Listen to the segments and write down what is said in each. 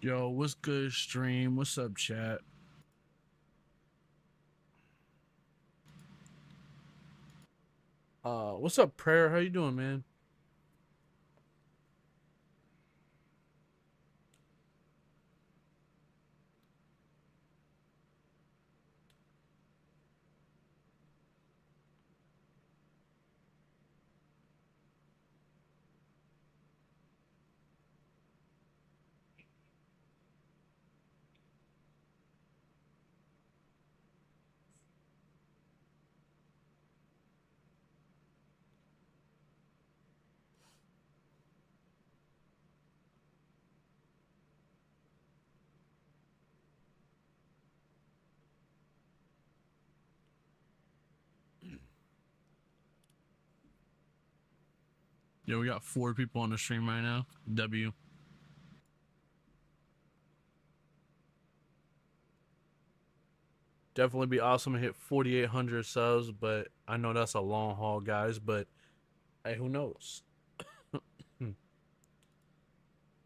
Yo, what's good, stream? What's up, chat? What's up, Prayer? How you doing, man? Yo, we got 4 people on the stream right now. W. Definitely be awesome to hit 4,800 subs, but I know that's a long haul, guys. But hey, who knows?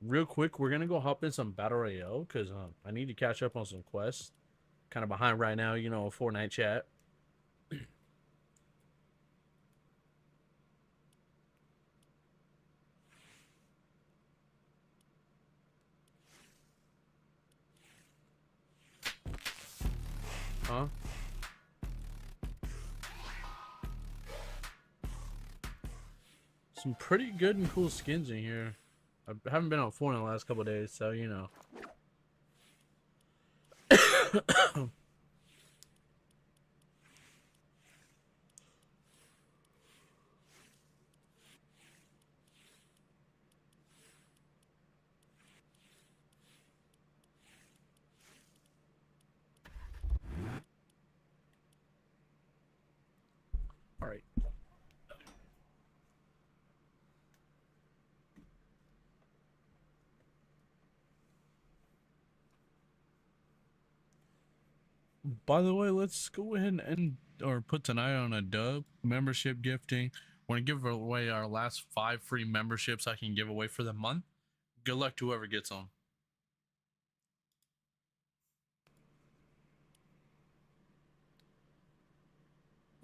Real quick, we're gonna go hop in some Battle Royale because I need to catch up on some quests. Kind of behind right now, Fortnite chat. Huh? Some pretty good and cool skins in here. I haven't been on Fortnite the last couple days, so you know. All right. By the way, let's go ahead and end or put tonight on a dub membership gifting. Want to give away our last 5 free memberships I can give away for the month. Good luck to whoever gets them.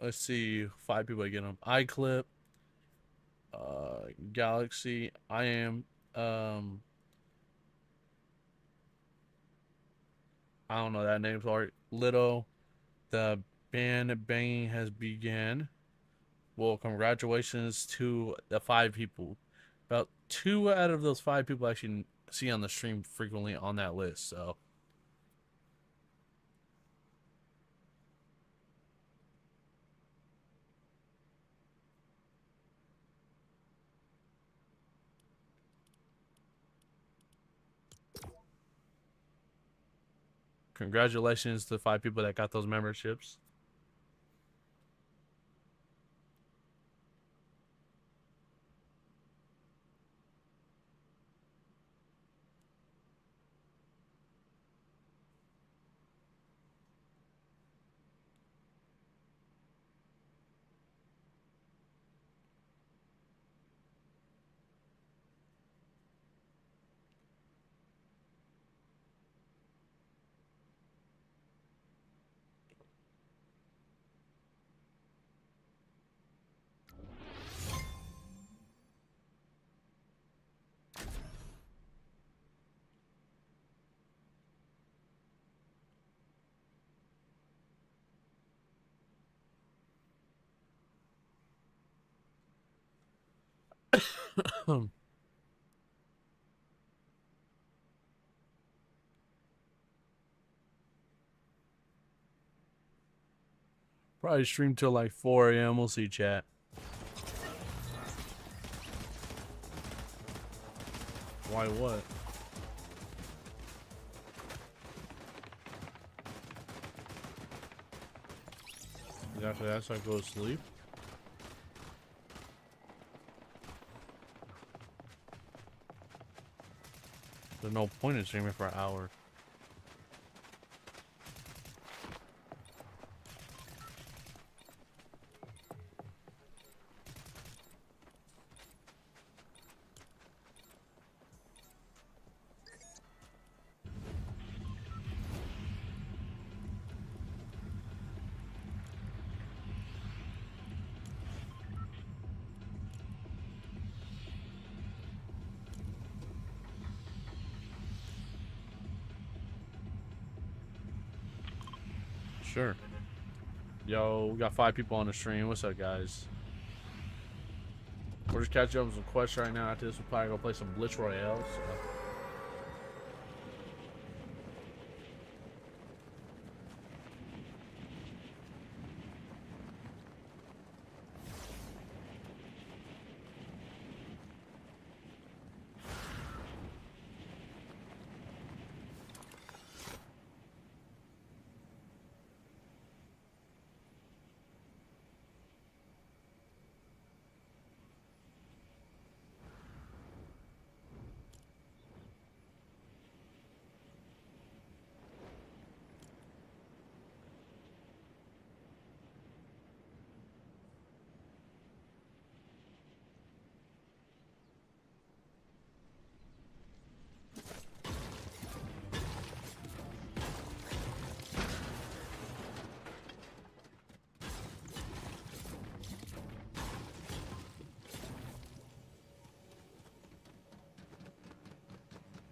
Let's see, 5 people get them. iClip, Galaxy, I am, I don't know that name. Sorry, Little. The band banging has began. Well, congratulations to the 5 people. About 2 out of those 5 people I actually see on the stream frequently on that list. So, congratulations to the 5 people that got those memberships. Probably stream till like 4 a.m. We'll see, chat. Why what? After that, so I go to sleep. There's no point in streaming for an hour. Sure. Yo, we got 5 people on the stream. What's up, guys? We're just catching up with some quests right now. After this, we'll probably go play some Blitz Royale. So.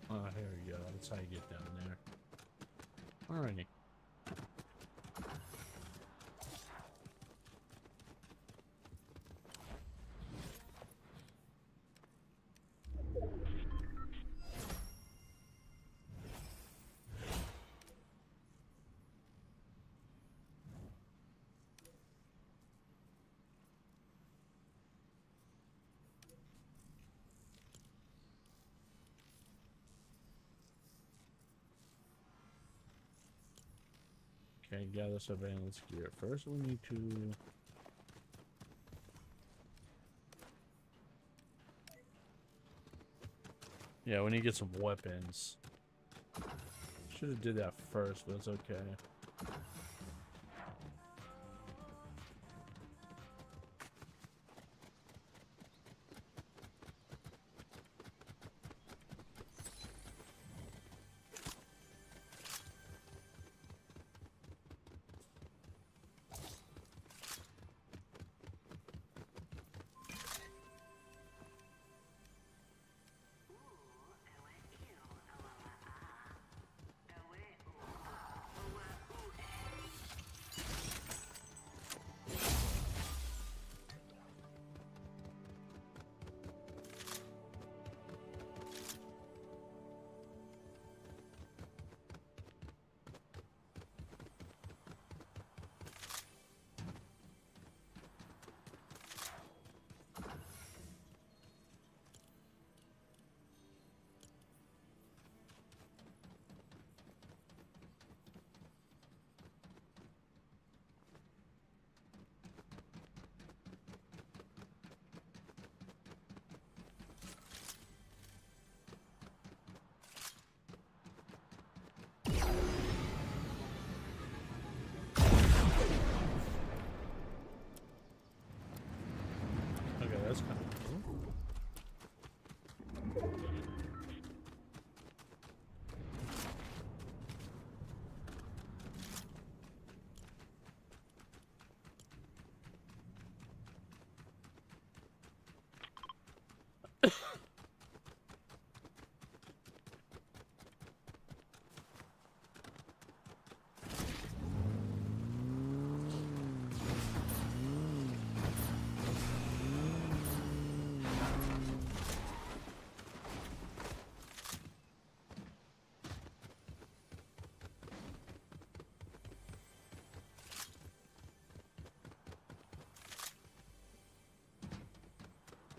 Oh, here we go. That's how you get down there. Alrighty. Okay, gather surveillance gear. First, we need to... Yeah, we need to get some weapons. Should have did that first, but it's okay. Okay, that's kind of cool.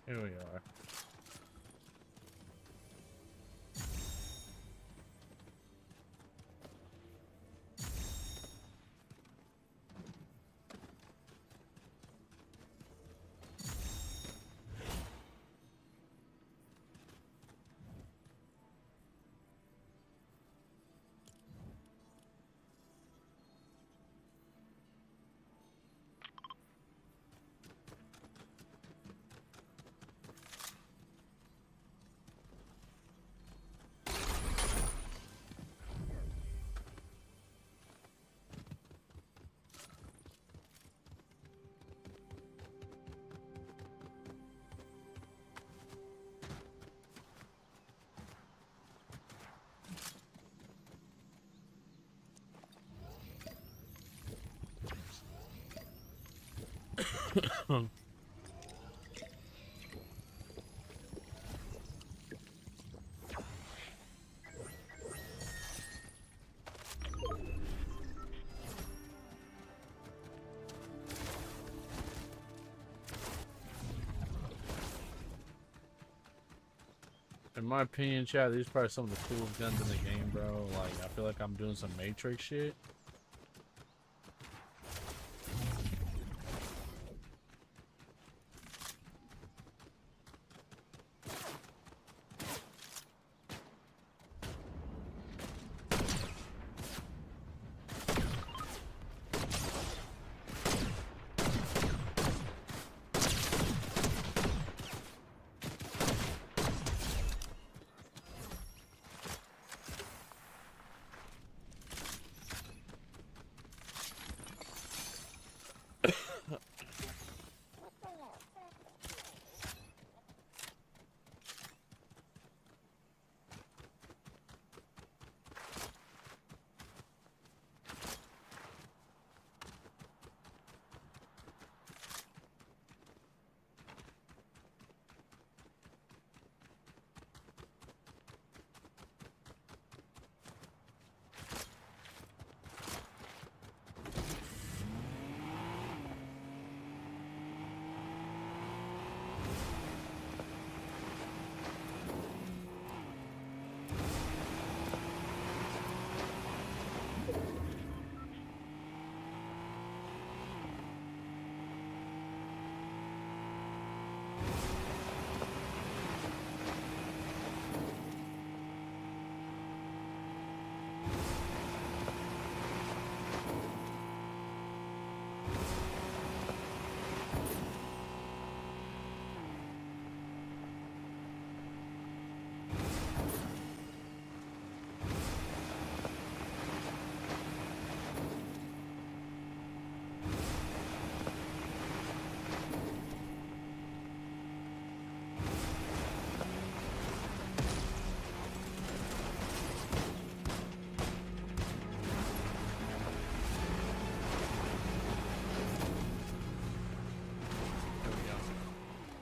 Here we are. In my opinion, chat, these are probably some of the coolest guns in the game, bro. Like, I feel like I'm doing some Matrix shit.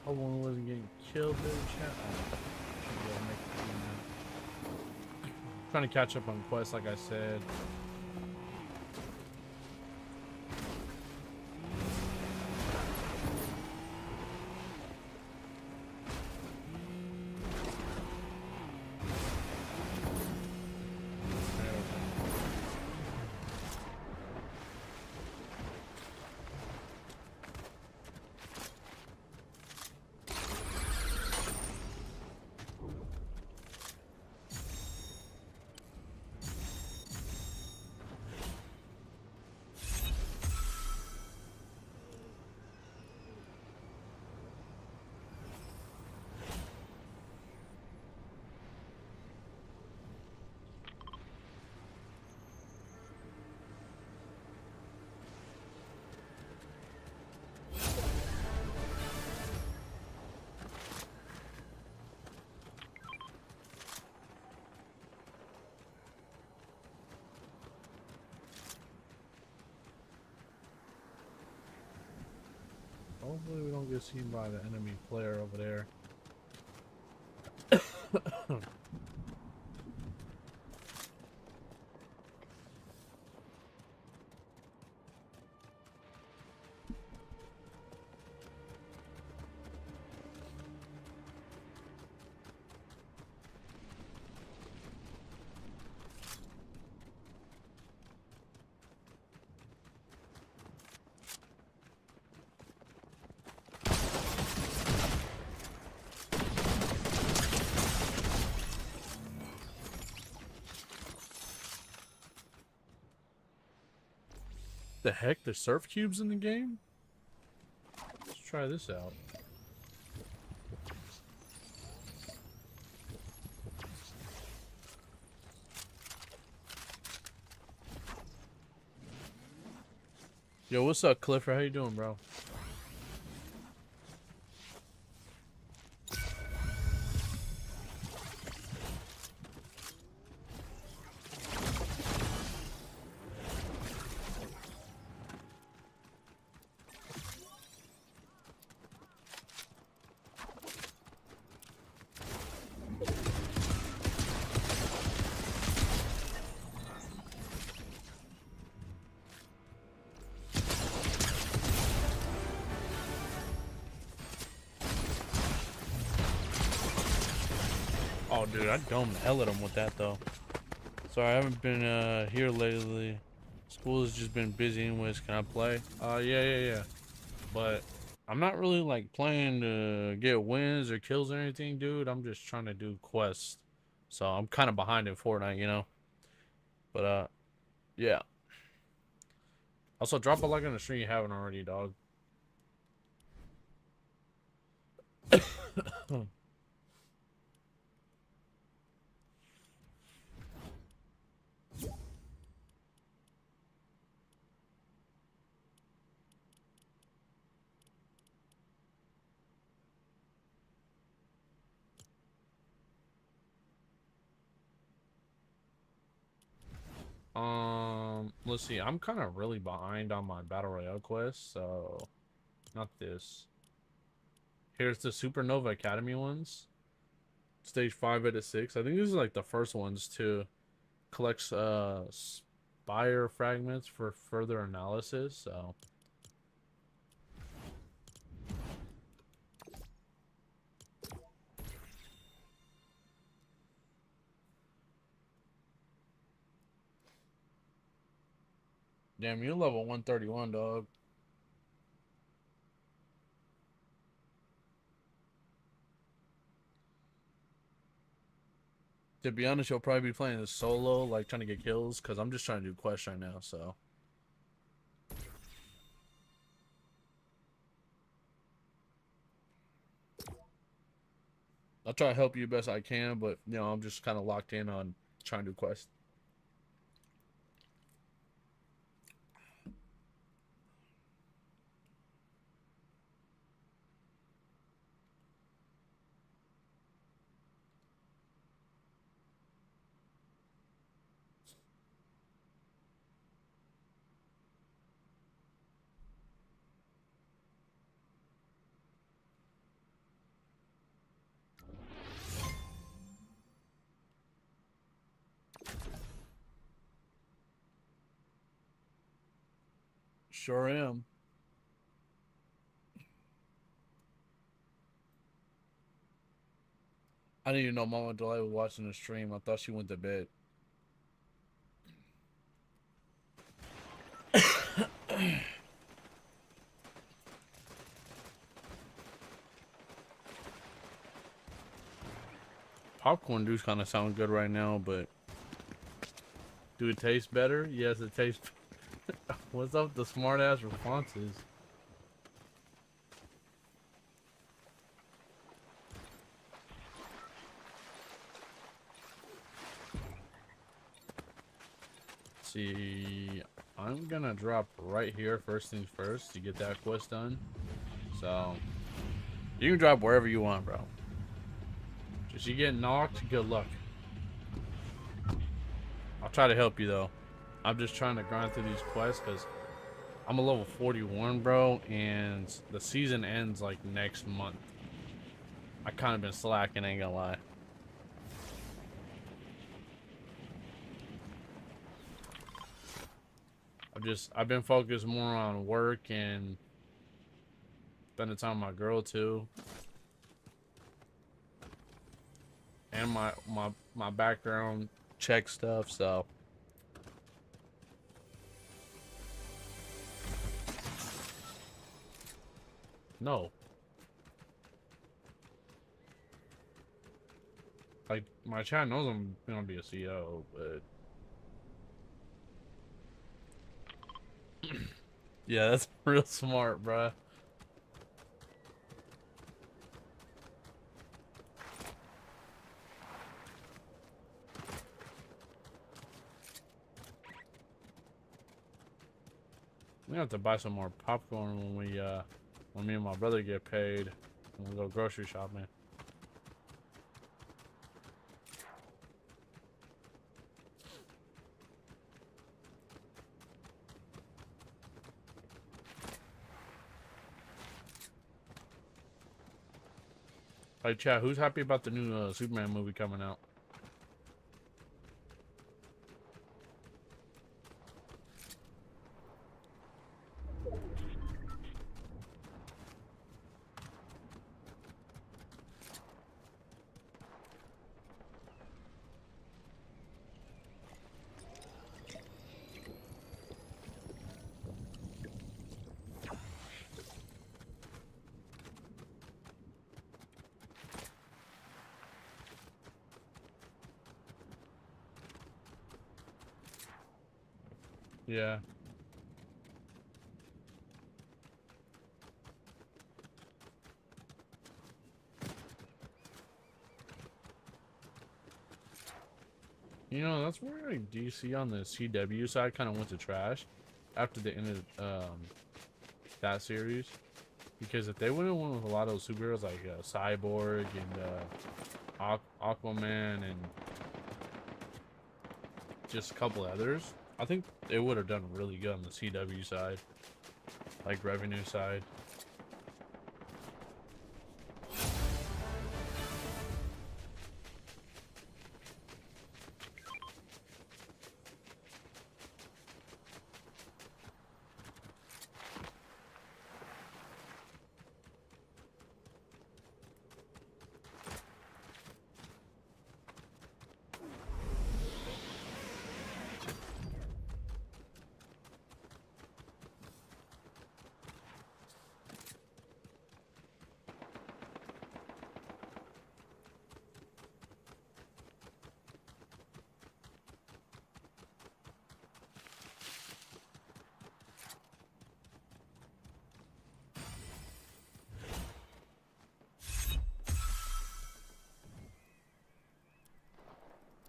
One wasn't getting killed there, chat. Trying to catch up on quests, like I said. Hopefully we don't get seen by the enemy player over there. The heck? There's surf cubes in the game? Let's try this out. Yo, what's up, Clifford? How you doing, bro? Oh, dude, I domed the hell at him with that, though. Sorry, I haven't been here lately. School has just been busy anyways. Can I play? Yeah. But I'm not really, like, playing to get wins or kills or anything, dude. I'm just trying to do quests. So I'm kind of behind in Fortnite, you know? But, yeah. Also, drop a like on the stream you haven't already, dog. Let's see. I'm kind of really behind on my Battle Royale quest, so not this. Here's the Supernova Academy ones. Stage 5 out of 6. I think these are like the first ones to collect spire fragments for further analysis, so damn, you're level 131, dog. To be honest, you'll probably be playing this solo, like trying to get kills, because I'm just trying to do quests right now, so. I'll try to help you best I can, but, you know, I'm just kind of locked in on trying to do quests. Sure am. I didn't even know Mama Delight was watching the stream. I thought she went to bed. Popcorn does kind of sound good right now, but do it taste better? Yes, it tastes. What's up with the smart ass responses? See, I'm gonna drop right here first things first to get that quest done. So you can drop wherever you want, bro. Just you get knocked, good luck. I'll try to help you though. I'm just trying to grind through these quests because I'm a level 41, bro, and the season ends like next month. I kind of been slacking, ain't gonna lie. I've been focused more on work and spending time with my girl too. And my background check stuff, so no. Like my chat knows I'm gonna be a CEO, but yeah, that's real smart, bruh. We have to buy some more popcorn when me and my brother get paid and we go grocery shopping. Like, chat, who's happy about the new Superman movie coming out? Yeah. You know, that's where like DC on the CW side kind of went to trash after they ended that series. Because if they would have went with a lot of those superheroes like Cyborg and Aquaman and just a couple others, I think they would have done really good on the CW side, like revenue side.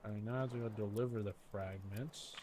I mean, now I have to go deliver the fragments.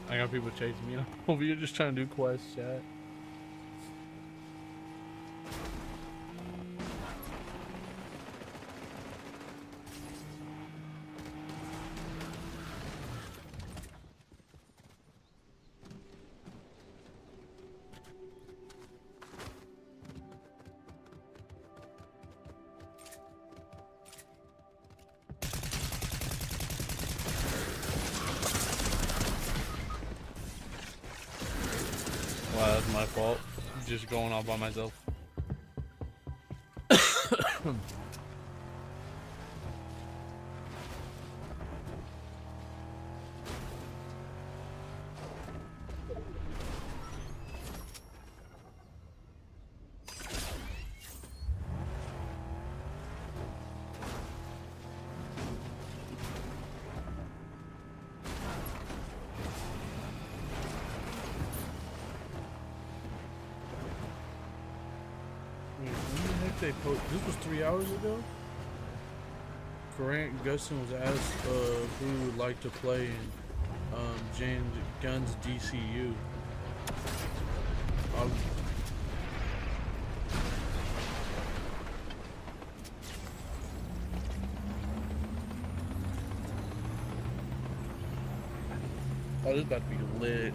I got people chasing me over here just trying to do quests, chat. Wow, that's my fault. Just going off by myself. They post this was 3 hours ago. Grant Gustin was asked who would like to play in James Gunn's DCU. Oh, this is about to be lit.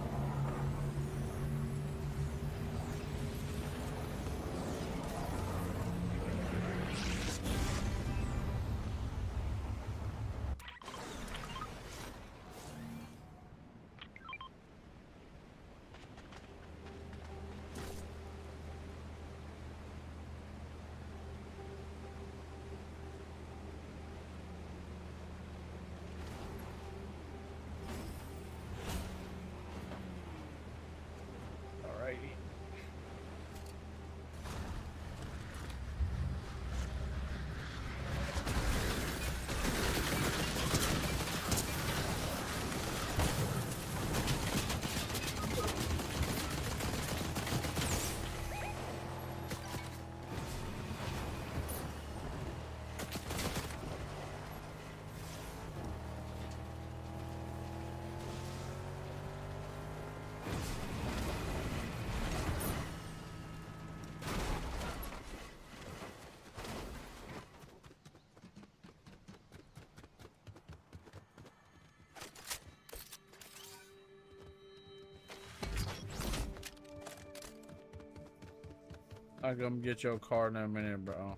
I come get your card in a minute, bro.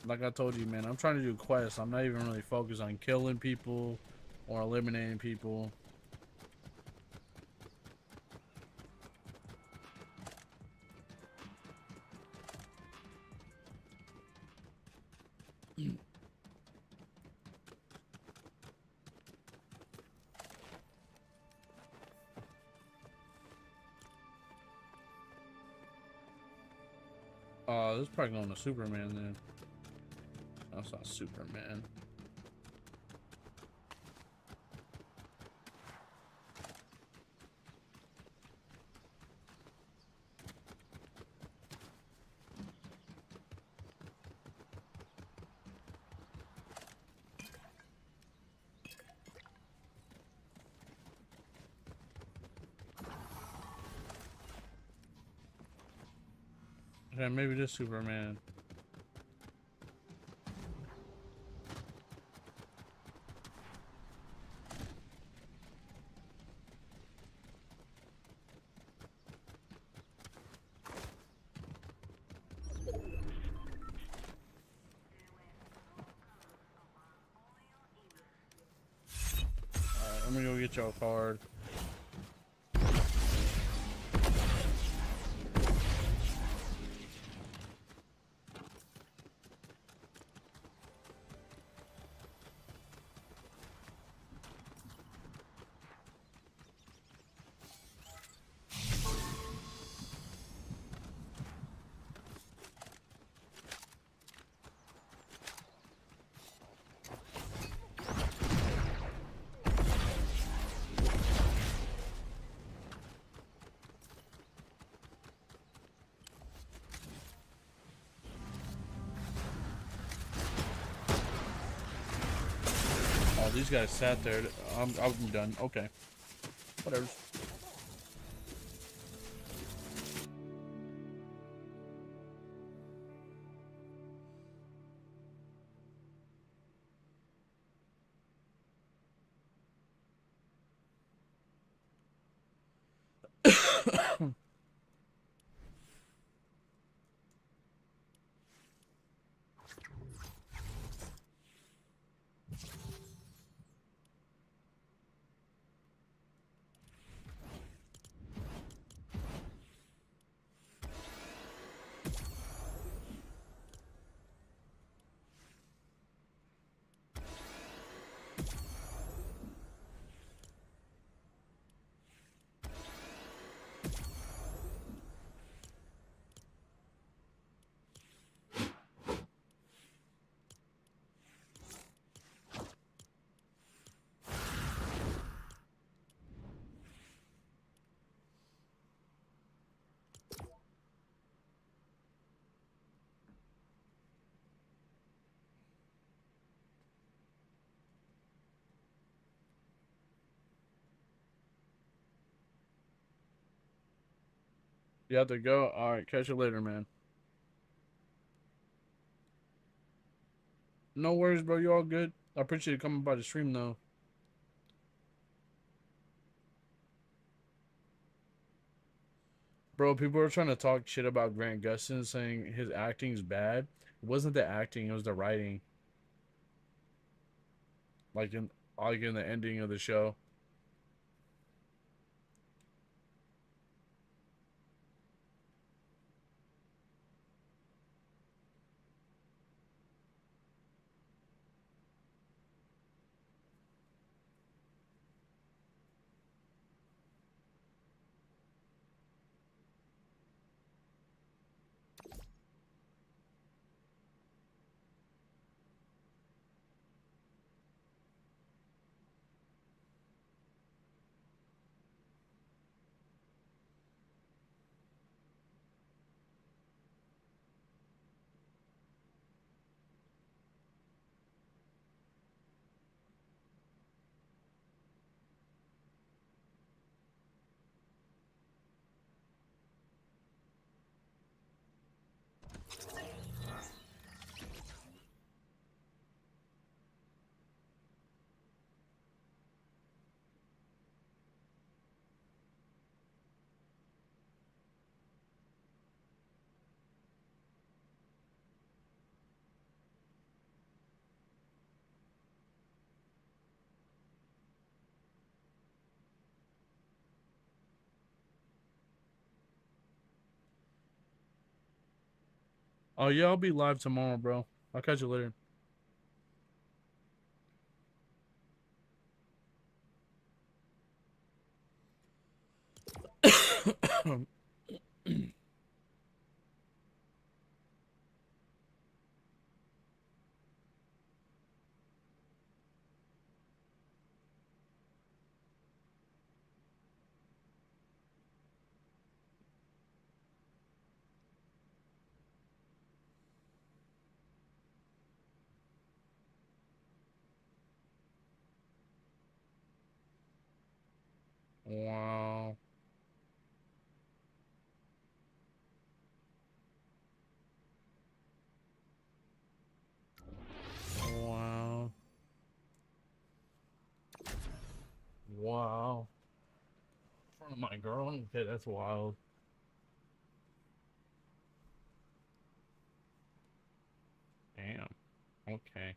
Like I told you, man, I'm trying to do quests. I'm not even really focused on killing people or eliminating people. Oh, this is probably going to Superman then. That's not Superman. Okay, maybe this Superman. Alright, I'm gonna go get your card. Oh, these guys sat there. I'm done. Okay. Whatever. You have to go? Alright, catch you later, man. No worries, bro. You all good? I appreciate you coming by the stream, though. Bro, people are trying to talk shit about Grant Gustin, saying his acting's bad. It wasn't the acting, it was the writing. Like in the ending of the show. Oh yeah, I'll be live tomorrow, bro. I'll catch you later. Wow. Wow. Wow. In front of my girl? Okay, that's wild. Damn. Okay.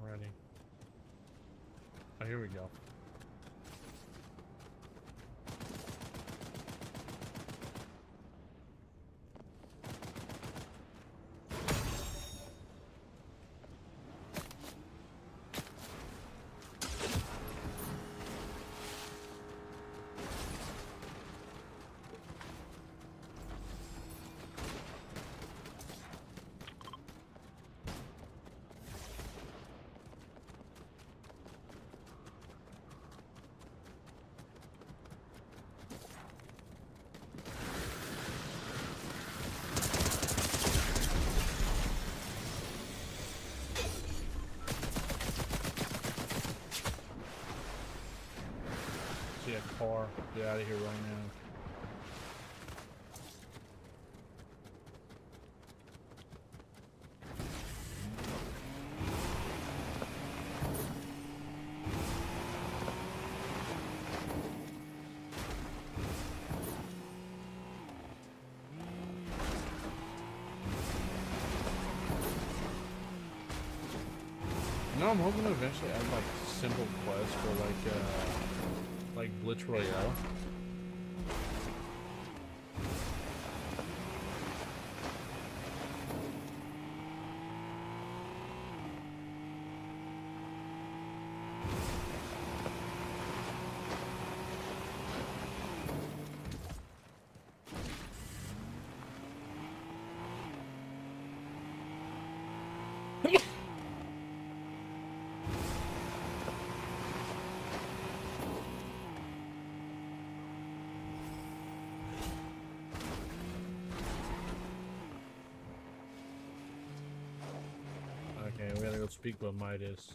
I'm ready. Oh, here we go. See a car. Get out of here right now. No, I'm hoping to eventually add like simple quests for like Blitz Royale. Okay, we gotta go speak with Midas.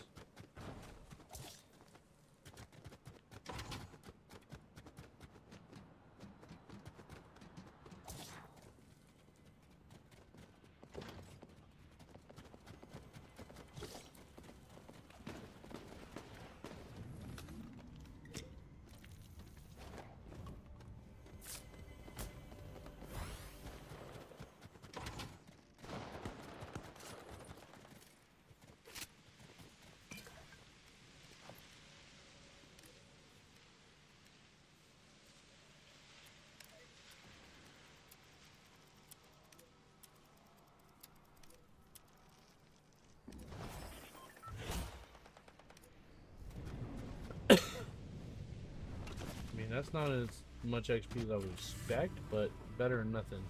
That's not as much XP as I would expect, but better than nothing.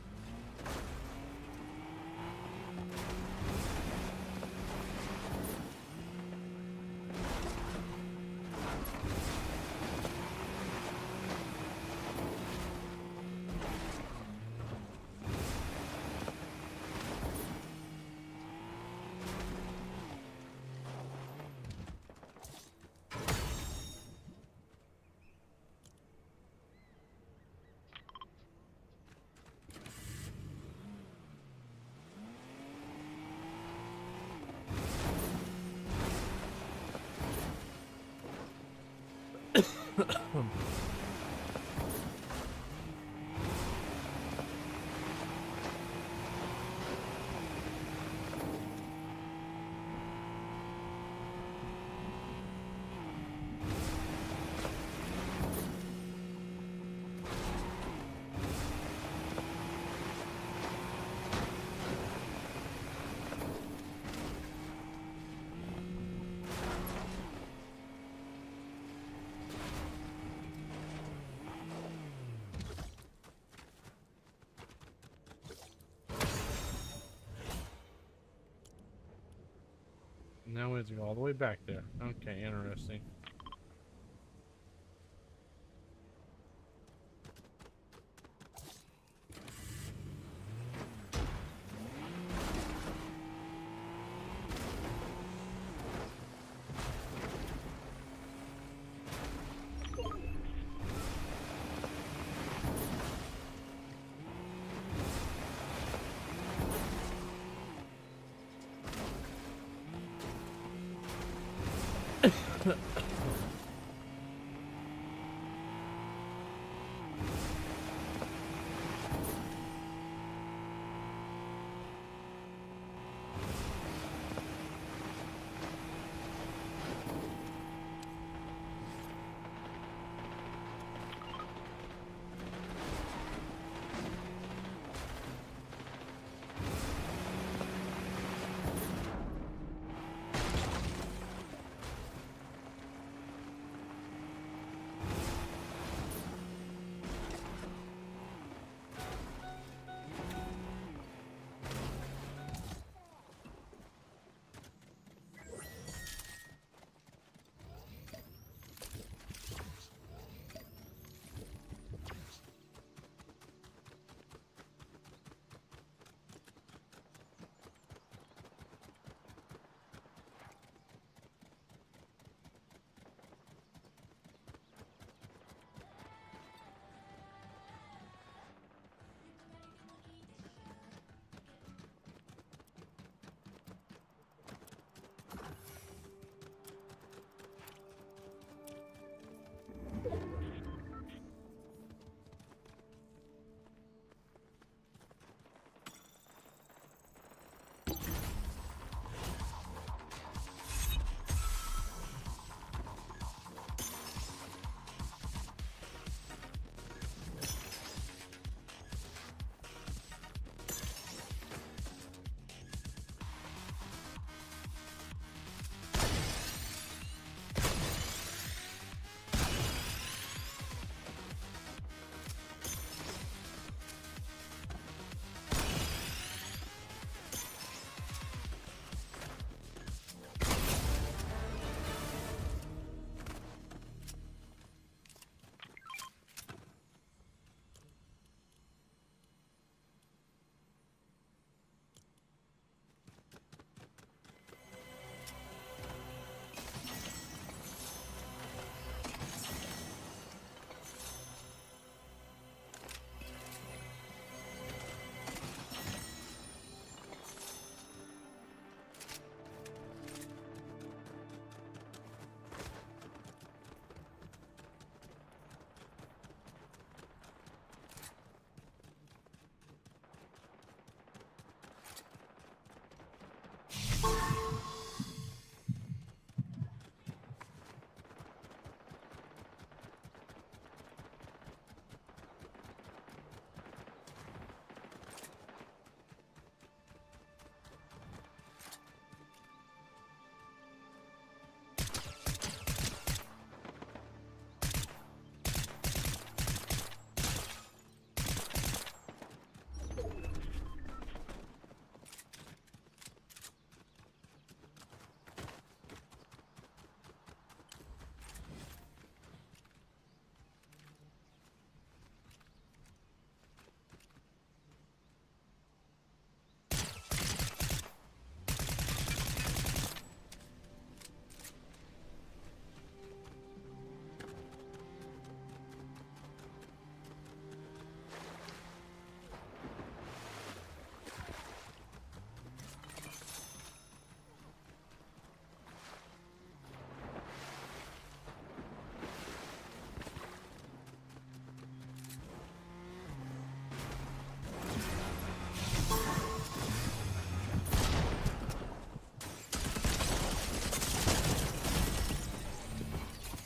Now we have to go all the way back there. Okay, interesting.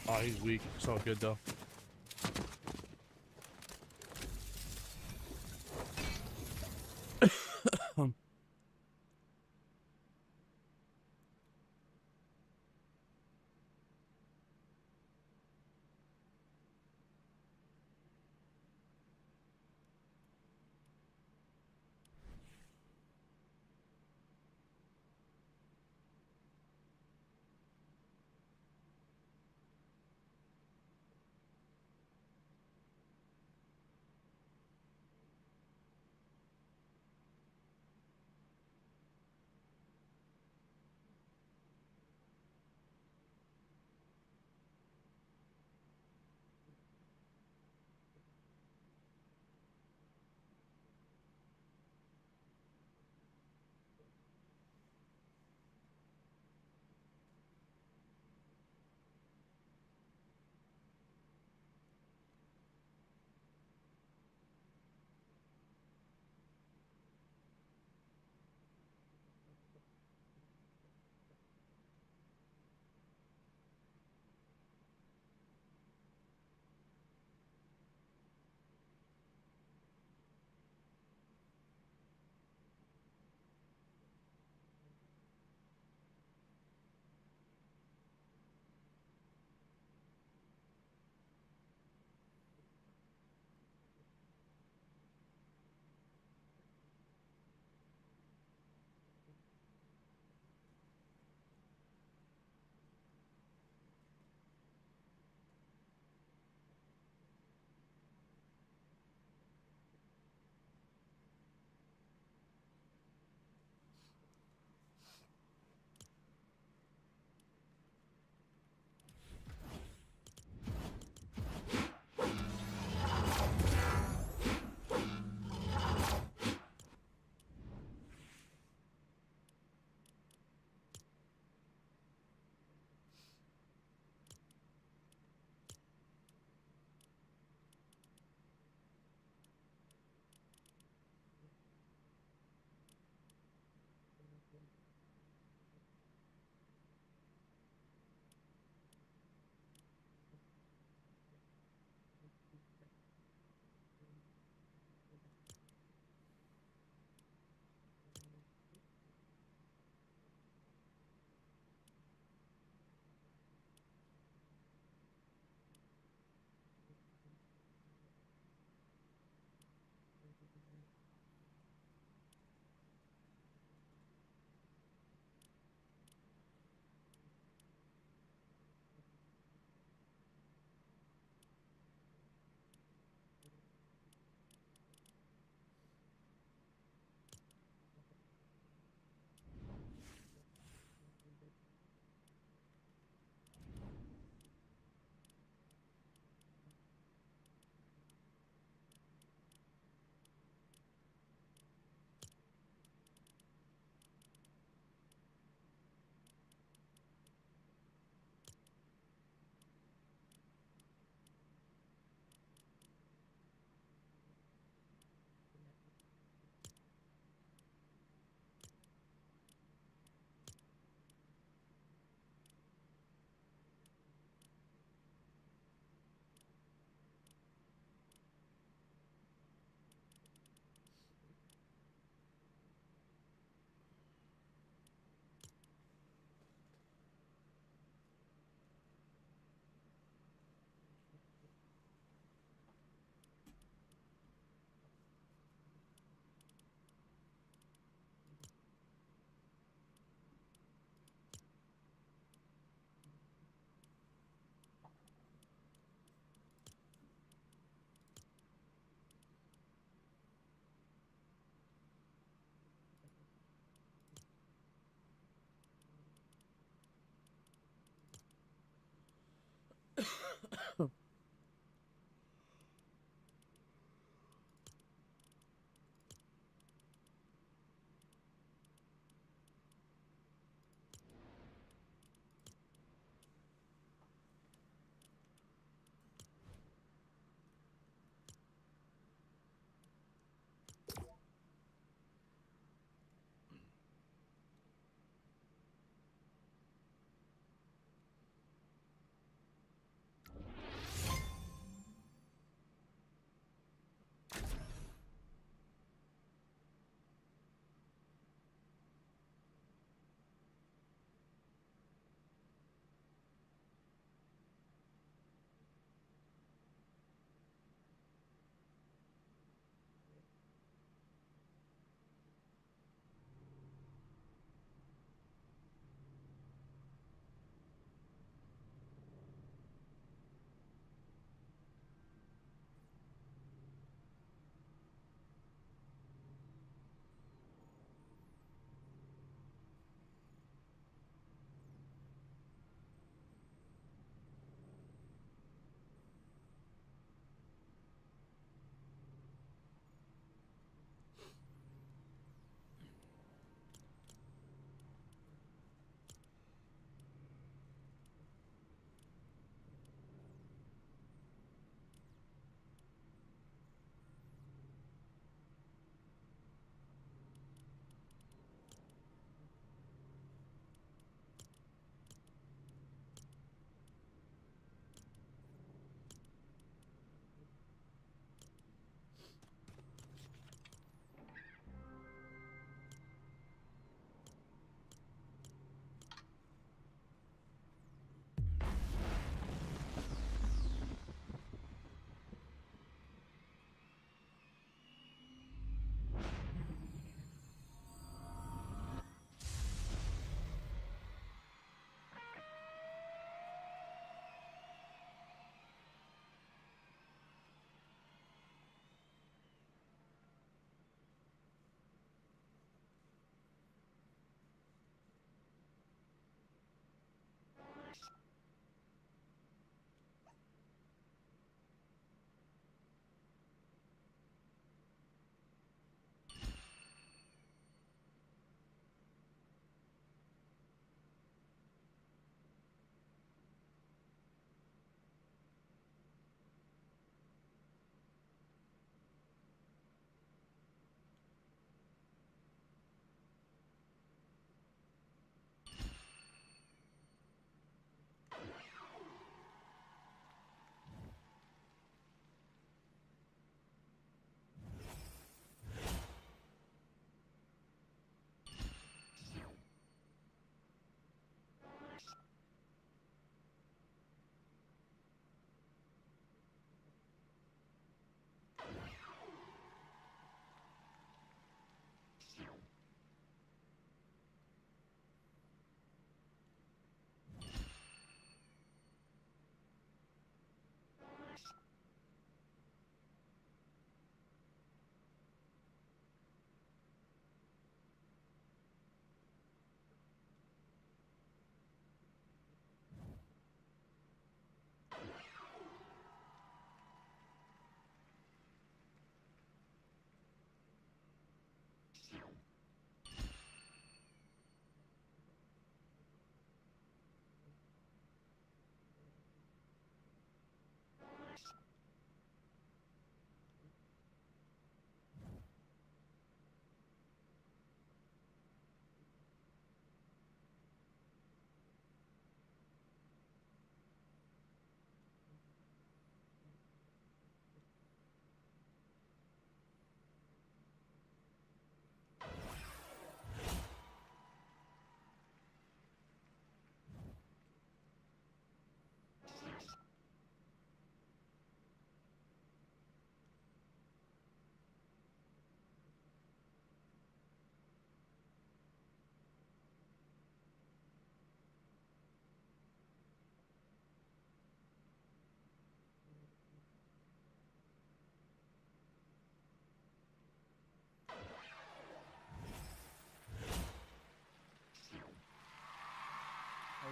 Oh, he's weak. It's all good though.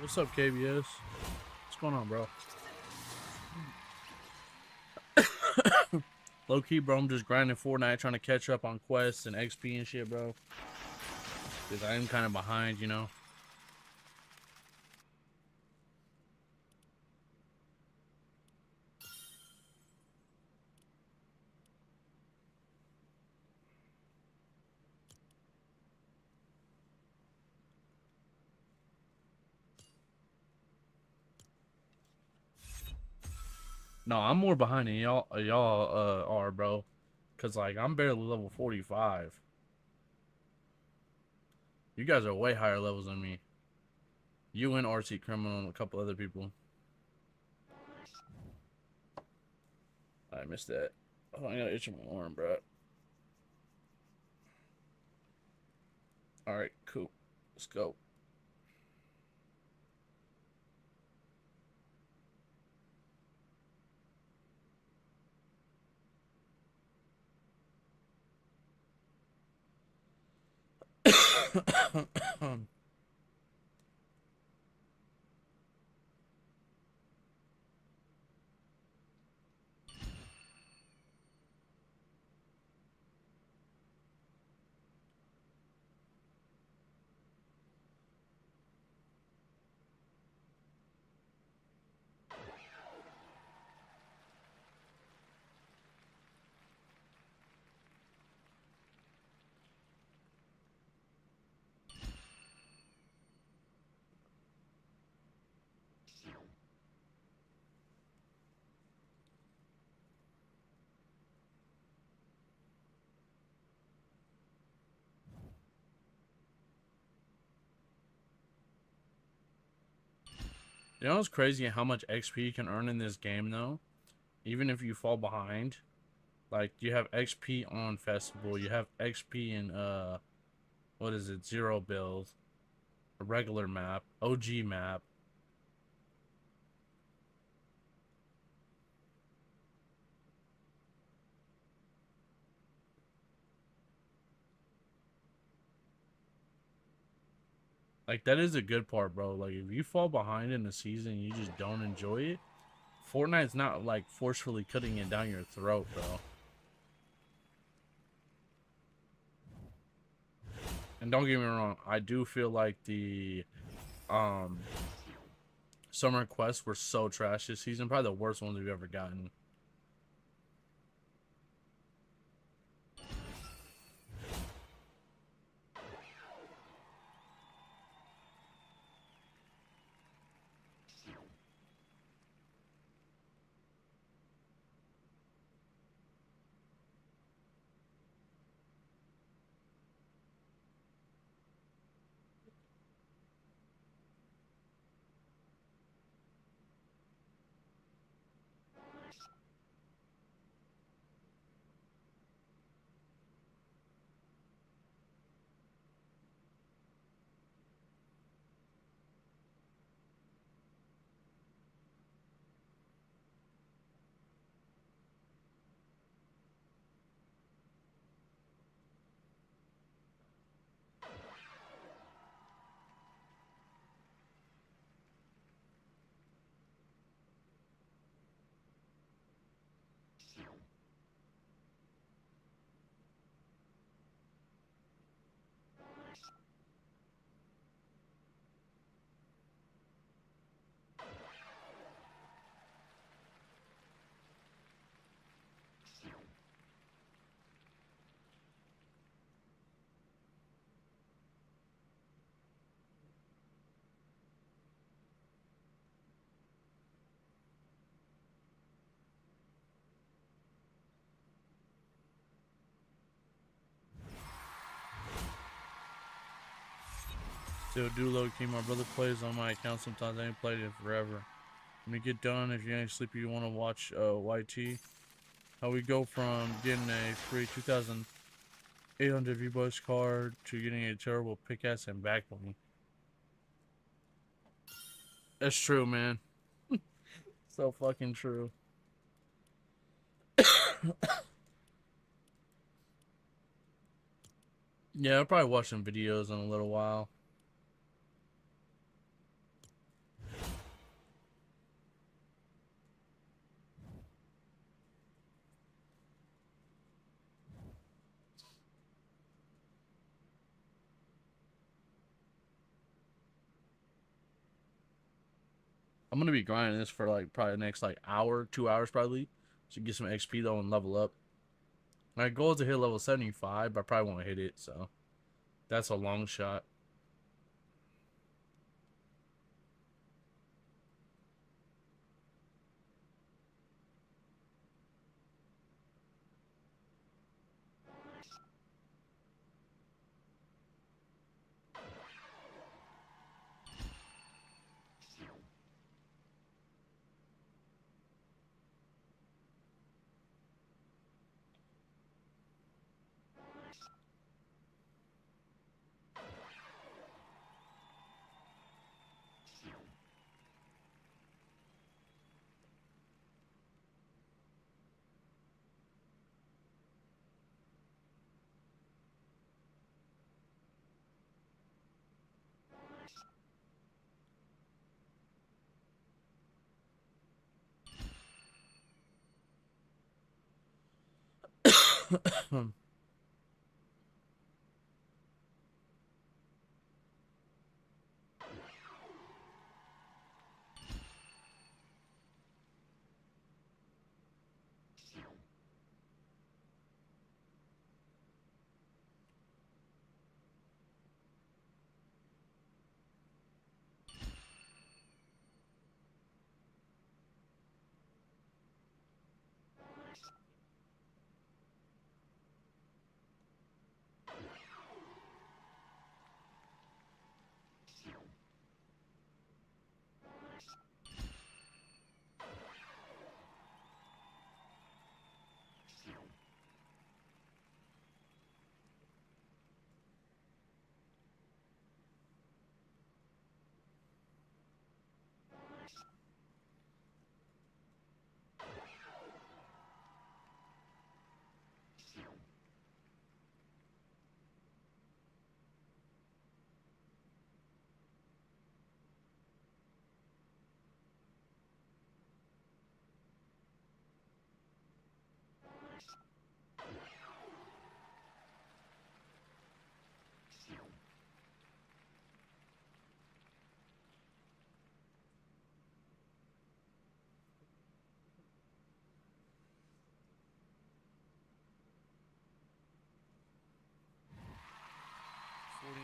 What's up, KBS? What's going on, bro? Low key, bro, I'm just grinding Fortnite, trying to catch up on quests and XP and shit, bro. Because I am kind of behind, you know. No, I'm more behind than y'all are, bro. Cause like I'm barely level 45. You guys are way higher levels than me. You and RC Criminal and a couple other people. I missed that. Oh, I gotta itch my arm, bro. All right, cool. Let's go. You know what's crazy how much XP you can earn in this game though? Even if you fall behind. Like you have XP on Festival, you have XP in what is it, Zero Build, a regular map, OG map. Like that is a good part, bro. Like if you fall behind in the season and you just don't enjoy it, Fortnite's not like forcefully cutting it down your throat, bro. And don't get me wrong, I do feel like the um summer quests were so trash this season, probably the worst ones we've ever gotten. Still do low key. My brother plays on my account sometimes. I ain't played it forever. When you get done, if you ain't sleepy, you want to watch YT. How we go from getting a free 2,800 V-Bucks card to getting a terrible pickaxe and backbone. That's true, man. So fucking true. Yeah, I'll probably watch some videos in a little while. I'm gonna be grinding this for like probably the next like hour, 2 hours probably, to get some XP though and level up. My goal is to hit level 75, but I probably won't hit it, so that's a long shot.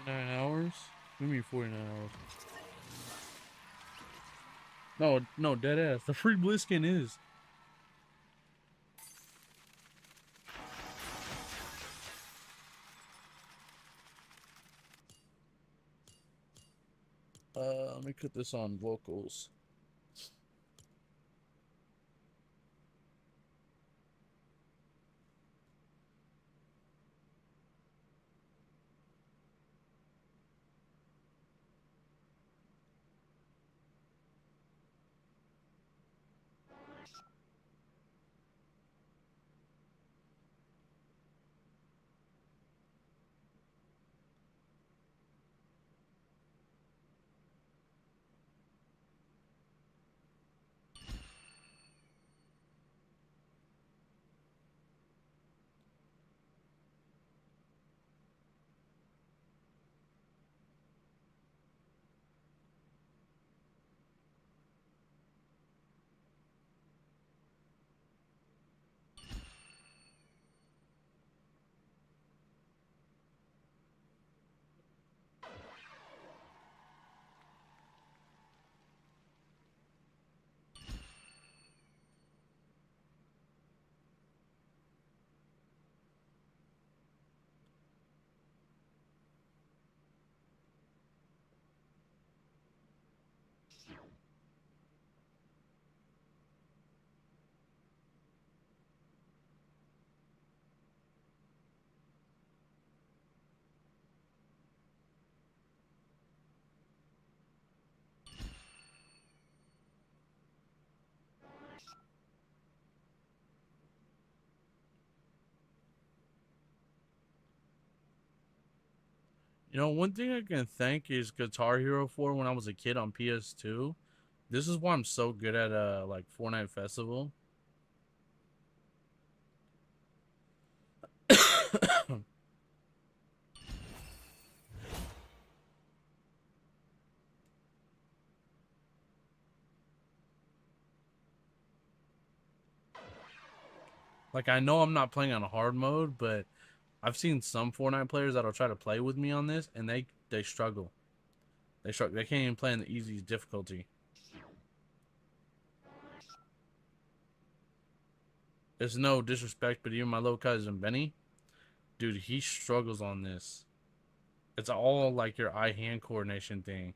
$49? Give me 49 hours. No, no, dead ass. The free Bliskin is. Let me put this on vocals. You know, one thing I can thank is Guitar Hero for when I was a kid on PS2. This is why I'm so good at like Fortnite Festival. Like, I know I'm not playing on a hard mode, but I've seen some Fortnite players that'll try to play with me on this, and they struggle. They struggle. They can't even play in the easy difficulty. There's no disrespect, but even my little cousin Benny, dude, he struggles on this. It's all like your eye-hand coordination thing.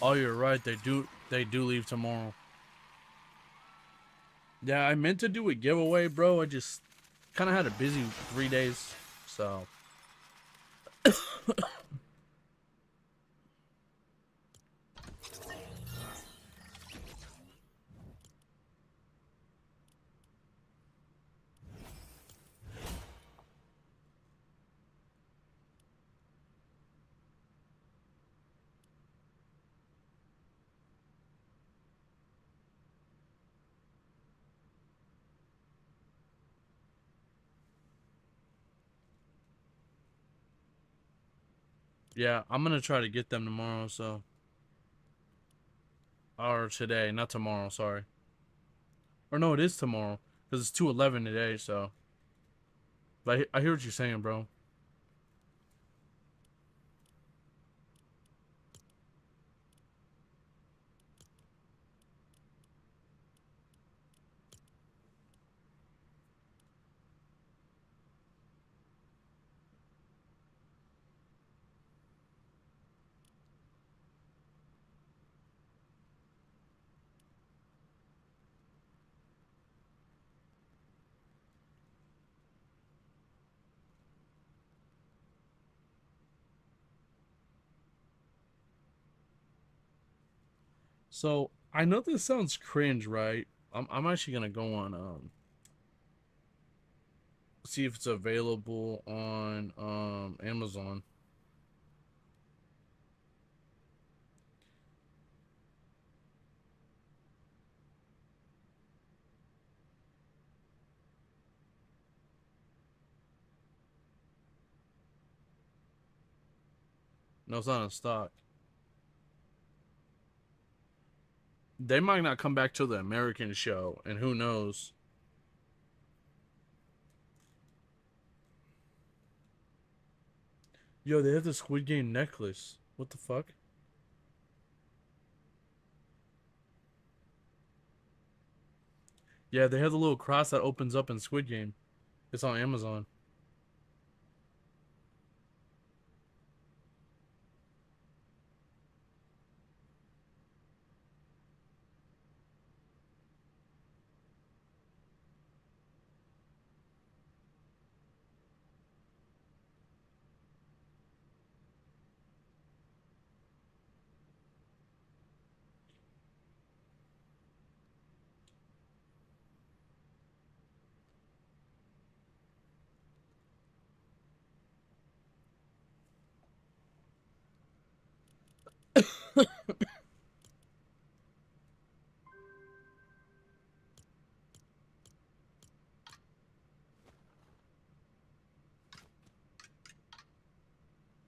Oh, you're right. They do leave tomorrow. Yeah, I meant to do a giveaway, bro. I just kind of had a busy 3 days, so. Yeah, I'm gonna try to get them tomorrow, so. Or today, not tomorrow, sorry. Or no, it is tomorrow, because it's 2:11 today, so. But I hear what you're saying, bro. So, I know this sounds cringe, right? I'm actually gonna go on, see if it's available on, Amazon. No, it's not in stock. They might not come back to the American show, and who knows? Yo, they have the Squid Game necklace. What the fuck? Yeah, they have the little cross that opens up in Squid Game. It's on Amazon.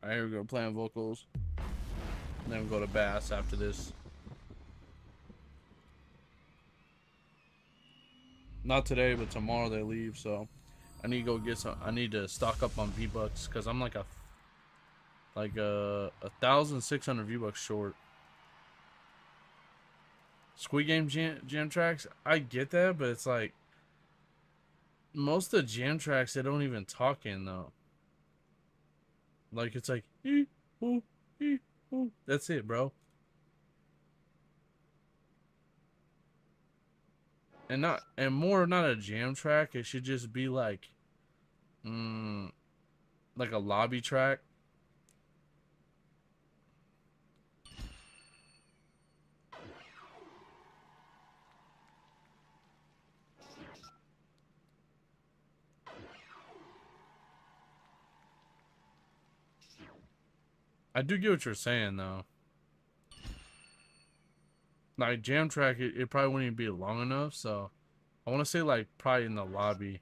Alright, here we go, playing vocals. And then we go to bass after this. Not today, but tomorrow they leave, so I need to go get some. I need to stock up on V-Bucks because I'm like a 1,600 V-Bucks short. Squid Game jam tracks, I get that, but it's like most of the jam tracks they don't even talk in though. Like it's like ee, ooh, ee, ooh. That's it, bro. And not and more not a jam track. It should just be mm, like a lobby track. I do get what you're saying though. Like jam track, it probably wouldn't even be long enough. So I want to say like probably in the lobby.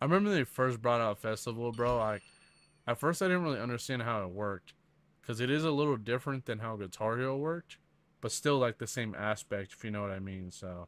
I remember they first brought out Festival, bro. Like at first I didn't really understand how it worked, because it is a little different than how Guitar Hero worked, but still like the same aspect, if you know what I mean. So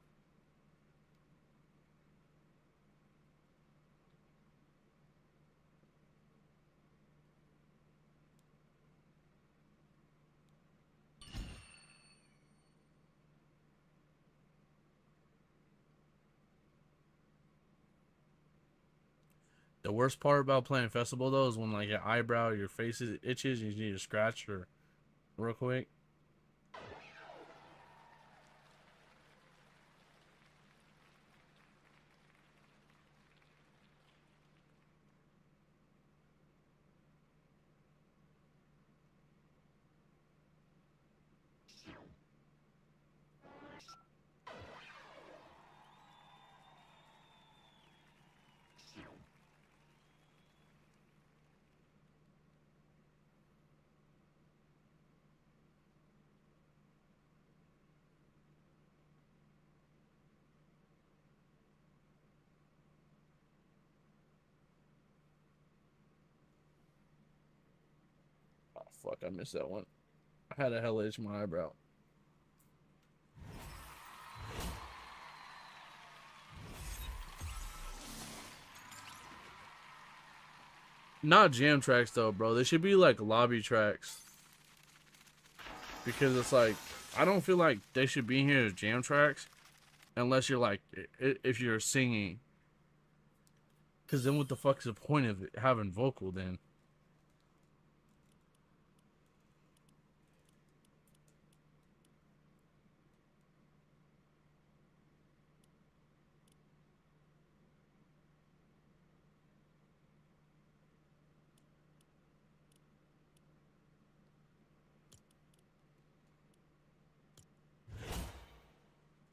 the worst part about playing Festival though is when like your eyebrow, your face itches, and you need to scratch or real quick. Oh fuck, I missed that one. I had a hell itch in my eyebrow. Not jam tracks though, bro. They should be like lobby tracks, because it's like I don't feel like they should be here as jam tracks unless you're like if you're singing. Because then what the fuck's the point of it, having vocal then?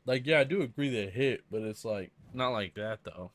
Like, yeah, I do agree they hit, but it's like not like that though.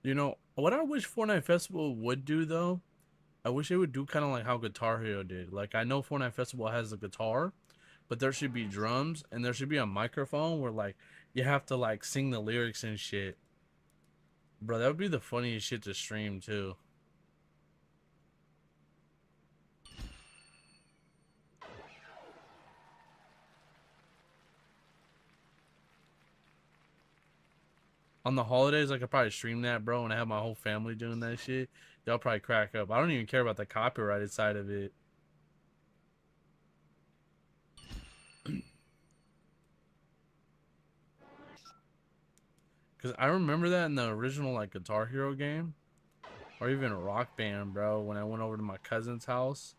You know what I wish Fortnite Festival would do though? I wish they would do kind of like how Guitar Hero did. Like I know Fortnite Festival has a guitar, but there should be drums and there should be a microphone where like you have to like sing the lyrics and shit. Bro, that would be the funniest shit to stream too. On the holidays, I could probably stream that, bro, and I have my whole family doing that shit. They'll probably crack up. I don't even care about the copyrighted side of it. Because I remember that in the original, like, Guitar Hero game. Or even Rock Band, bro, when I went over to my cousin's house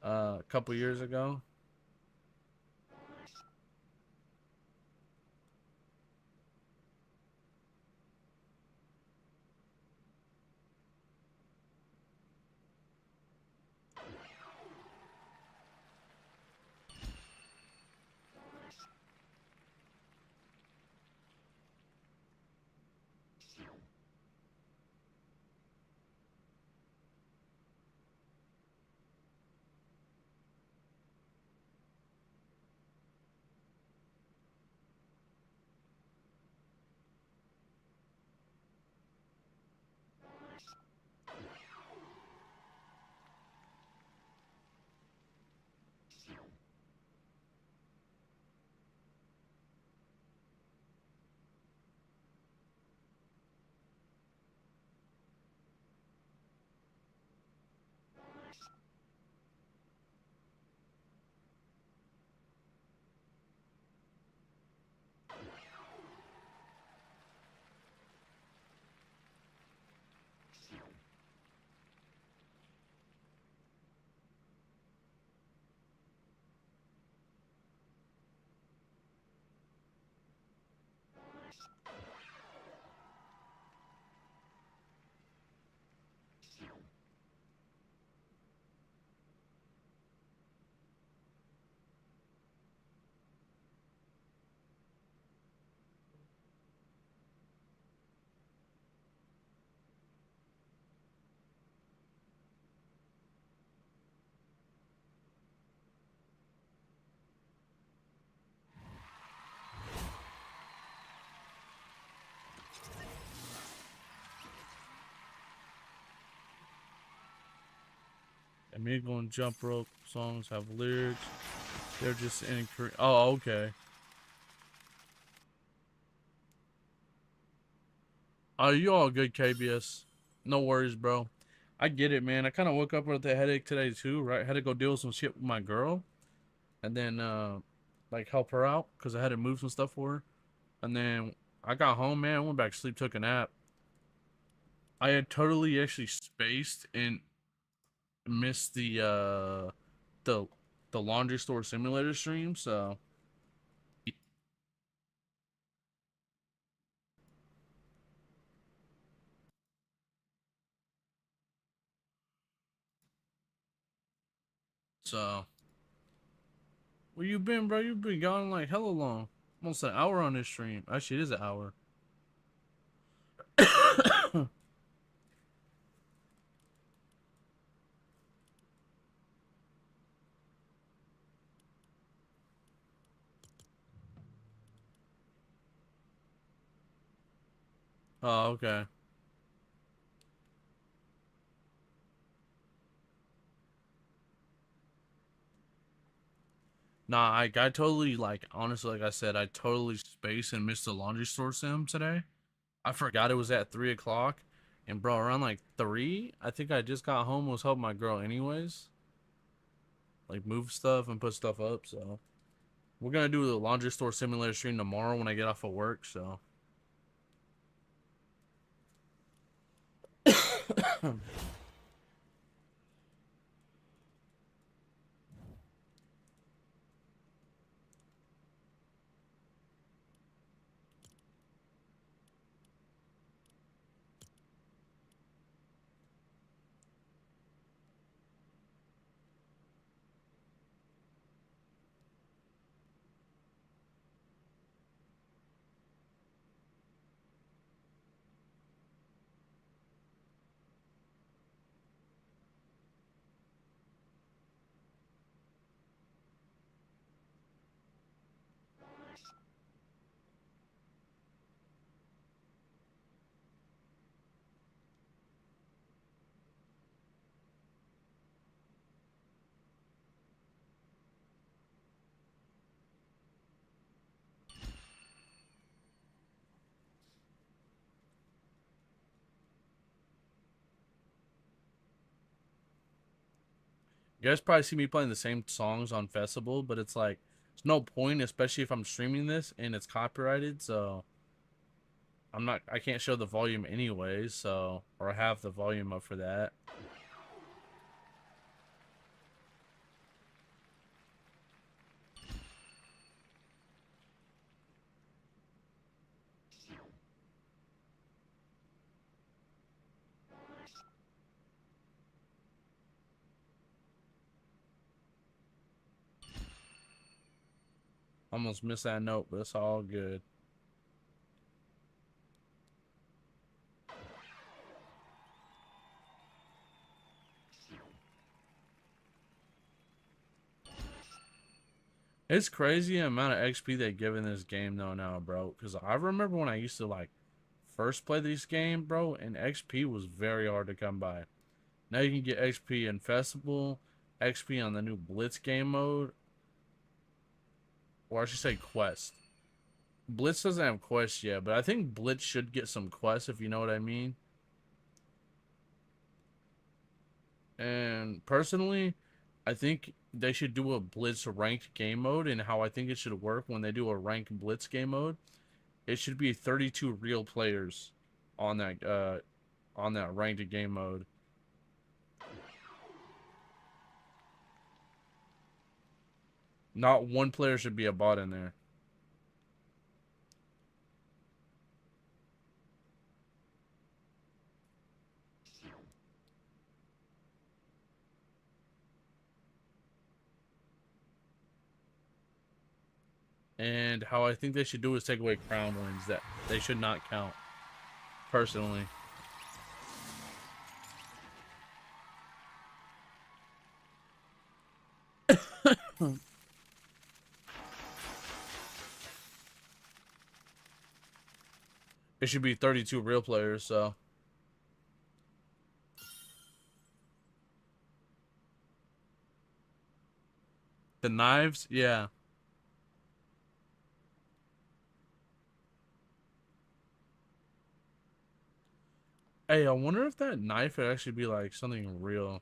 a couple years ago. Amigo and Jump Rope songs have lyrics. They're just in Korean. Oh, okay. Oh, you all good, KBS. No worries, bro. I get it, man. I kind of woke up with a headache today, too, right? Had to go deal with some shit with my girl. And then, like, help her out because I had to move some stuff for her. And then I got home, man. Went back to sleep, took a nap. I had totally actually spaced and missed the the laundry store simulator stream, so so where you been, bro? You been gone like hella long. Almost an hour on this stream. Actually, it is an hour. Oh, okay. Nah, I totally like honestly, like I said, I totally spaced and missed the laundry store sim today. I forgot it was at 3 o'clock, and bro, around like 3, I think I just got home was helping my girl anyways, like move stuff and put stuff up. So we're gonna do the laundry store simulator stream tomorrow when I get off of work. So You guys probably see me playing the same songs on Festival, but it's like there's no point, especially if I'm streaming this and it's copyrighted. So I can't show the volume anyways. So or I have the volume up for that. Almost missed that note, but it's all good. It's crazy the amount of XP they give in this game though now, bro. Because I remember when I used to like first play this game, bro, and XP was very hard to come by. Now you can get XP in Festival, XP on the new Blitz game mode, or I should say Quest. Blitz doesn't have quests yet, but I think Blitz should get some quests if you know what I mean. And personally, I think they should do a Blitz ranked game mode, and how I think it should work when they do a ranked Blitz game mode. It should be 32 real players on that ranked game mode. Not one player should be a bot in there. And how I think they should do is take away crown wins that they should not count. Personally, it should be 32 real players. So the knives, yeah. Hey, I wonder if that knife would actually be like something real.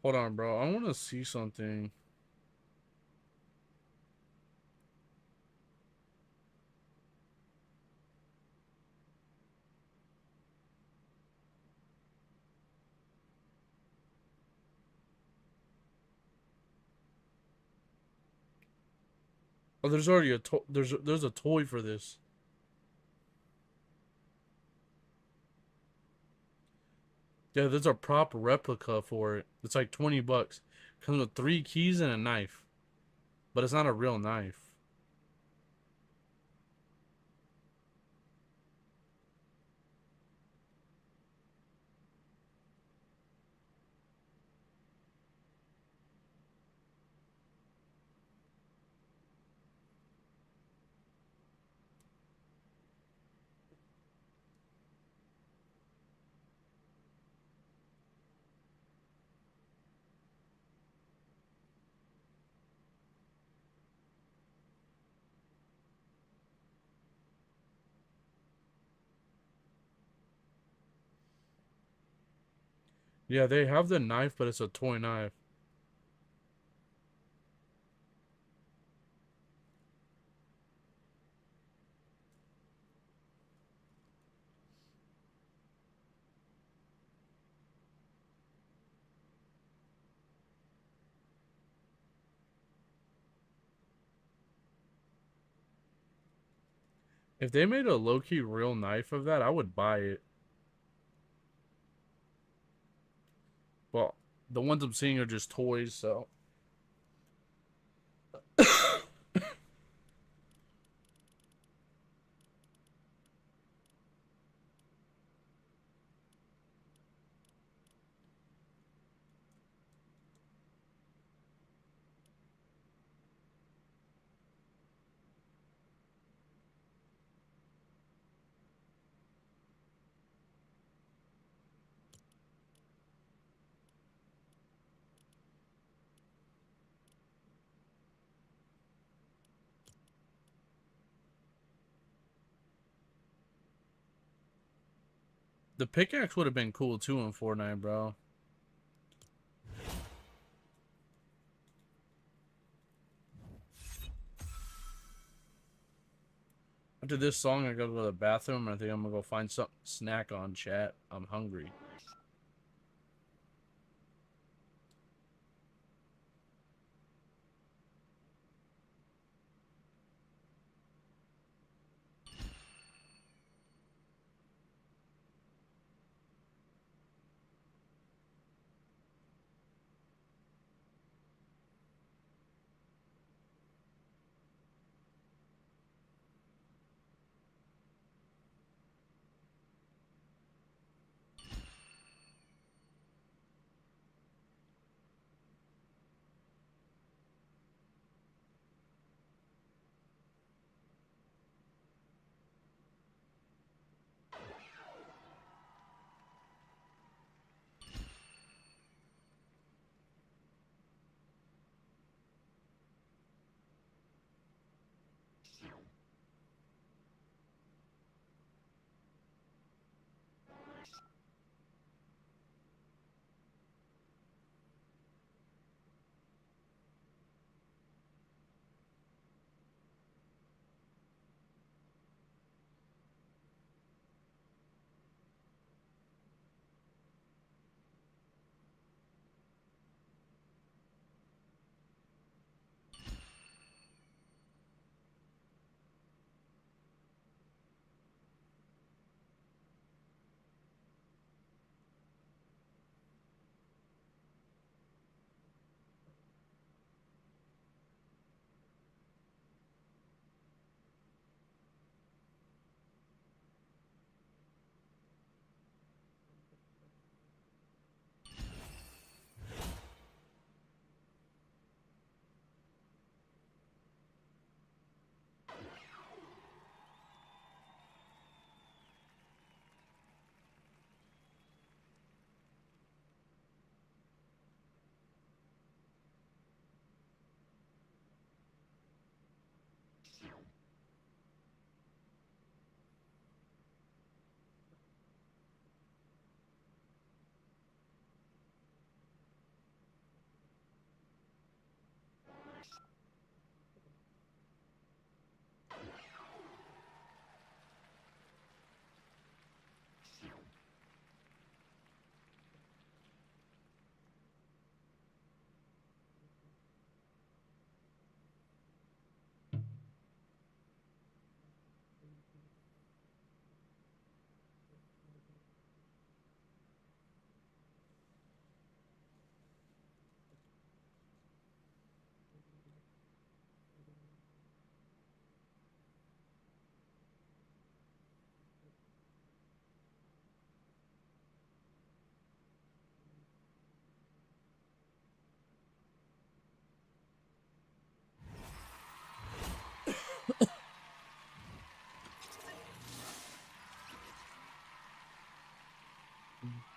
Hold on, bro. I want to see something. Oh, there's already there's a toy for this. Yeah, there's a prop replica for it. It's like 20 bucks. Comes with 3 keys and a knife, but it's not a real knife. Yeah, they have the knife, but it's a toy knife. If they made a low-key real knife of that, I would buy it. Well, the ones I'm seeing are just toys, so. The pickaxe would have been cool too in Fortnite, bro. After this song, I gotta go to the bathroom. I think I'm gonna go find some snack on chat. I'm hungry.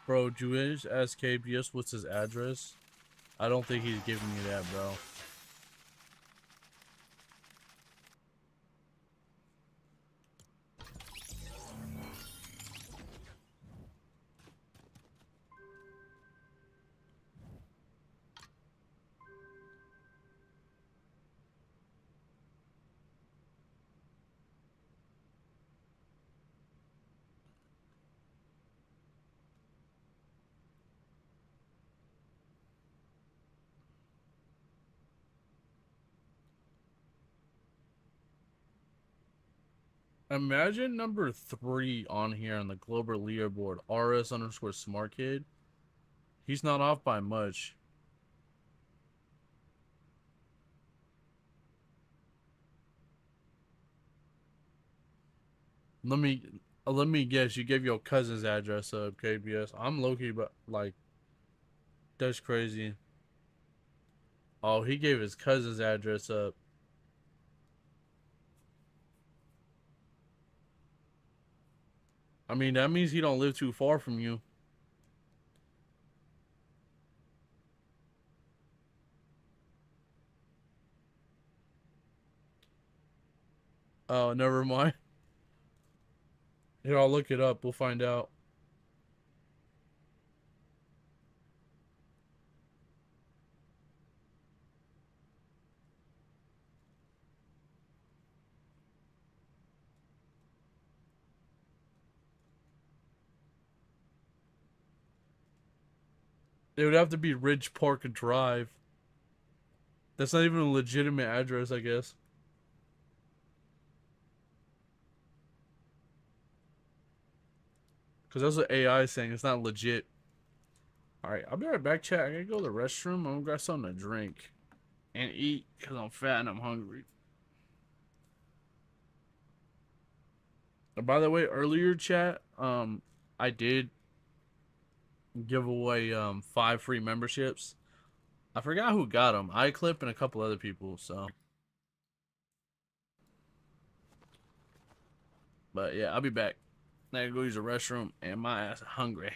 Bro, Jewish ask KBS what's his address. I don't think he's giving me that, bro. Imagine number 3 on here on the global leaderboard, RS underscore smart kid. He's not off by much. Let me let me guess. You gave your cousin's address up, KBS. I'm low-key, but like that's crazy. Oh, he gave his cousin's address up. I mean, that means he don't live too far from you. Oh, never mind. Here, I'll look it up. We'll find out. It would have to be Ridge Park Drive. That's not even a legitimate address, I guess. Because that's what AI is saying. It's not legit. Alright, I'll be right back, chat. I gotta go to the restroom. I'm gonna grab something to drink and eat because I'm fat and I'm hungry. By the way, earlier, chat, I did give away 5 free memberships. I forgot who got them. iClip and a couple other people. So, but yeah, I'll be back. I gotta go use the restroom and my ass is hungry.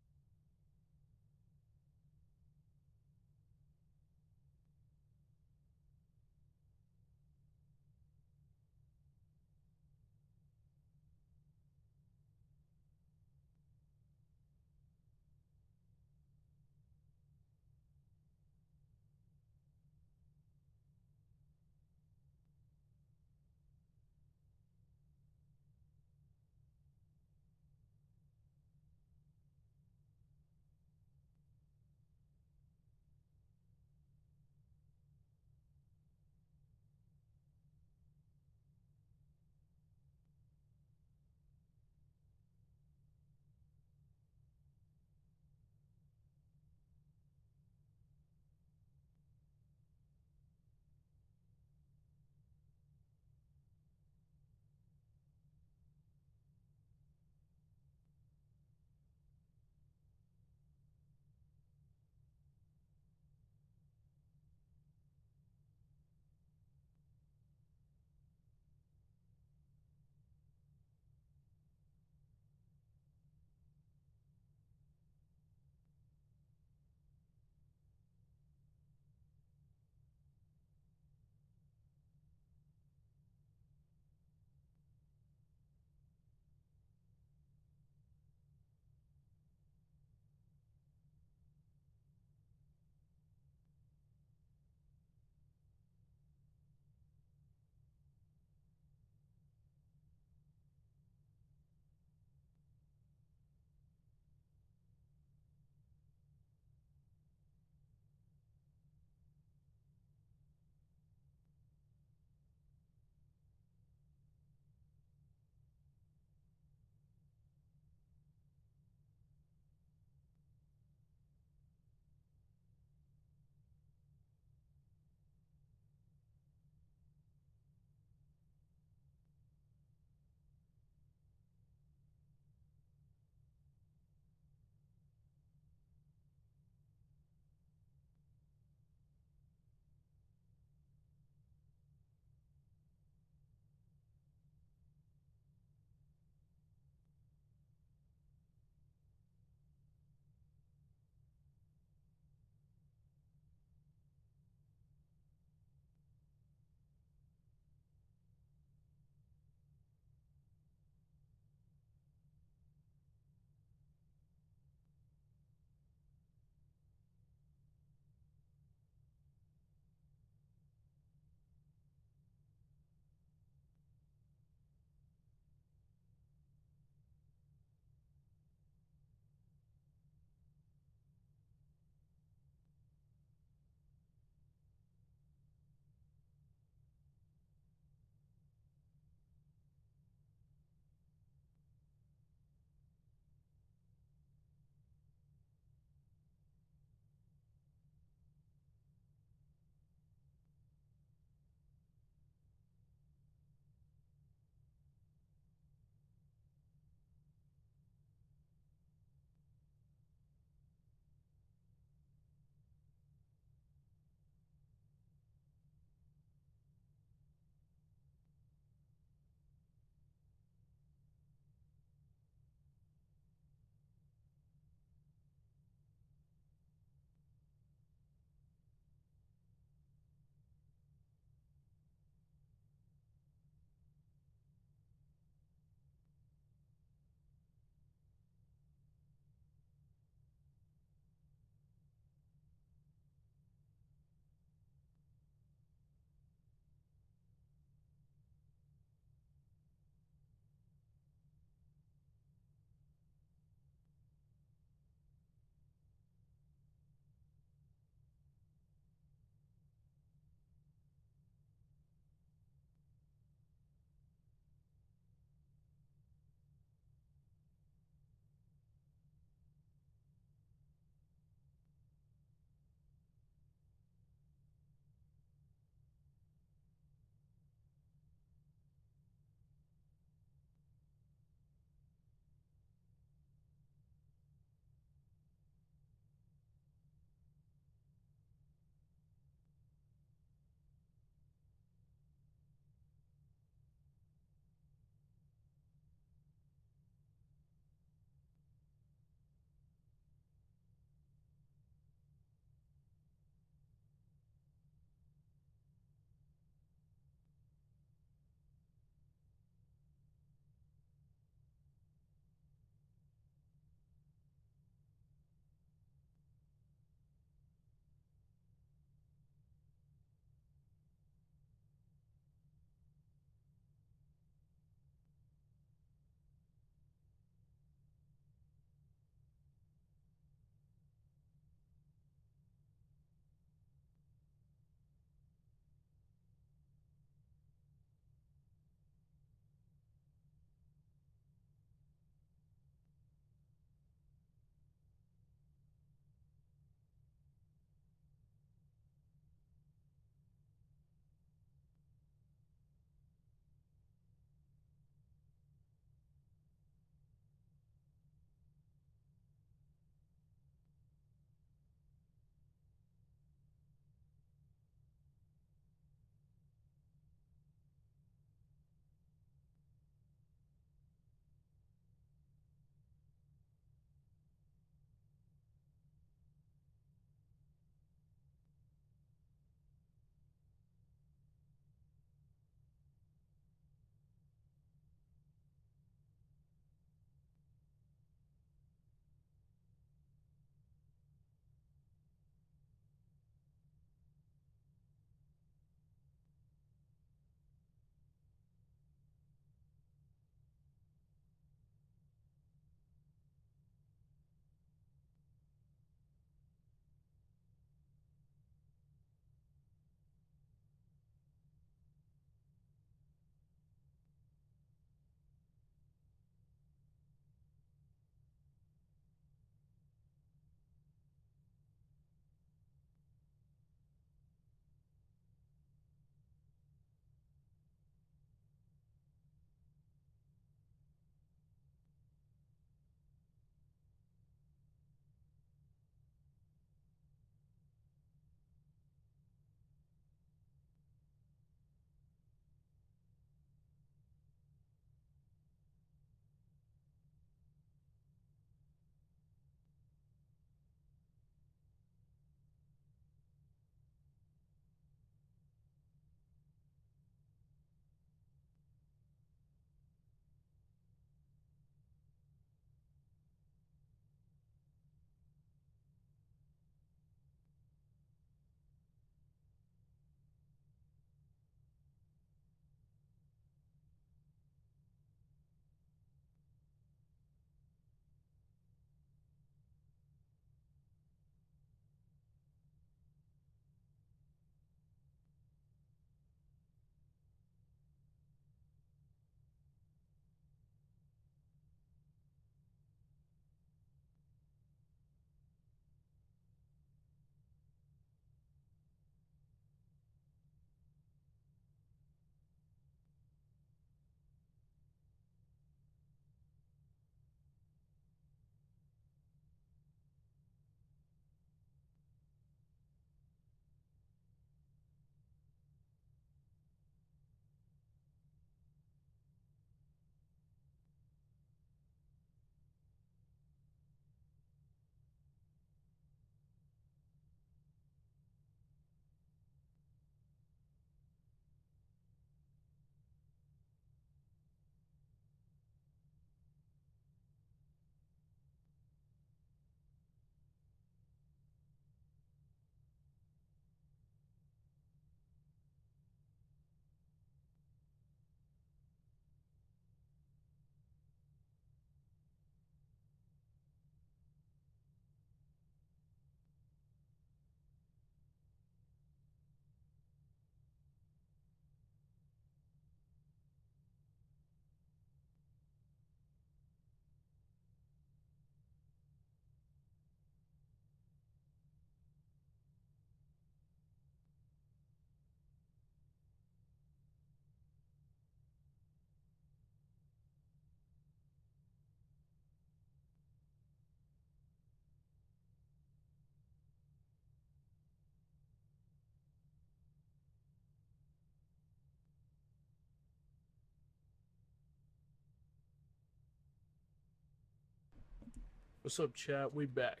What's up, chat? We back.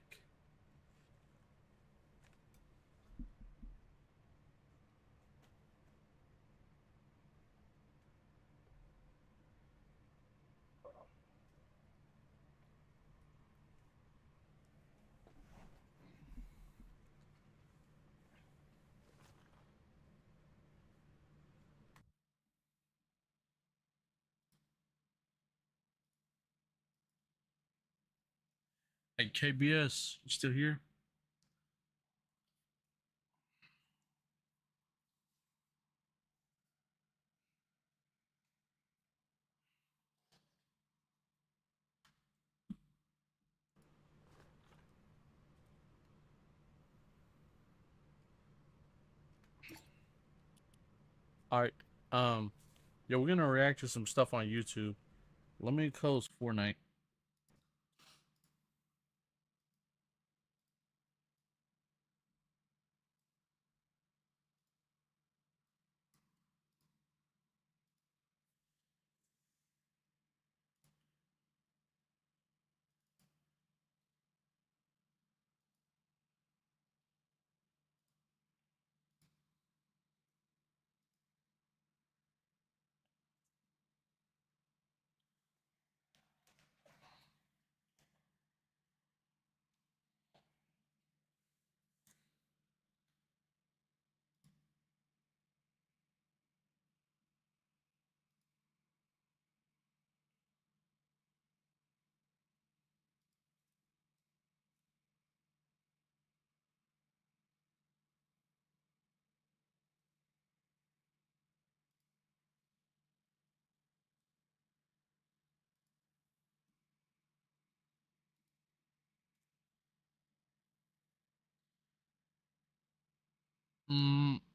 Hey, KBS, you still here? All right. Yeah, we're gonna react to some stuff on YouTube. Let me close Fortnite.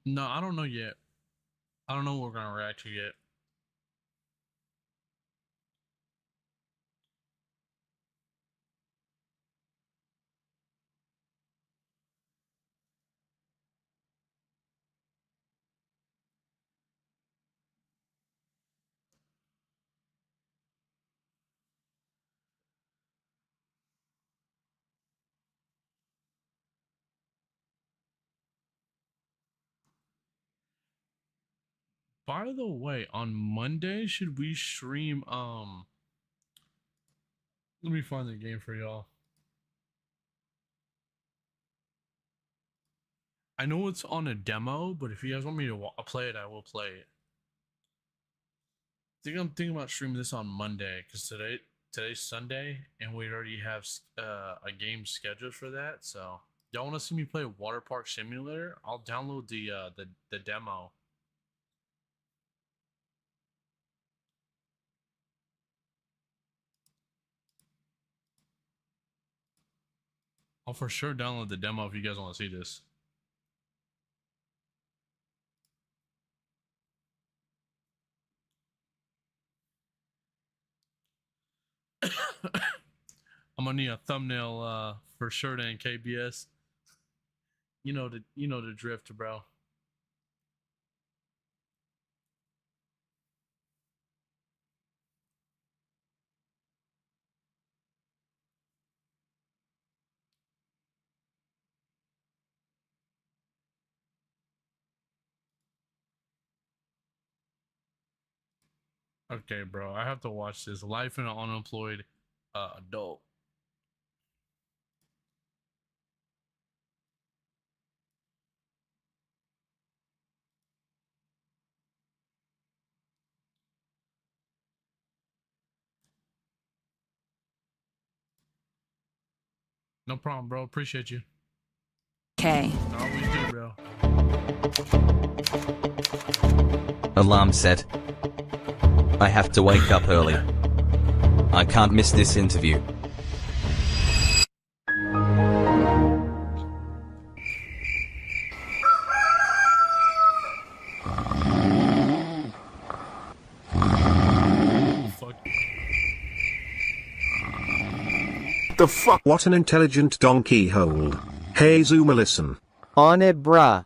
No, I don't know yet. I don't know what we're gonna react to yet. By the way, on Monday should we stream let me find the game for y'all. I know it's on a demo, but if you guys want me to play it, I will play it. I'm thinking about streaming this on Monday because today's Sunday and we already have a game scheduled for that. So y'all want to see me play Water Park Simulator? I'll download the demo. I'll for sure download the demo if you guys want to see this. I'm gonna need a thumbnail for sure then, KBS. You know the drift, bro. Okay, bro. I have to watch this. Life in an Unemployed Adult. No problem, bro. Appreciate you. Okay. Always do, bro. Alarm set. I have to wake up early. I can't miss this interview. The fuck? What an intelligent donkey hole. Hey Zoomer, listen. On it, bruh.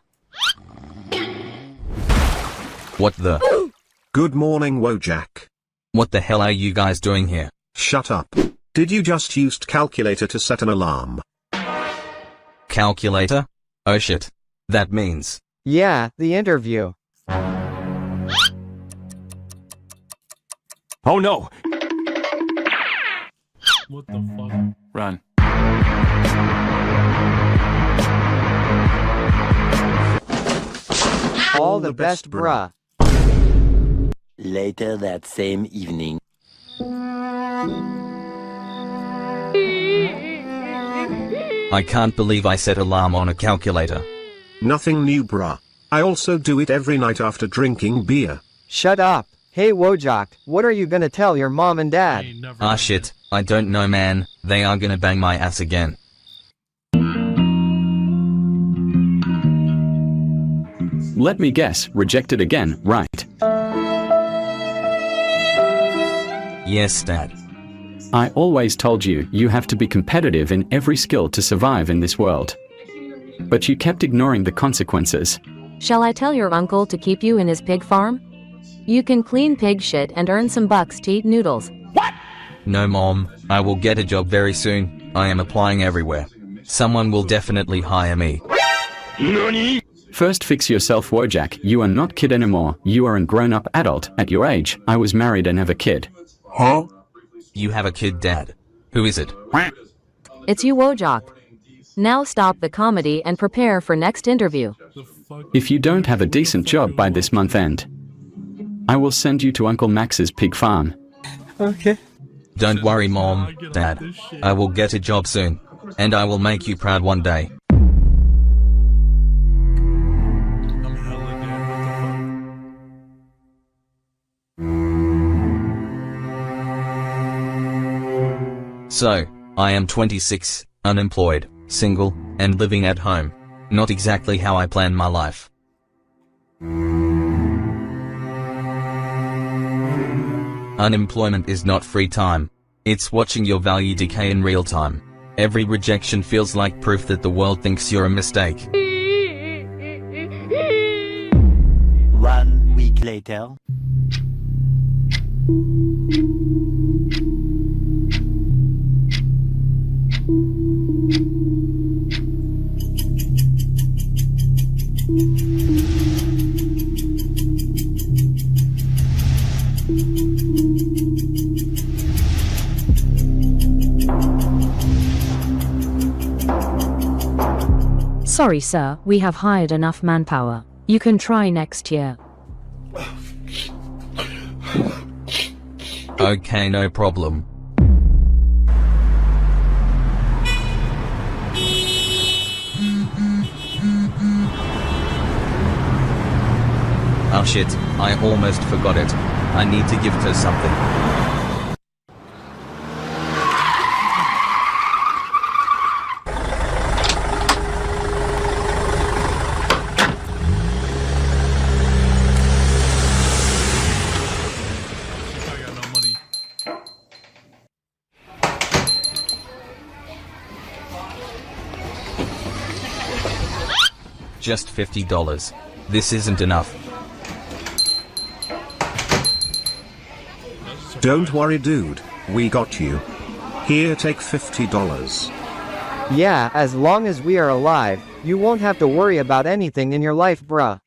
What the? Good morning, Wojak. What the hell are you guys doing here? Shut up. Did you just use calculator to set an alarm? Calculator? Oh shit. That means. Yeah, the interview. Oh no! What the fuck? Run. All the best, bruh. Later that same evening. I can't believe I set alarm on a calculator. Nothing new, bruh. I also do it every night after drinking beer. Shut up. Hey Wojak, what are you gonna tell your mom and I dad? ain't never Ah done shit, I don't know man, they are gonna bang my ass again. Let me guess, rejected again, right? Yes, Dad. I always told you, you have to be competitive in every skill to survive in this world. But you kept ignoring the consequences. Shall I tell your uncle to keep you in his pig farm? You can clean pig shit and earn some bucks to eat noodles. No mom, I will get a job very soon. I am applying everywhere. Someone will definitely hire me. First fix yourself, Wojak. You are not kid anymore. You are a grown-up adult. At your age, I was married and have a kid. Huh? You have a kid, Dad. Who is it? It's you, Wojak. Now stop the comedy and prepare for next interview. the fuck. If you don't have a decent job by this month end, I will send you to Uncle Max's pig farm. Don't worry, Mom, Dad. I will get a job soon. And I will make you proud one day. I'm hella dead. What the fuck? So, I am 26, unemployed, single, and living at home. Not exactly how I planned my life. Unemployment is not free time. It's watching your value decay in real time. Every rejection feels like proof that the world thinks you're a mistake. 1 week later. Sorry, sir, we have hired enough manpower. You can try next year. Okay, no problem. Oh shit, I almost forgot it. I need to gift her something. I got no money. Just $50. This isn't enough. Don't worry, dude. We got you. Here, take $50. Yeah, as long as we are alive, you won't have to worry about anything in your life, bruh.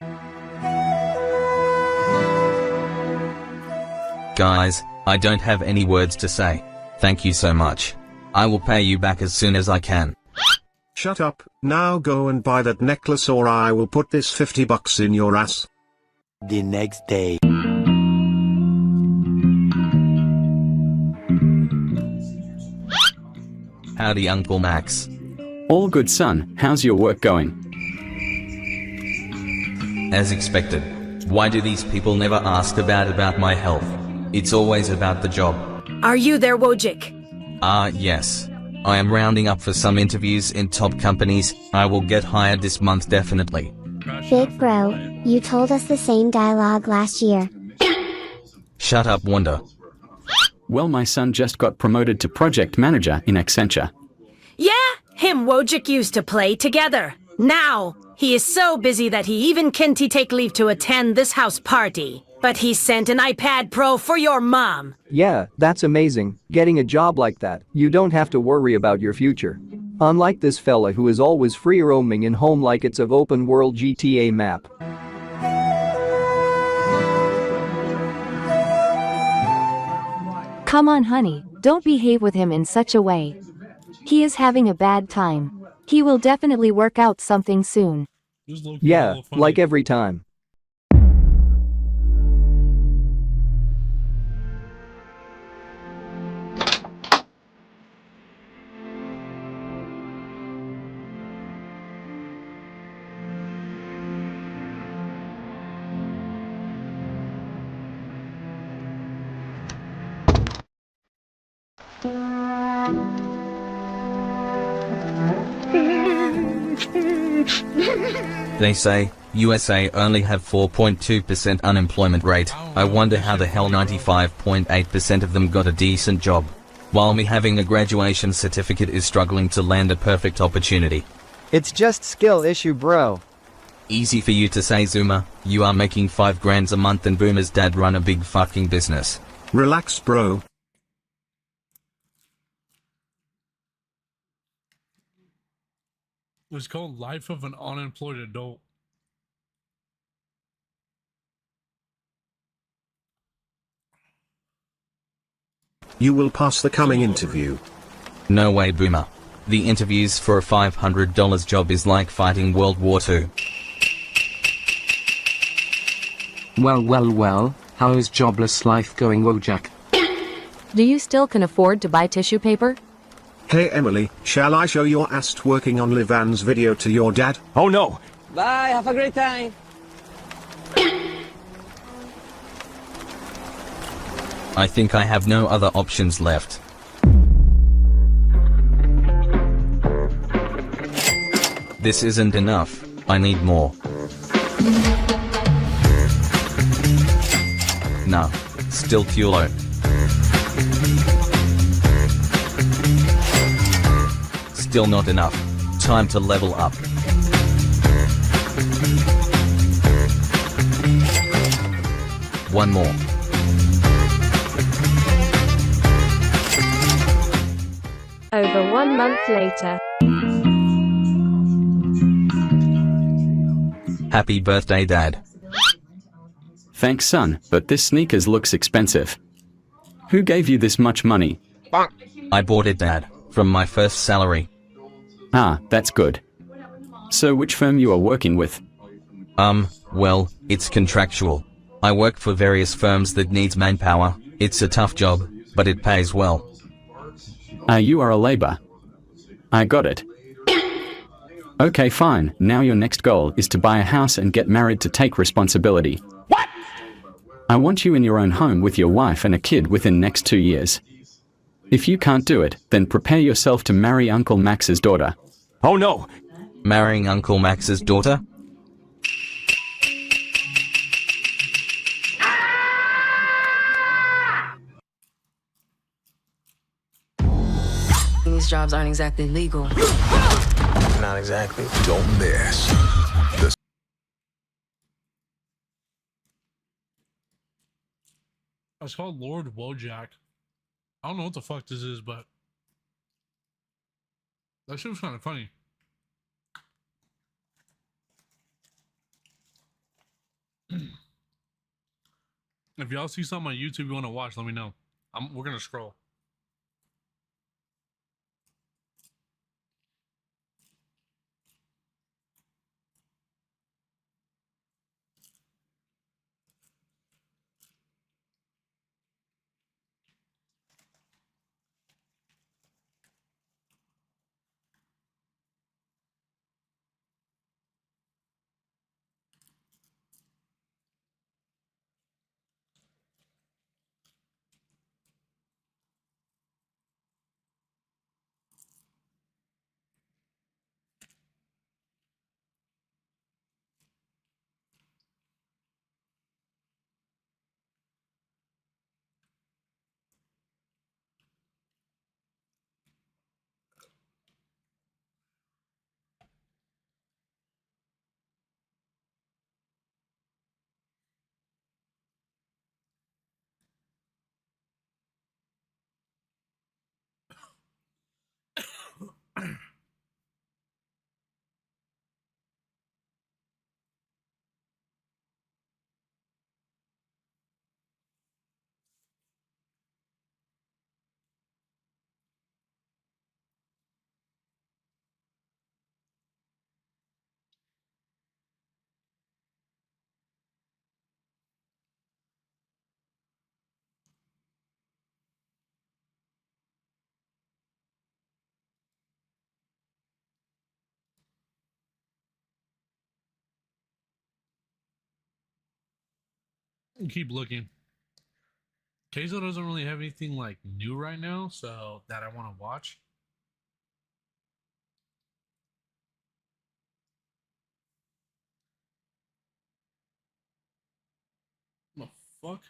Guys, I don't have any words to say. Thank you so much. I will pay you back as soon as I can. Shut up, now go and buy that necklace or I will put this $50 in your ass. The next day. Howdy, Uncle Max. All good, son. How's your work going? As expected. Why do these people never ask about my health? It's always about the job. Are you there, Wojak? Yes. I am rounding up for some interviews in top companies. I will get hired this month definitely. Big bro, you told us the same dialogue last year. Shut up, Wanda. Well, my son just got promoted to project manager in Accenture. Yeah, him Wojak used to play together. Now, he is so busy that he even can't take leave to attend this house party. But he sent an iPad Pro for your mom. Yeah, that's amazing. Getting a job like that, you don't have to worry about your future. Unlike this fella who is always free roaming in home like it's of open world GTA map. Come on, honey, don't behave with him in such a way. He is having a bad time. He will definitely work out something soon. Yeah, like every time. They say, USA only have 4.2% unemployment rate. I wonder how the hell 95.8% of them got a decent job. While me having a graduation certificate is struggling to land a perfect opportunity. It's just skill issue, bro. Easy for you to say, Zoomer. You are making $5,000 a month and Boomer's dad run a big fucking business. Relax, bro. It's called Life of an Unemployed Adult. You will pass the coming interview. No way, Boomer. The interviews for a $500 job is like fighting World War II. Well, how is jobless life going, Wojak? Do you still can afford to buy tissue paper? Hey Emily, shall I show your ass working on Livan's video to your dad? Oh no! Bye, have a great time. I think I have no other options left. This isn't enough. I need more. Nah, still too low. Still not enough. Time to level up. One more. Over 1 month later. Happy birthday, Dad. Thanks, son, but this sneakers looks expensive. Who gave you this much money? I bought it, Dad, from my first salary. Ah, that's good. So which firm you are working with? Well, it's contractual. I work for various firms that needs manpower. It's a tough job, but it pays well. You are a labor. I got it. Okay, fine. Now your next goal is to buy a house and get married to take responsibility. What? I want you in your own home with your wife and a kid within next 2 years. If you can't do it, then prepare yourself to marry Uncle Max's daughter. Oh no! Marrying Uncle Max's daughter? These jobs aren't exactly legal. Not exactly. Don't miss. It's called Lord Wojak. I don't know what the fuck this is, but that shit was kind of funny. If y'all see something on YouTube you want to watch, let me know. We're gonna scroll. Keep looking. Queso doesn't really have anything like new right now, so that I want to watch. What the fuck?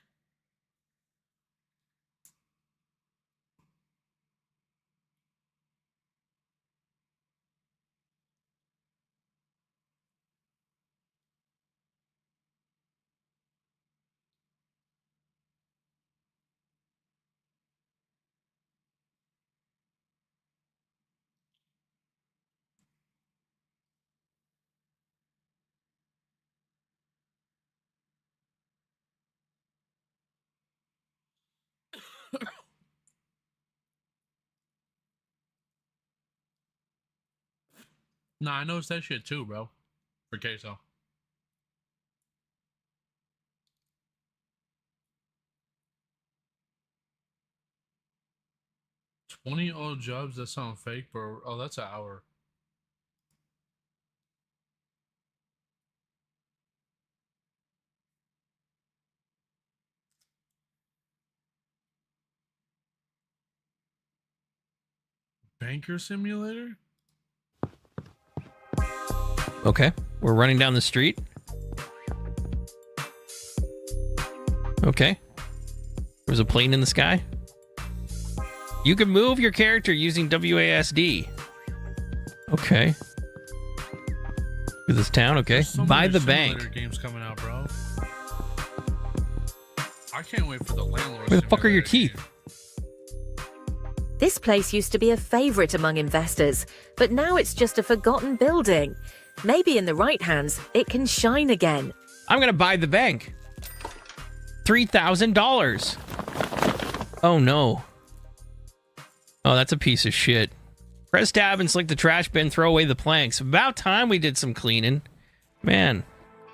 Nah, I noticed that shit too, bro. For Queso. 20 old jobs that sound fake, bro. Oh, that's an hour. Banker simulator? Okay, we're running down the street. Okay. There's a plane in the sky. You can move your character using WASD. Okay. To this town, okay. Buy the bank. Games coming out, bro. I can't wait for the landlord. Where the fuck are your teeth? This place used to be a favorite among investors, but now it's just a forgotten building. Maybe in the right hands, it can shine again. I'm gonna buy the bank. $3,000. Oh no. Oh, that's a piece of shit. Press tab and select the trash bin, throw away the planks. About time we did some cleaning. Man,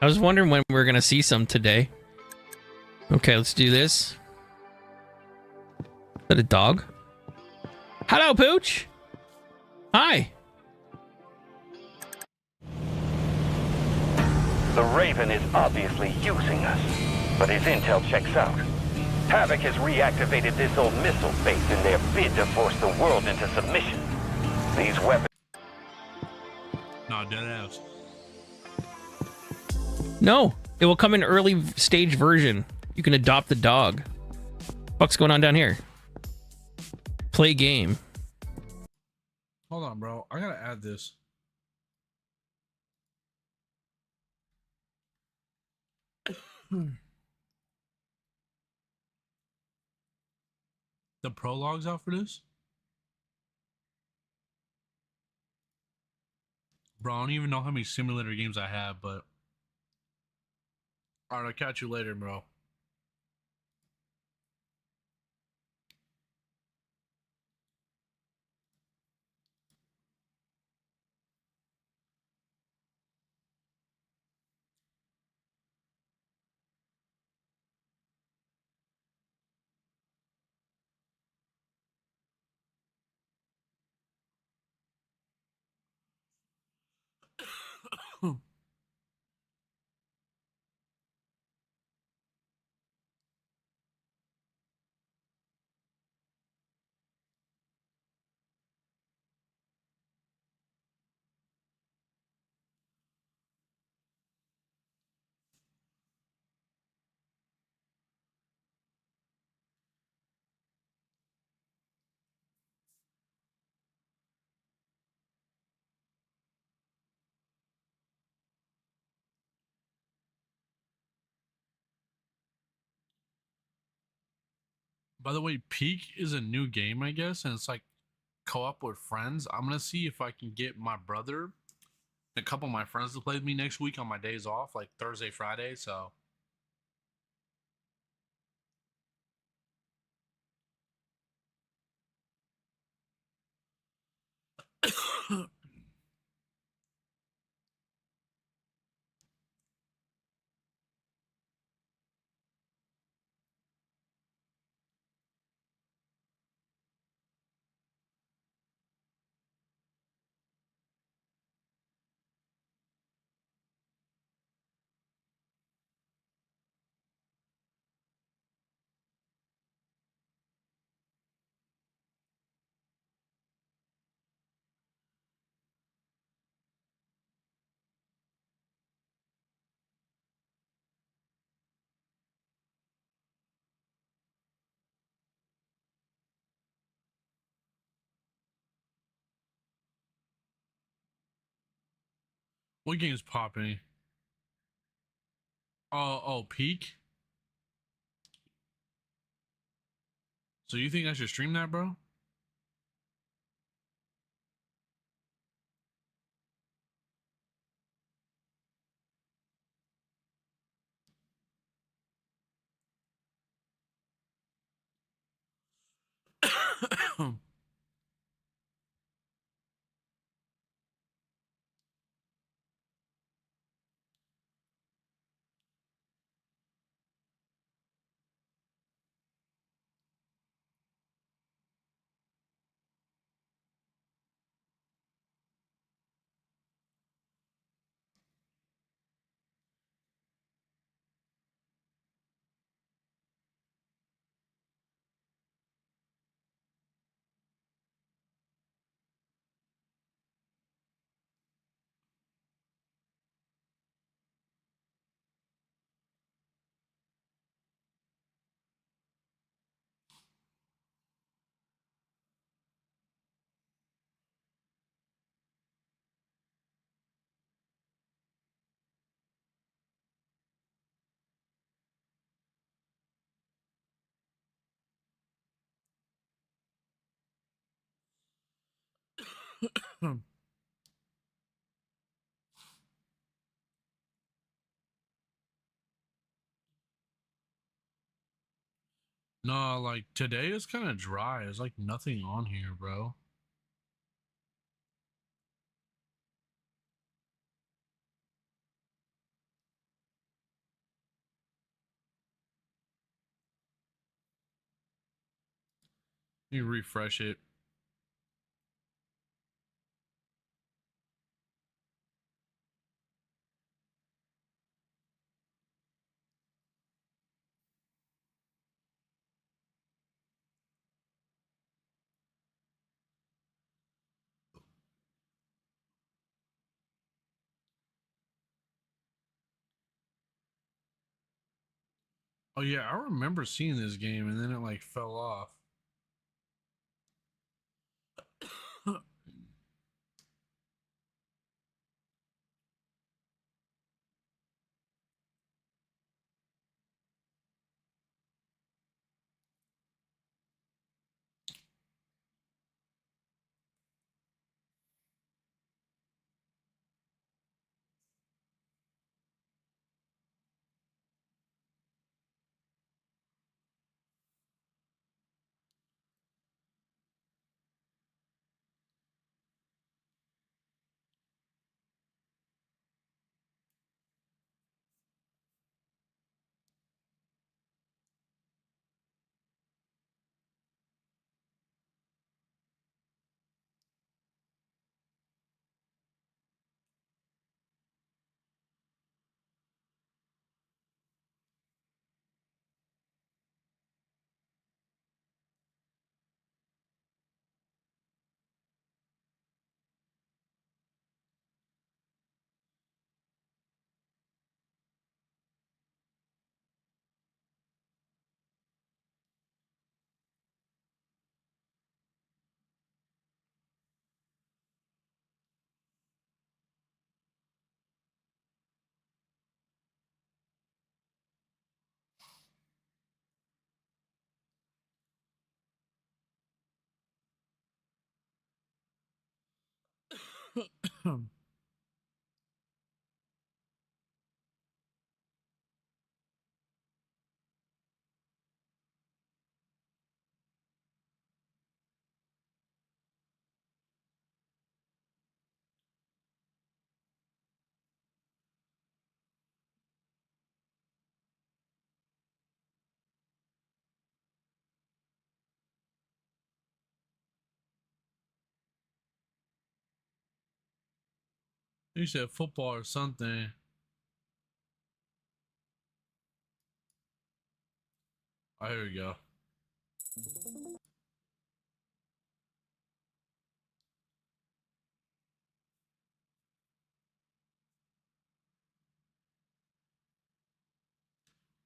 I was wondering when we were gonna see some today. Okay, let's do this. Is that a dog? Hello, Pooch. Hi. The Raven is obviously using us, but his intel checks out. Havoc has reactivated this old missile base in their bid to force the world into submission. These weapons... Nah, dead ass. No, it will come in early stage version. You can adopt the dog. What's going on down here? Play game. Hold on, bro. I gotta add this. The prologue's out for this? Bro, I don't even know how many simulator games I have, but... Alright, I'll catch you later, bro. By the way, Peak is a new game, I guess, and it's like co-op with friends. I'm gonna see if I can get my brother and a couple of my friends to play with me next week on my days off, like Thursday, Friday. So What game's popping? Oh, Peak. So you think I should stream that, bro? No, like today is kind of dry. There's like nothing on here, bro. You refresh it. Oh yeah, I remember seeing this game and then it like fell off. You said football or something. Oh, here we go.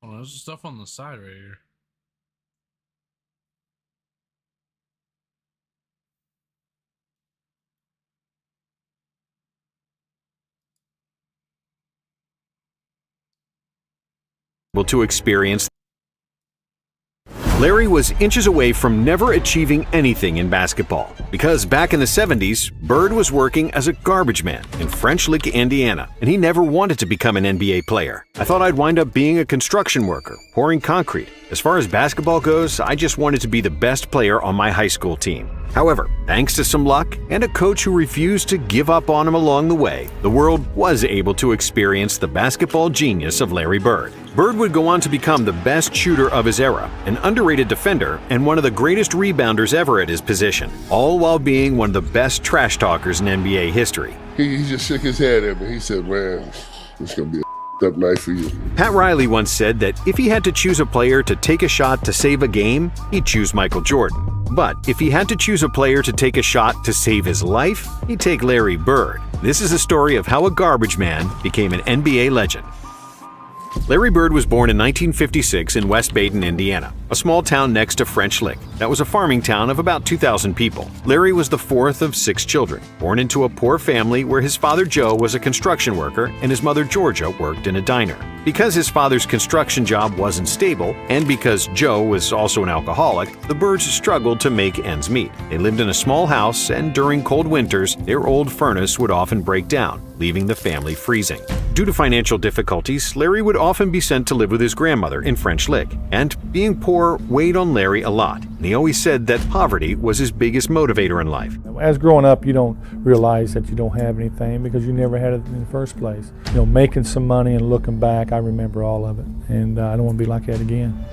Oh, there's stuff on the side right here. able to experience. Larry was inches away from never achieving anything in basketball because back in the 70s, Bird was working as a garbage man in French Lick, Indiana, and he never wanted to become an NBA player. I thought I'd wind up being a construction worker, pouring concrete. As far as basketball goes, I just wanted to be the best player on my high school team. However, thanks to some luck and a coach who refused to give up on him along the way, the world was able to experience the basketball genius of Larry Bird. Bird would go on to become the best shooter of his era, an underrated defender, and one of the greatest rebounders ever at his position, all while being one of the best trash talkers in NBA history. He just shook his head at me. He said, man, it's going to be up night for you. Pat Riley once said that if he had to choose a player to take a shot to save a game, he'd choose Michael Jordan. But if he had to choose a player to take a shot to save his life, he'd take Larry Bird. This is a story of how a garbage man became an NBA legend. Larry Bird was born in 1956 in West Baden, Indiana, a small town next to French Lick that was a farming town of about 2,000 people. Larry was the fourth of 6 children, born into a poor family where his father Joe was a construction worker and his mother Georgia worked in a diner. Because his father's construction job wasn't stable, and because Joe was also an alcoholic, the Birds struggled to make ends meet. They lived in a small house, and during cold winters, their old furnace would often break down, leaving the family freezing. Due to financial difficulties, Larry would often be sent to live with his grandmother in French Lick, and being poor weighed on Larry a lot, and he always said that poverty was his biggest motivator in life. As growing up, you don't realize that you don't have anything because you never had it in the first place. You know, making some money and looking back, I remember all of it, and I don't want to be like that again.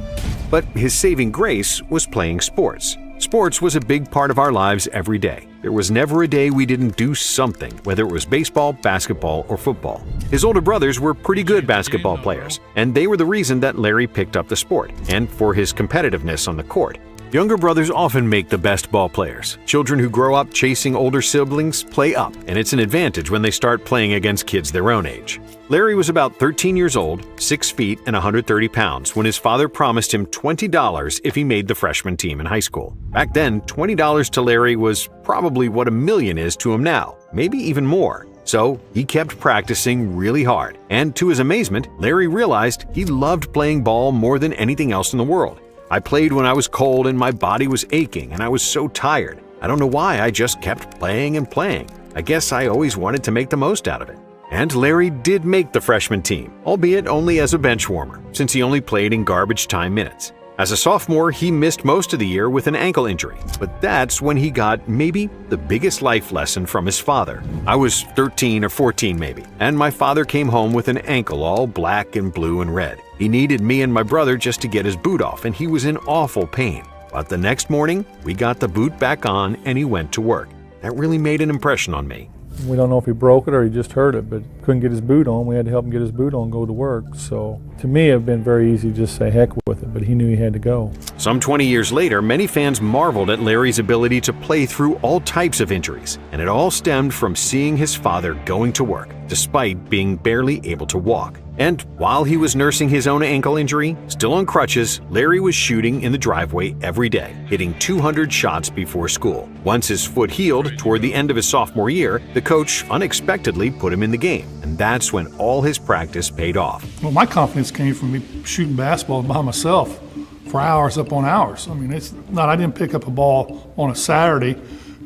But his saving grace was playing sports. Sports was a big part of our lives every day. There was never a day we didn't do something, whether it was baseball, basketball, or football. His older brothers were pretty good basketball players, and they were the reason that Larry picked up the sport, and for his competitiveness on the court. Younger brothers often make the best ball players. Children who grow up chasing older siblings play up, and it's an advantage when they start playing against kids their own age. Larry was about 13 years old, 6 feet and 130 pounds when his father promised him $20 if he made the freshman team in high school. Back then, $20 to Larry was probably what $1 million is to him now, maybe even more. So he kept practicing really hard, and to his amazement, Larry realized he loved playing ball more than anything else in the world. I played when I was cold and my body was aching and I was so tired. I don't know why, I just kept playing and playing. I guess I always wanted to make the most out of it. And Larry did make the freshman team, albeit only as a bench warmer, since he only played in garbage time minutes. As a sophomore, he missed most of the year with an ankle injury, but that's when he got maybe the biggest life lesson from his father. I was 13 or 14 maybe, and my father came home with an ankle all black and blue and red. He needed me and my brother just to get his boot off, and he was in awful pain. But the next morning, we got the boot back on and he went to work. That really made an impression on me. We don't know if he broke it or he just hurt it, but couldn't get his boot on. We had to help him get his boot on and go to work. So to me, it had been very easy to just say heck with it, but he knew he had to go. Some 20 years later, many fans marveled at Larry's ability to play through all types of injuries, and it all stemmed from seeing his father going to work, despite being barely able to walk. And while he was nursing his own ankle injury, still on crutches, Larry was shooting in the driveway every day, hitting 200 shots before school. Once his foot healed toward the end of his sophomore year, the coach unexpectedly put him in the game, and that's when all his practice paid off. Well, my confidence came from me shooting basketball by myself for hours upon hours. I mean, it's not, I didn't pick up a ball on a Saturday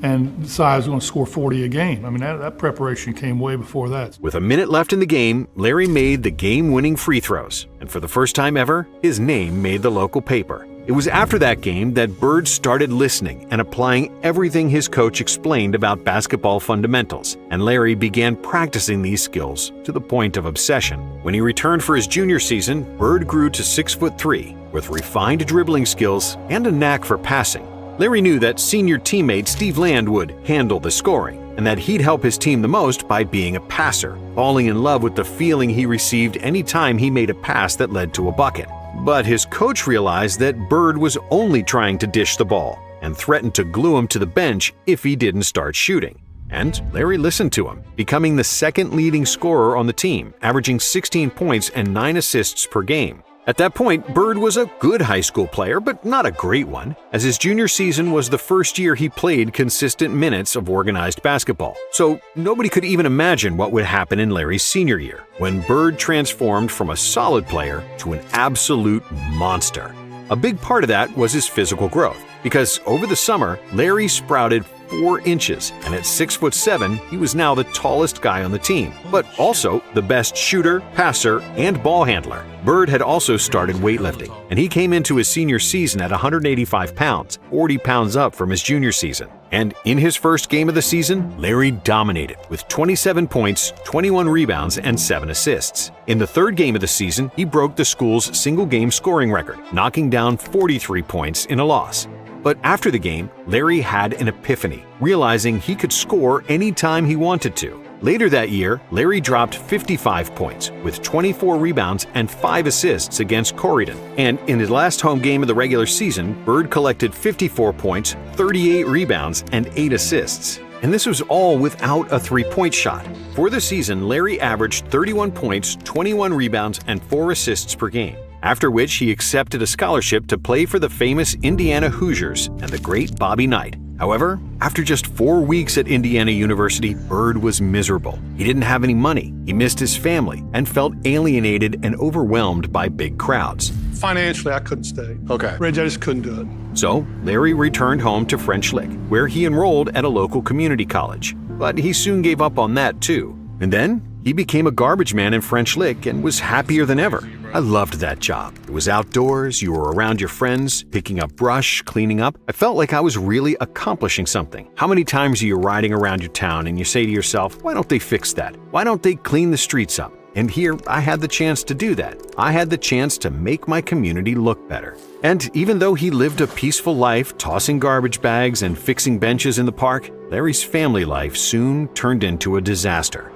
and decide I was going to score 40 a game. I mean, that preparation came way before that. With a minute left in the game, Larry made the game-winning free throws, and for the first time ever, his name made the local paper. It was after that game that Bird started listening and applying everything his coach explained about basketball fundamentals, and Larry began practicing these skills to the point of obsession. When he returned for his junior season, Bird grew to 6'3", with refined dribbling skills and a knack for passing. Larry knew that senior teammate Steve Land would handle the scoring, and that he'd help his team the most by being a passer, falling in love with the feeling he received any time he made a pass that led to a bucket. But his coach realized that Bird was only trying to dish the ball, and threatened to glue him to the bench if he didn't start shooting. And Larry listened to him, becoming the second leading scorer on the team, averaging 16 points and 9 assists per game. At that point, Bird was a good high school player, but not a great one, as his junior season was the first year he played consistent minutes of organized basketball. So nobody could even imagine what would happen in Larry's senior year, when Bird transformed from a solid player to an absolute monster. A big part of that was his physical growth, because over the summer, Larry sprouted 4 inches, and at 6'7", he was now the tallest guy on the team, but also the best shooter, passer, and ball handler. Bird had also started weightlifting, and he came into his senior season at 185 pounds, 40 pounds up from his junior season. And in his first game of the season, Larry dominated with 27 points, 21 rebounds, and 7 assists. In the third game of the season, he broke the school's single-game scoring record, knocking down 43 points in a loss. But after the game, Larry had an epiphany, realizing he could score anytime he wanted to. Later that year, Larry dropped 55 points with 24 rebounds and 5 assists against Corydon. And in his last home game of the regular season, Bird collected 54 points, 38 rebounds, and 8 assists. And this was all without a three-point shot. For the season, Larry averaged 31 points, 21 rebounds, and 4 assists per game, after which he accepted a scholarship to play for the famous Indiana Hoosiers and the great Bobby Knight. However, after just 4 weeks at Indiana University, Bird was miserable. He didn't have any money, he missed his family, and felt alienated and overwhelmed by big crowds. Financially, I couldn't stay. Okay. Reg, I just couldn't do it. So, Larry returned home to French Lick, where he enrolled at a local community college. But he soon gave up on that too. And then, he became a garbage man in French Lick and was happier than ever. I loved that job. It was outdoors, you were around your friends, picking up brush, cleaning up. I felt like I was really accomplishing something. How many times are you riding around your town and you say to yourself, why don't they fix that? Why don't they clean the streets up? And here, I had the chance to do that. I had the chance to make my community look better. And even though he lived a peaceful life, tossing garbage bags and fixing benches in the park, Larry's family life soon turned into a disaster.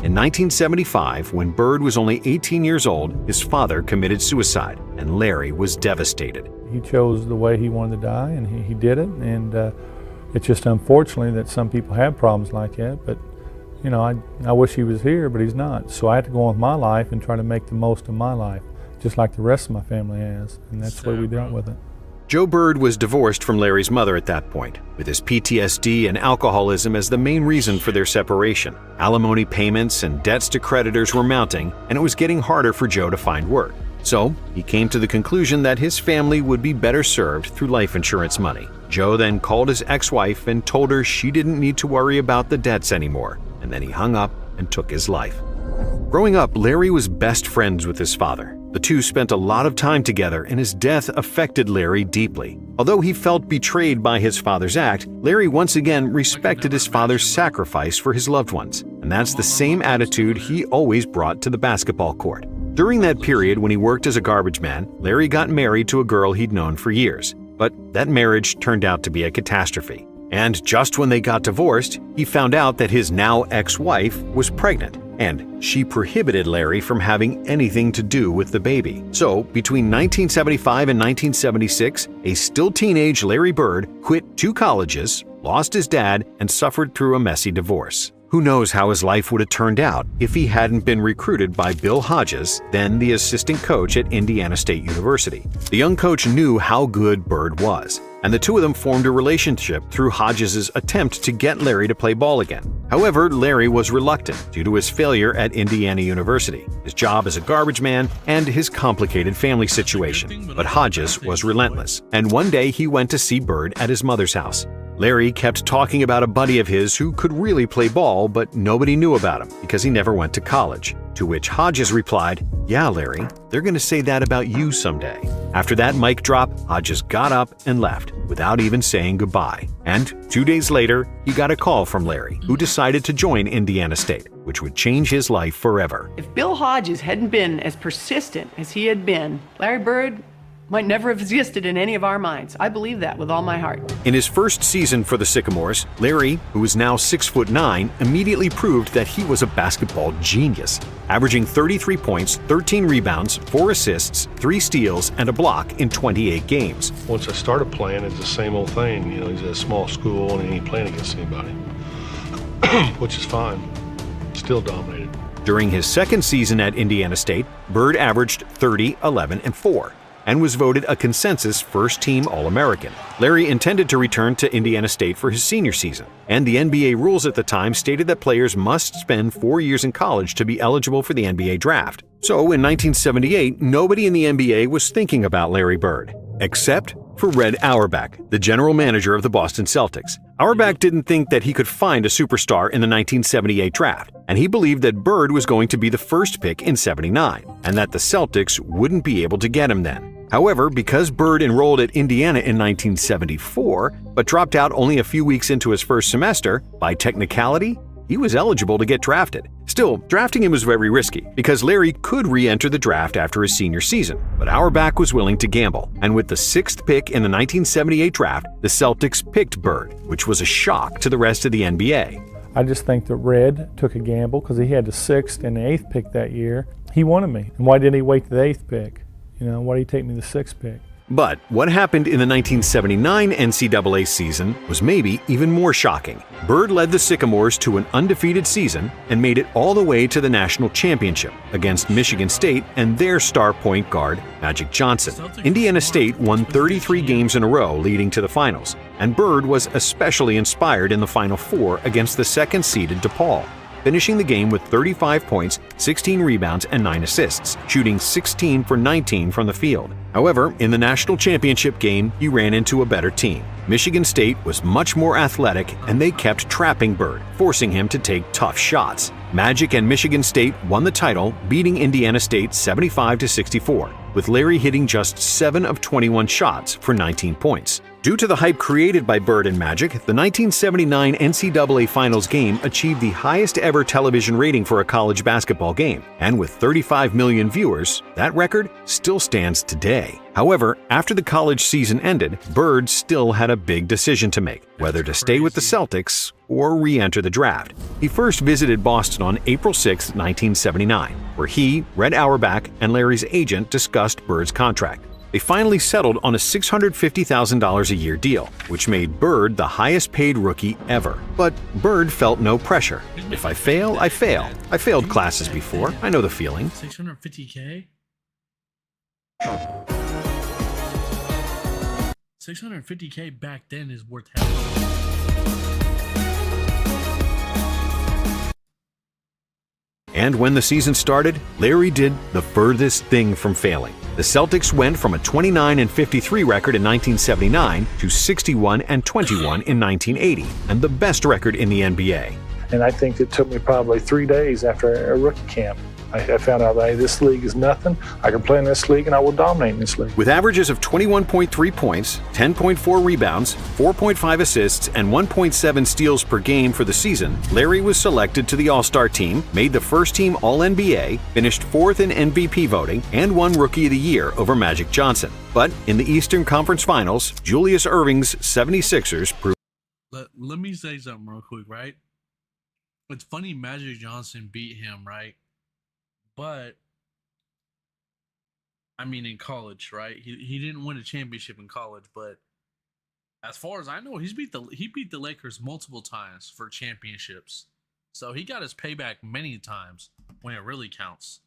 In 1975, when Bird was only 18 years old, his father committed suicide, and Larry was devastated. He chose the way he wanted to die, and he did it. And it's just unfortunately that some people have problems like that. But you know, I wish he was here, but he's not. So I had to go on with my life and try to make the most of my life, just like the rest of my family has. And that's the way we dealt with it. Joe Bird was divorced from Larry's mother at that point, with his PTSD and alcoholism as the main reason for their separation. Alimony payments and debts to creditors were mounting, and it was getting harder for Joe to find work. So, he came to the conclusion that his family would be better served through life insurance money. Joe then called his ex-wife and told her she didn't need to worry about the debts anymore, and then he hung up and took his life. Growing up, Larry was best friends with his father. The two spent a lot of time together, and his death affected Larry deeply. Although he felt betrayed by his father's act, Larry once again respected his father's sacrifice for his loved ones, and that's the same attitude he always brought to the basketball court. During that period when he worked as a garbage man, Larry got married to a girl he'd known for years. But that marriage turned out to be a catastrophe. And just when they got divorced, he found out that his now ex-wife was pregnant, and she prohibited Larry from having anything to do with the baby. So, between 1975 and 1976, a still teenage Larry Bird quit 2 colleges, lost his dad, and suffered through a messy divorce. Who knows how his life would have turned out if he hadn't been recruited by Bill Hodges, then the assistant coach at Indiana State University. The young coach knew how good Bird was, and the two of them formed a relationship through Hodges' attempt to get Larry to play ball again. However, Larry was reluctant due to his failure at Indiana University, his job as a garbage man, and his complicated family situation. But Hodges was relentless, and one day he went to see Bird at his mother's house. Larry kept talking about a buddy of his who could really play ball, but nobody knew about him because he never went to college. To which Hodges replied, "Yeah, Larry, they're going to say that about you someday." After that mic drop, Hodges got up and left without even saying goodbye. And 2 days later, he got a call from Larry, who decided to join Indiana State, which would change his life forever. If Bill Hodges hadn't been as persistent as he had been, Larry Bird might never have existed in any of our minds. I believe that with all my heart. In his first season for the Sycamores, Larry, who is now 6'9", immediately proved that he was a basketball genius, averaging 33 points, 13 rebounds, 4 assists, 3 steals, and a block in 28 games. Once I started playing, it's the same old thing. You know, he's at a small school and he ain't playing against anybody, which is fine. Still dominated. During his second season at Indiana State, Bird averaged 30, 11, and 4, and was voted a consensus first-team All-American. Larry intended to return to Indiana State for his senior season, and the NBA rules at the time stated that players must spend 4 years in college to be eligible for the NBA draft. So in 1978, nobody in the NBA was thinking about Larry Bird, except for Red Auerbach, the general manager of the Boston Celtics. Auerbach didn't think that he could find a superstar in the 1978 draft, and he believed that Bird was going to be the first pick in '79, and that the Celtics wouldn't be able to get him then. However, because Bird enrolled at Indiana in 1974, but dropped out only a few weeks into his first semester, by technicality, he was eligible to get drafted. Still, drafting him was very risky, because Larry could re-enter the draft after his senior season, but Auerbach was willing to gamble, and with the 6th pick in the 1978 draft, the Celtics picked Bird, which was a shock to the rest of the NBA. I just think that Red took a gamble because he had the 6th and the 8th pick that year. He wanted me, and why didn't he wait to the 8th pick? You know, why did he take me the 6th pick? But what happened in the 1979 NCAA season was maybe even more shocking. Bird led the Sycamores to an undefeated season and made it all the way to the national championship against Michigan State and their star point guard, Magic Johnson. Indiana State won 33 games in a row leading to the finals, and Bird was especially inspired in the Final Four against the second-seeded DePaul, finishing the game with 35 points, 16 rebounds, and 9 assists, shooting 16 for 19 from the field. However, in the national championship game, he ran into a better team. Michigan State was much more athletic, and they kept trapping Bird, forcing him to take tough shots. Magic and Michigan State won the title, beating Indiana State 75-64, with Larry hitting just 7 of 21 shots for 19 points. Due to the hype created by Bird and Magic, the 1979 NCAA Finals game achieved the highest ever television rating for a college basketball game, and with 35 million viewers, that record still stands today. However, after the college season ended, Bird still had a big decision to make, whether to stay with the Celtics or re-enter the draft. He first visited Boston on April 6, 1979, where he, Red Auerbach, and Larry's agent discussed Bird's contract. They finally settled on a $650,000 a year deal, which made Bird the highest-paid rookie ever. But Bird felt no pressure. If I fail, I fail. I failed classes before. I know the feeling. $650K? $650K back then is worth hell. And when the season started, Larry did the furthest thing from failing. The Celtics went from a 29-53 record in 1979 to 61-21 in 1980, and the best record in the NBA. And I think it took me probably 3 days after a rookie camp. I found out that, hey, this league is nothing. I can play in this league and I will dominate in this league. With averages of 21.3 points, 10.4 rebounds, 4.5 assists, and 1.7 steals per game for the season, Larry was selected to the All-Star team, made the first-team All-NBA, finished 4th in MVP voting, and won Rookie of the Year over Magic Johnson. But in the Eastern Conference Finals, Julius Erving's 76ers proved... Let me say something real quick, right? It's funny Magic Johnson beat him, right? But I mean, in college, right? He didn't win a championship in college, but as far as I know, he beat the Lakers multiple times for championships. So he got his payback many times when it really counts.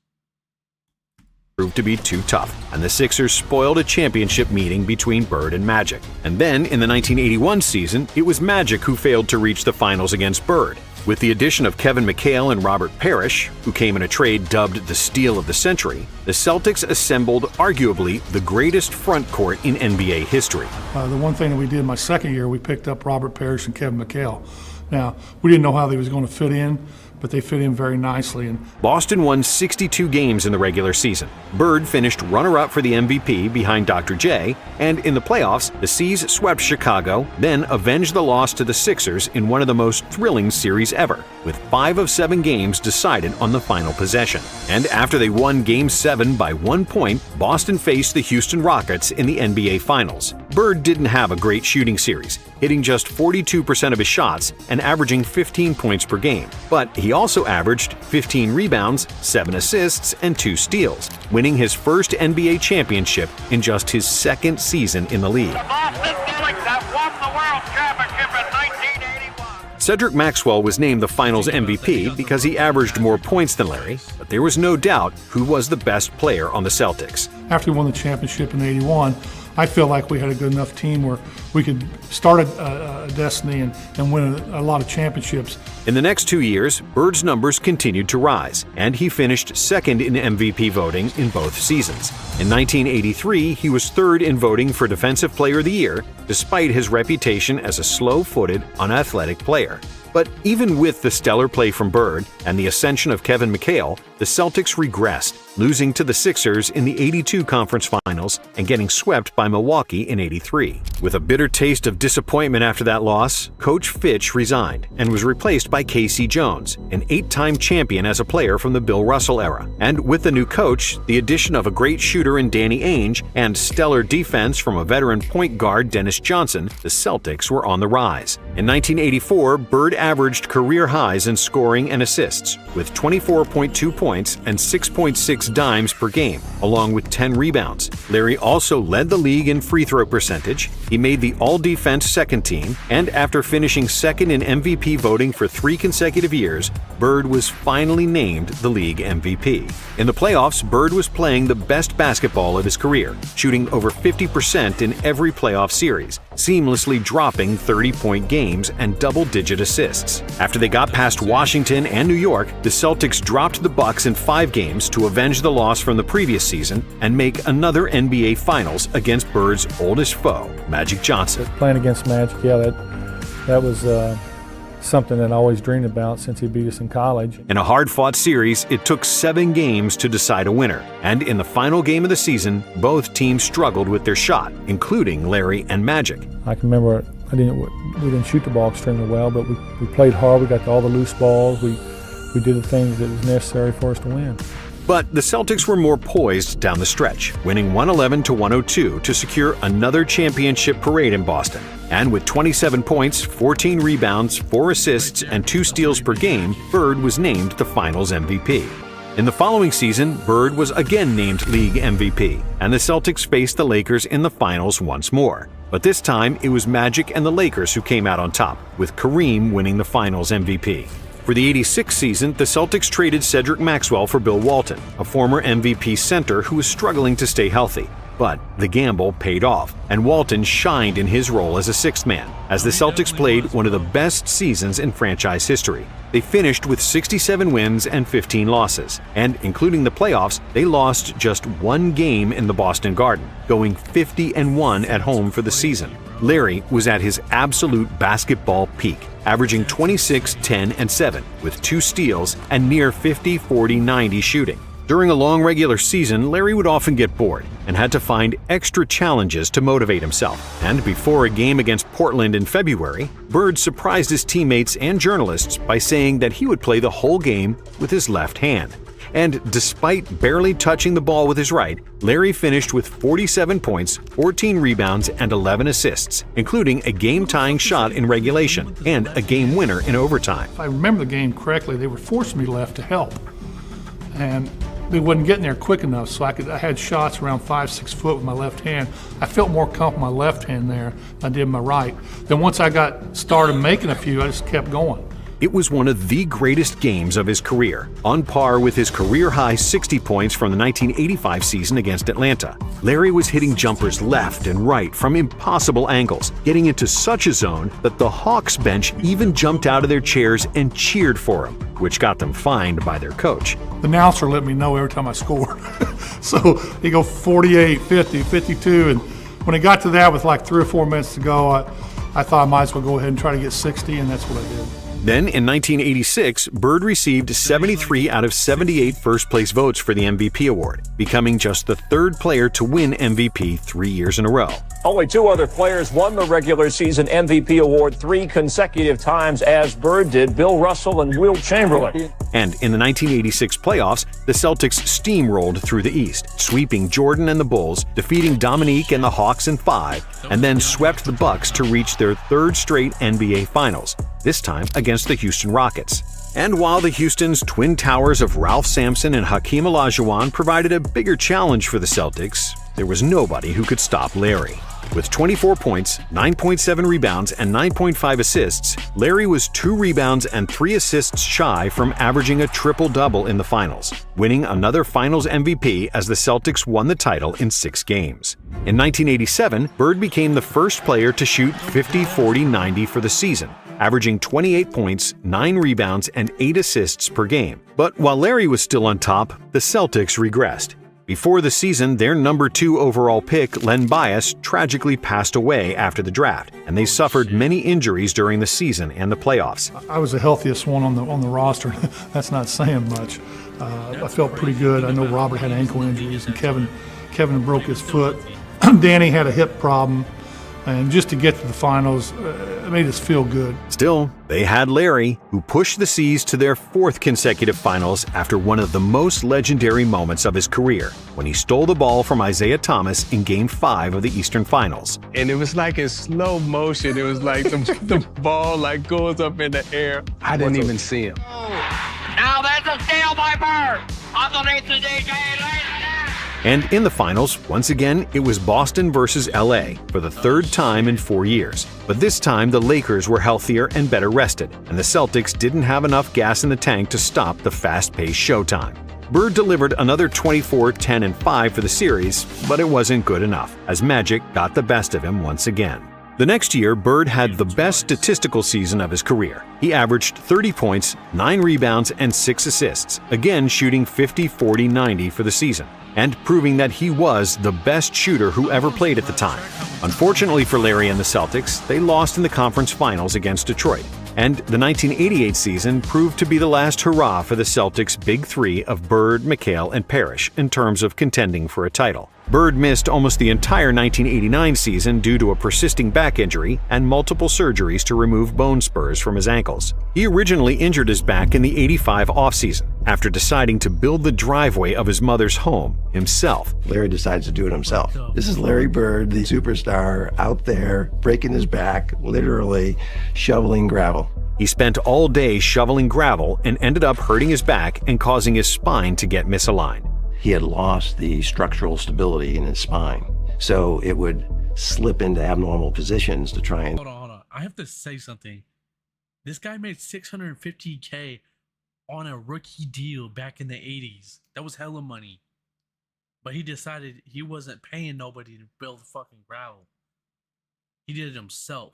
Proved to be too tough, and the Sixers spoiled a championship meeting between Bird and Magic. And then, in the 1981 season, it was Magic who failed to reach the finals against Bird. With the addition of Kevin McHale and Robert Parrish, who came in a trade dubbed the Steal of the Century, the Celtics assembled arguably the greatest front court in NBA history. The one thing that we did my second year, we picked up Robert Parrish and Kevin McHale. Now, we didn't know how they was going to fit in, but they fit in very nicely. And Boston won 62 games in the regular season. Bird finished runner-up for the MVP behind Dr. J, and in the playoffs, the C's swept Chicago, then avenged the loss to the Sixers in one of the most thrilling series ever, with 5 of 7 games decided on the final possession. And after they won Game 7 by 1 point, Boston faced the Houston Rockets in the NBA Finals. Bird didn't have a great shooting series, hitting just 42% of his shots and averaging 15 points per game. But he also averaged 15 rebounds, 7 assists, and 2 steals, winning his first NBA championship in just his second season in the league. The Boston Celtics have won the World Championship in 1981. Cedric Maxwell was named the Finals MVP because he averaged more points than Larry, but there was no doubt who was the best player on the Celtics. After we won the championship in '81, I feel like we had a good enough team where we could start a destiny and win a lot of championships. In the next 2 years, Bird's numbers continued to rise, and he finished second in MVP voting in both seasons. In 1983, he was third in voting for Defensive Player of the Year, despite his reputation as a slow-footed, unathletic player. But even with the stellar play from Bird and the ascension of Kevin McHale, the Celtics regressed, losing to the Sixers in the '82 Conference Finals and getting swept by Milwaukee in '83. With a bitter taste of disappointment after that loss, Coach Fitch resigned and was replaced by Casey Jones, an 8-time champion as a player from the Bill Russell era. And with the new coach, the addition of a great shooter in Danny Ainge and stellar defense from a veteran point guard Dennis Johnson, the Celtics were on the rise. In 1984, Bird averaged career highs in scoring and assists, with 24.2 points and 6.6 dimes per game, along with 10 rebounds. Larry also led the league in free throw percentage. He made the all-defense second team, and after finishing second in MVP voting for 3 consecutive years, Bird was finally named the league MVP. In the playoffs, Bird was playing the best basketball of his career, shooting over 50% in every playoff series, seamlessly dropping 30-point games and double-digit assists. After they got past Washington and New York, the Celtics dropped the Bucks in 5 games to avenge the loss from the previous season and make another NBA Finals against Bird's oldest foe, Magic Johnson. Playing against Magic, yeah, that was something that I always dreamed about since he beat us in college. In a hard-fought series, it took 7 games to decide a winner, and in the final game of the season, both teams struggled with their shot, including Larry and Magic. I can remember we didn't shoot the ball extremely well, but we played hard. We got to all the loose balls. We did the things that was necessary for us to win. But the Celtics were more poised down the stretch, winning 111-102 to secure another championship parade in Boston. And with 27 points, 14 rebounds, 4 assists, and 2 steals per game, Bird was named the Finals MVP. In the following season, Bird was again named league MVP, and the Celtics faced the Lakers in the finals once more. But this time, it was Magic and the Lakers who came out on top, with Kareem winning the Finals MVP. For the '86 season, the Celtics traded Cedric Maxwell for Bill Walton, a former MVP center who was struggling to stay healthy. But the gamble paid off, and Walton shined in his role as a sixth man, as the Celtics played one of the best seasons in franchise history. They finished with 67 wins and 15 losses, and including the playoffs, they lost just 1 game in the Boston Garden, going 50-1 at home for the season. Larry was at his absolute basketball peak, averaging 26, 10, and 7, with 2 steals and near 50-40-90 shooting. During a long regular season, Larry would often get bored and had to find extra challenges to motivate himself. And before a game against Portland in February, Bird surprised his teammates and journalists by saying that he would play the whole game with his left hand. And despite barely touching the ball with his right, Larry finished with 47 points, 14 rebounds, and 11 assists, including a game-tying shot in regulation and a game winner in overtime. If I remember the game correctly, they were forcing me left to help. And they wasn't getting there quick enough, so I had shots around 5-6 foot with my left hand. I felt more comfortable with my left hand there than I did my right. Then once I got started making a few, I just kept going. It was one of the greatest games of his career, on par with his career-high 60 points from the 1985 season against Atlanta. Larry was hitting jumpers left and right from impossible angles, getting into such a zone that the Hawks bench even jumped out of their chairs and cheered for him, which got them fined by their coach. The announcer let me know every time I scored. So he go 48, 50, 52, and when it got to that with like 3 or 4 minutes to go, I thought I might as well go ahead and try to get 60, and that's what I did. Then, in 1986, Bird received 73 out of 78 first-place votes for the MVP award, becoming just the 3rd player to win MVP 3 years in a row. Only 2 other players won the regular season MVP award 3 consecutive times, as Bird did, Bill Russell and Wilt Chamberlain. And in the 1986 playoffs, the Celtics steamrolled through the East, sweeping Jordan and the Bulls, defeating Dominique and the Hawks in 5, and then swept the Bucks to reach their 3rd straight NBA Finals, this time against the Houston Rockets. And while the Houston's twin towers of Ralph Sampson and Hakeem Olajuwon provided a bigger challenge for the Celtics, there was nobody who could stop Larry. With 24 points, 9.7 rebounds, and 9.5 assists, Larry was 2 rebounds and 3 assists shy from averaging a triple-double in the finals, winning another Finals MVP as the Celtics won the title in 6 games. In 1987, Bird became the first player to shoot 50-40-90 for the season, averaging 28 points, 9 rebounds, and 8 assists per game. But while Larry was still on top, the Celtics regressed. Before the season, their number 2 overall pick, Len Bias, tragically passed away after the draft, and they suffered many injuries during the season and the playoffs. I was the healthiest one on the roster. That's not saying much. I felt pretty good. I know Robert had ankle injuries, and Kevin broke his foot. Danny had a hip problem. And just to get to the finals, it made us feel good. Still, they had Larry, who pushed the C's to their 4th consecutive finals after one of the most legendary moments of his career, when he stole the ball from Isaiah Thomas in Game 5 of the Eastern Finals. And it was like in slow motion. It was like the ball like goes up in the air. I didn't even see him. Now there's a steal by Bird. Underneath the DJ. And in the finals, once again, it was Boston versus LA for the 3rd time in 4 years. But this time, the Lakers were healthier and better rested, and the Celtics didn't have enough gas in the tank to stop the fast-paced showtime. Bird delivered another 24, 10, and 5 for the series, but it wasn't good enough, as Magic got the best of him once again. The next year, Bird had the best statistical season of his career. He averaged 30 points, 9 rebounds, and 6 assists, again shooting 50-40-90 for the season, and proving that he was the best shooter who ever played at the time. Unfortunately for Larry and the Celtics, they lost in the conference finals against Detroit, and the 1988 season proved to be the last hurrah for the Celtics' big 3 of Bird, McHale, and Parrish in terms of contending for a title. Bird missed almost the entire 1989 season due to a persisting back injury and multiple surgeries to remove bone spurs from his ankles. He originally injured his back in the 85 offseason after deciding to build the driveway of his mother's home himself. Larry decides to do it himself. This is Larry Bird, the superstar, out there breaking his back, literally shoveling gravel. He spent all day shoveling gravel and ended up hurting his back and causing his spine to get misaligned. He had lost the structural stability in his spine, so it would slip into abnormal positions to try and... Hold on. I have to say something. This guy made $650K on a rookie deal back in the 80s. That was hella money. But he decided he wasn't paying nobody to build fucking gravel. He did it himself.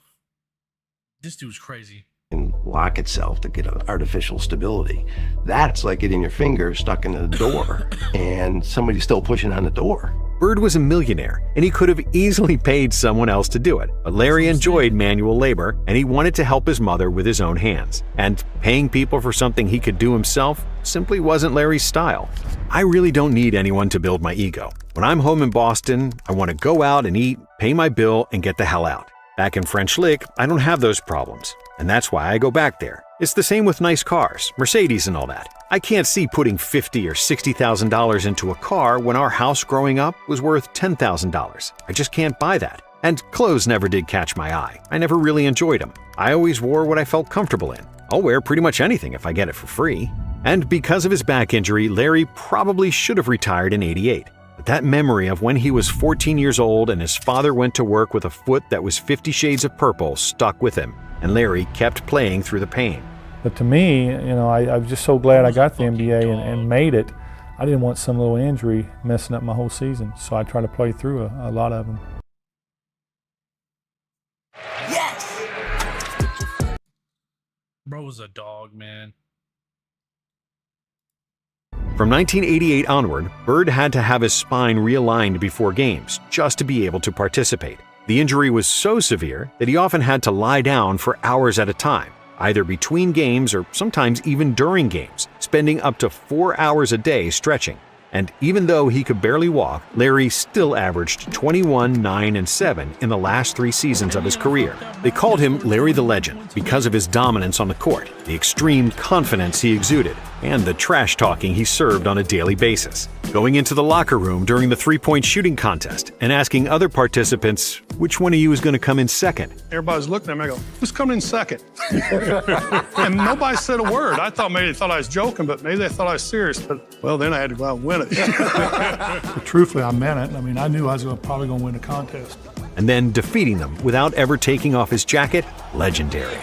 This dude's crazy. And lock itself to get an artificial stability. That's like getting your finger stuck in the door and somebody's still pushing on the door. Bird was a millionaire, and he could have easily paid someone else to do it. But Larry enjoyed manual labor, and he wanted to help his mother with his own hands. And paying people for something he could do himself simply wasn't Larry's style. I really don't need anyone to build my ego. When I'm home in Boston, I want to go out and eat, pay my bill, and get the hell out. Back in French Lick, I don't have those problems, and that's why I go back there. It's the same with nice cars, Mercedes and all that. I can't see putting $50,000 or $60,000 into a car when our house growing up was worth $10,000. I just can't buy that. And clothes never did catch my eye. I never really enjoyed them. I always wore what I felt comfortable in. I'll wear pretty much anything if I get it for free. And because of his back injury, Larry probably should have retired in '88. But that memory of when he was 14 years old and his father went to work with a foot that was 50 shades of purple stuck with him, and Larry kept playing through the pain. But to me, I'm just so glad I got the NBA and made it. I didn't want some little injury messing up my whole season, so I tried to play through a lot of them. Yes! Bro was a dog, man. From 1988 onward, Bird had to have his spine realigned before games just to be able to participate. The injury was so severe that he often had to lie down for hours at a time, either between games or sometimes even during games, spending up to 4 hours a day stretching. And even though he could barely walk, Larry still averaged 21, 9, and 7 in the last 3 seasons of his career. They called him Larry the Legend because of his dominance on the court, the extreme confidence he exuded, and the trash talking he served on a daily basis. Going into the locker room during the three-point shooting contest and asking other participants which one of you is going to come in second. Everybody's looking at me and I go, who's coming in second? And nobody said a word. I thought maybe they thought I was joking, but maybe they thought I was serious. But, well, then I had to go out and win it. But truthfully, I meant it. I mean, I knew I was probably going to win the contest. and then defeating them without ever taking off his jacket, legendary.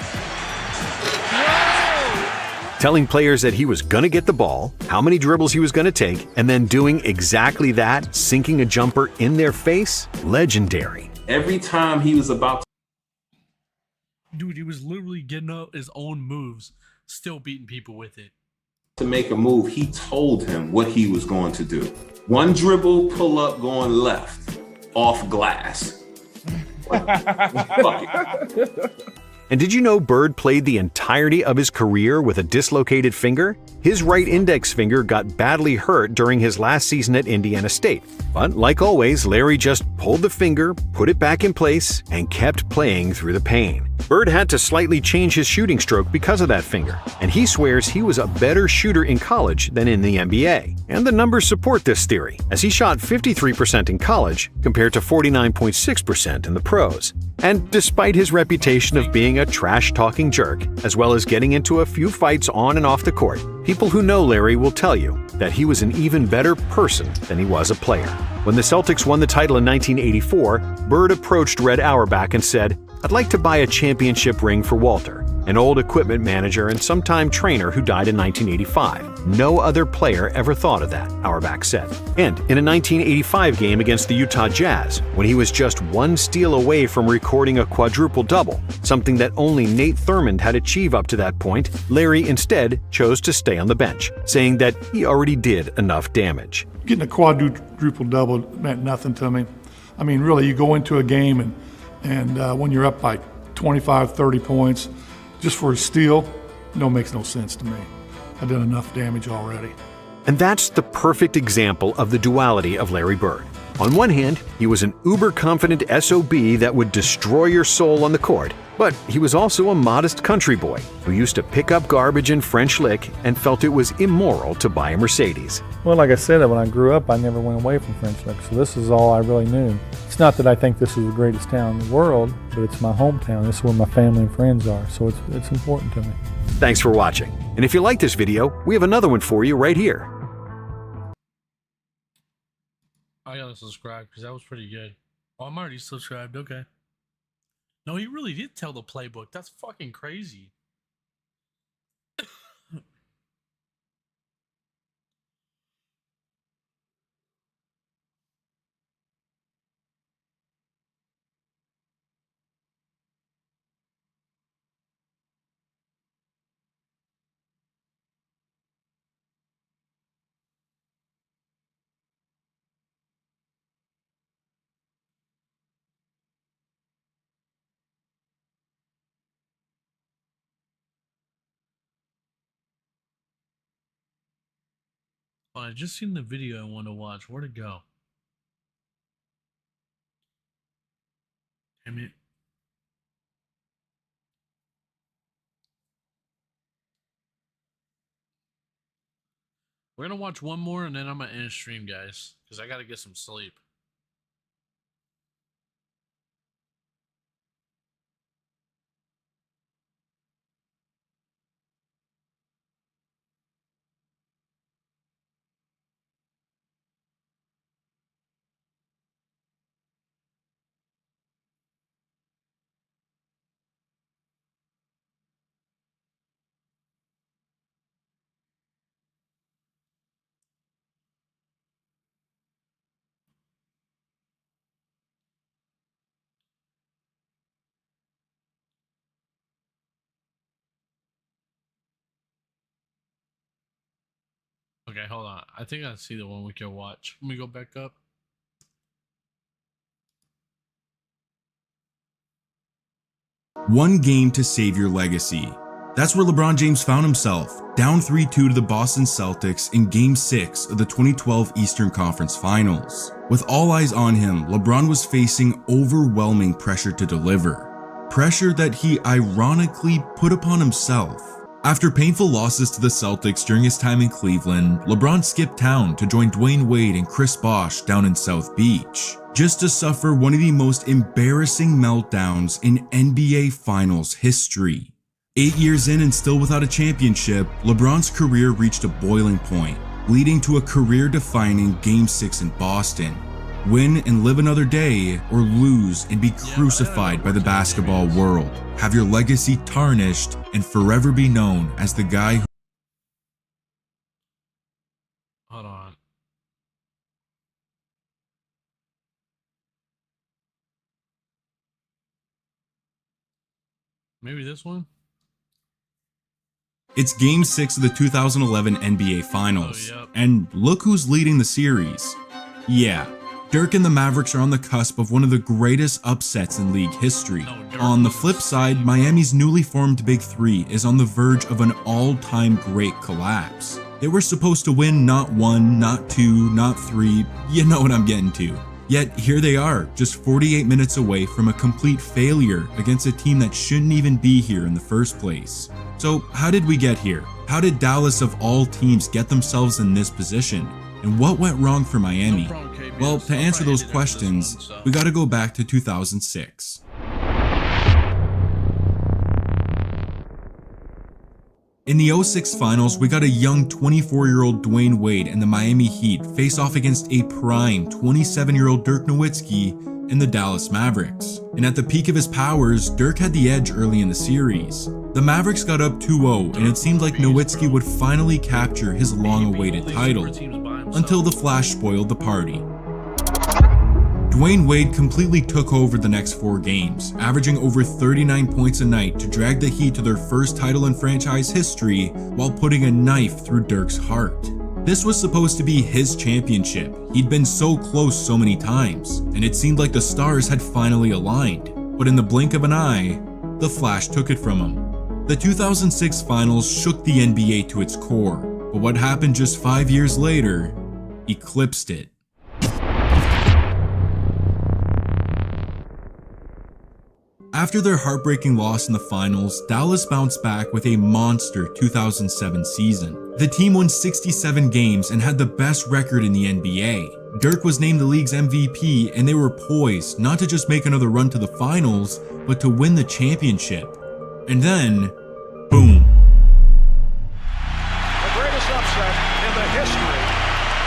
Telling players that he was going to get the ball, how many dribbles he was going to take, and then doing exactly that, sinking a jumper in their face, legendary. Every time he was about Dude, he was literally getting up his own moves, still beating people with it. to make a move, he told him what he was going to do. One dribble, pull up, going left, off glass. And did you know Bird played the entirety of his career with a dislocated finger? His right index finger got badly hurt during his last season at Indiana State. But like always, Larry just pulled the finger, put it back in place, and kept playing through the pain. Bird had to slightly change his shooting stroke because of that finger, and he swears he was a better shooter in college than in the NBA. And the numbers support this theory, as he shot 53% in college compared to 49.6% in the pros. And despite his reputation of being a trash-talking jerk, as well as getting into a few fights on and off the court, people who know Larry will tell you that he was an even better person than he was a player. When the Celtics won the title in 1984, Bird approached Red Auerbach and said, "I'd like to buy a championship ring for Walter, an old equipment manager and sometime trainer who died in 1985. No other player ever thought of that," Auerbach said. And in a 1985 game against the Utah Jazz, when he was just one steal away from recording a quadruple-double, something that only Nate Thurmond had achieved up to that point, Larry instead chose to stay on the bench, saying that he already did enough damage. Getting a quadruple-double meant nothing to me. I mean, really, you go into a game and when you're up by 25, 30 points, just for a steal, makes no sense to me. I've done enough damage already. And that's the perfect example of the duality of Larry Bird. On one hand, he was an uber-confident SOB that would destroy your soul on the court, but he was also a modest country boy who used to pick up garbage in French Lick and felt it was immoral to buy a Mercedes. Well, like I said, when I grew up, I never went away from French Lick, so this is all I really knew. It's not that I think this is the greatest town in the world, but it's my hometown. This is where my family and friends are, so it's important to me. Thanks for watching. And if you like this video, we have another one for you right here. I gotta subscribe because that was pretty good. Oh, I'm already subscribed. Okay. No, he really did tell the playbook. That's fucking crazy. Oh, I just seen the video I want to watch. Where'd it go? Damn it. We're gonna watch one more and then I'm gonna end stream, guys, because I gotta get some sleep. Okay, hold on. I think I see the one we can watch. Let me go back up. One game to save your legacy. That's where LeBron James found himself, down 3-2 to the Boston Celtics in Game 6 of the 2012 Eastern Conference Finals. With all eyes on him, LeBron was facing overwhelming pressure to deliver. Pressure that he ironically put upon himself. After painful losses to the Celtics during his time in Cleveland, LeBron skipped town to join Dwayne Wade and Chris Bosh down in South Beach, just to suffer one of the most embarrassing meltdowns in NBA Finals history. 8 years in and still without a championship, LeBron's career reached a boiling point, leading to a career-defining Game 6 in Boston. Win and live another day, or lose and be crucified by the basketball world. Have your legacy tarnished and forever be known as the guy who... Hold on. Maybe this one? It's Game 6 of the 2011 NBA Finals. And look who's leading the series. Yeah, Dirk and the Mavericks are on the cusp of one of the greatest upsets in league history. On the flip side, Miami's newly formed Big Three is on the verge of an all-time great collapse. They were supposed to win not 1, not 2, not 3, you know what I'm getting to. Yet here they are, just 48 minutes away from a complete failure against a team that shouldn't even be here in the first place. So how did we get here? How did Dallas of all teams get themselves in this position? And what went wrong for Miami? Well, to answer those questions, we gotta go back to 2006. In the 06 finals, we got a young 24-year-old Dwayne Wade and the Miami Heat face off against a prime 27-year-old Dirk Nowitzki and the Dallas Mavericks. And at the peak of his powers, Dirk had the edge early in the series. The Mavericks got up 2-0, and it seemed like Nowitzki would finally capture his long-awaited title, until the Flash spoiled the party. Dwayne Wade completely took over the next 4 games, averaging over 39 points a night to drag the Heat to their first title in franchise history while putting a knife through Dirk's heart. This was supposed to be his championship. He'd been so close so many times, and it seemed like the stars had finally aligned. But in the blink of an eye, the Flash took it from him. The 2006 finals shook the NBA to its core, but what happened just 5 years later eclipsed it. After their heartbreaking loss in the finals, Dallas bounced back with a monster 2007 season. The team won 67 games and had the best record in the NBA. Dirk was named the league's MVP, and they were poised not to just make another run to the finals, but to win the championship. And then, boom. The greatest upset in the history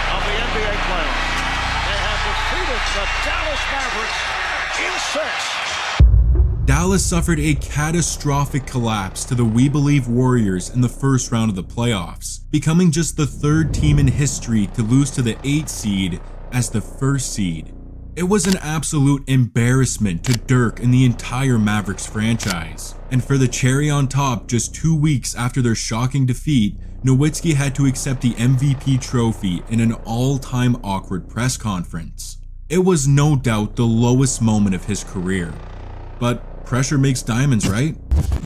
of the NBA playoffs. They have defeated the Dallas Mavericks in 6. Dallas suffered a catastrophic collapse to the We Believe Warriors in the first round of the playoffs, becoming just the 3rd team in history to lose to the 8th seed as the 1st seed. It was an absolute embarrassment to Dirk and the entire Mavericks franchise. And for the cherry on top, just 2 weeks after their shocking defeat, Nowitzki had to accept the MVP trophy in an all-time awkward press conference. It was no doubt the lowest moment of his career. But pressure makes diamonds, right?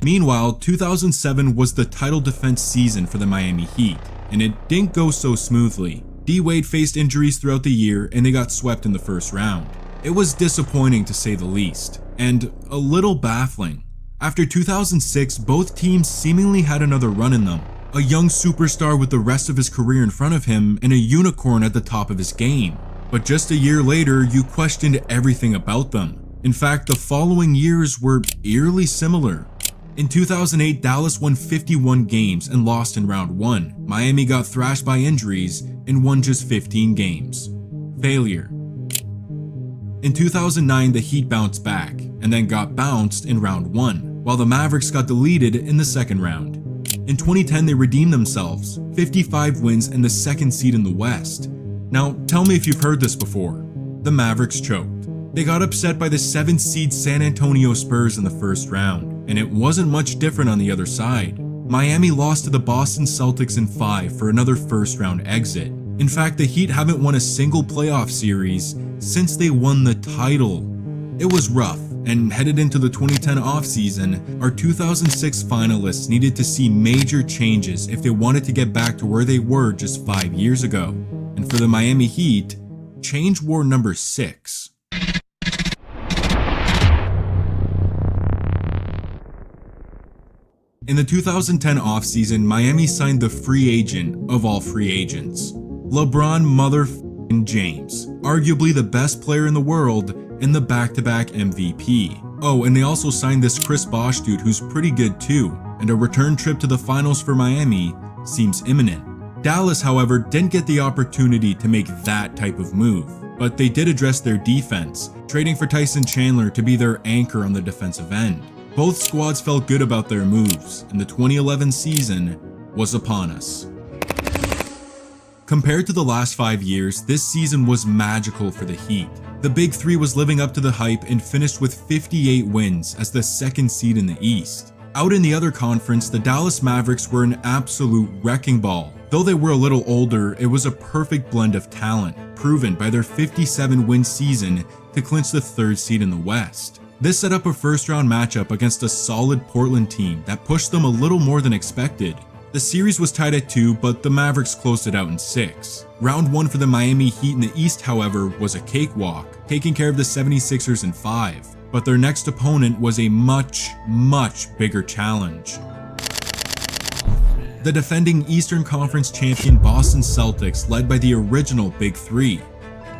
Meanwhile, 2007 was the title defense season for the Miami Heat, and it didn't go so smoothly. D-Wade faced injuries throughout the year, and they got swept in the first round. It was disappointing to say the least, and a little baffling. After 2006, both teams seemingly had another run in them. A young superstar with the rest of his career in front of him, and a unicorn at the top of his game. But just a year later, you questioned everything about them. In fact, the following years were eerily similar. In 2008, Dallas won 51 games and lost in round 1. Miami got thrashed by injuries and won just 15 games. Failure. In 2009, the Heat bounced back and then got bounced in round 1, while the Mavericks got deleted in the second round. In 2010, they redeemed themselves, 55 wins and the 2nd seed in the West. Now, tell me if you've heard this before. The Mavericks choked. They got upset by the 7th seed San Antonio Spurs in the first round, and it wasn't much different on the other side. Miami lost to the Boston Celtics in 5 for another first round exit. In fact, the Heat haven't won a single playoff series since they won the title. It was rough, and headed into the 2010 offseason, our 2006 finalists needed to see major changes if they wanted to get back to where they were just 5 years ago. And for the Miami Heat, change wore number 6. In the 2010 offseason, Miami signed the free agent of all free agents, LeBron motherfucking James, arguably the best player in the world and the back-to-back MVP. Oh, and they also signed this Chris Bosh dude who's pretty good too, and a return trip to the finals for Miami seems imminent. Dallas, however, didn't get the opportunity to make that type of move, but they did address their defense, trading for Tyson Chandler to be their anchor on the defensive end. Both squads felt good about their moves, and the 2011 season was upon us. Compared to the last 5 years, this season was magical for the Heat. The Big Three was living up to the hype and finished with 58 wins as the second seed in the East. Out in the other conference, the Dallas Mavericks were an absolute wrecking ball. Though they were a little older, it was a perfect blend of talent, proven by their 57-win season to clinch the third seed in the West. This set up a first-round matchup against a solid Portland team that pushed them a little more than expected. The series was tied at 2, but the Mavericks closed it out in 6. Round 1 for the Miami Heat in the East, however, was a cakewalk, taking care of the 76ers in 5. But their next opponent was a much bigger challenge. The defending Eastern Conference champion Boston Celtics, led by the original Big Three.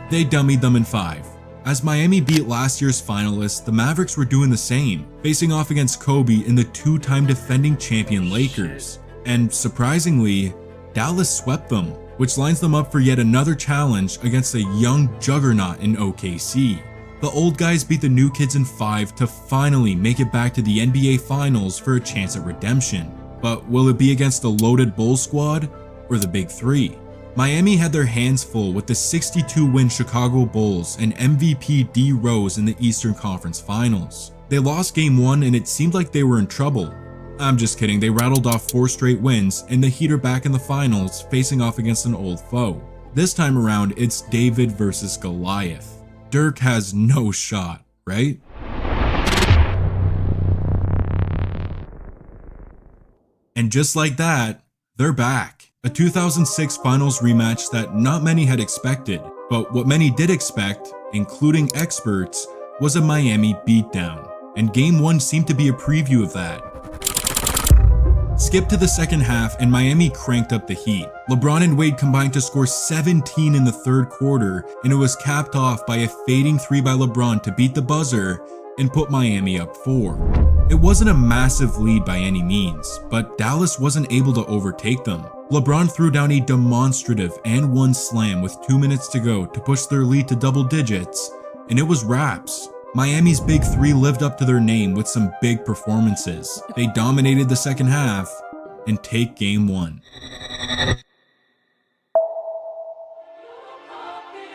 They dummied them in 5. As Miami beat last year's finalists, the Mavericks were doing the same, facing off against Kobe and the 2-time defending champion Lakers. And surprisingly, Dallas swept them, which lines them up for yet another challenge against a young juggernaut in OKC. The old guys beat the new kids in 5 to finally make it back to the NBA Finals for a chance at redemption. But will it be against the loaded Bulls squad or the Big Three? Miami had their hands full with the 62-win Chicago Bulls and MVP D Rose in the Eastern Conference Finals. They lost Game 1 and it seemed like they were in trouble. I'm just kidding, they rattled off 4 straight wins and the Heat are back in the finals facing off against an old foe. This time around, it's David versus Goliath. Dirk has no shot, right? And just like that, they're back. A 2006 finals rematch that not many had expected, but what many did expect, including experts, was a Miami beatdown. And Game 1 seemed to be a preview of that. Skip to the second half and Miami cranked up the heat. LeBron and Wade combined to score 17 in the third quarter, and it was capped off by a fading 3 by LeBron to beat the buzzer and put Miami up 4. It wasn't a massive lead by any means, but Dallas wasn't able to overtake them. LeBron threw down a demonstrative and 1 slam with 2 minutes to go to push their lead to double digits, and it was wraps. Miami's Big Three lived up to their name with some big performances. They dominated the second half and take Game 1.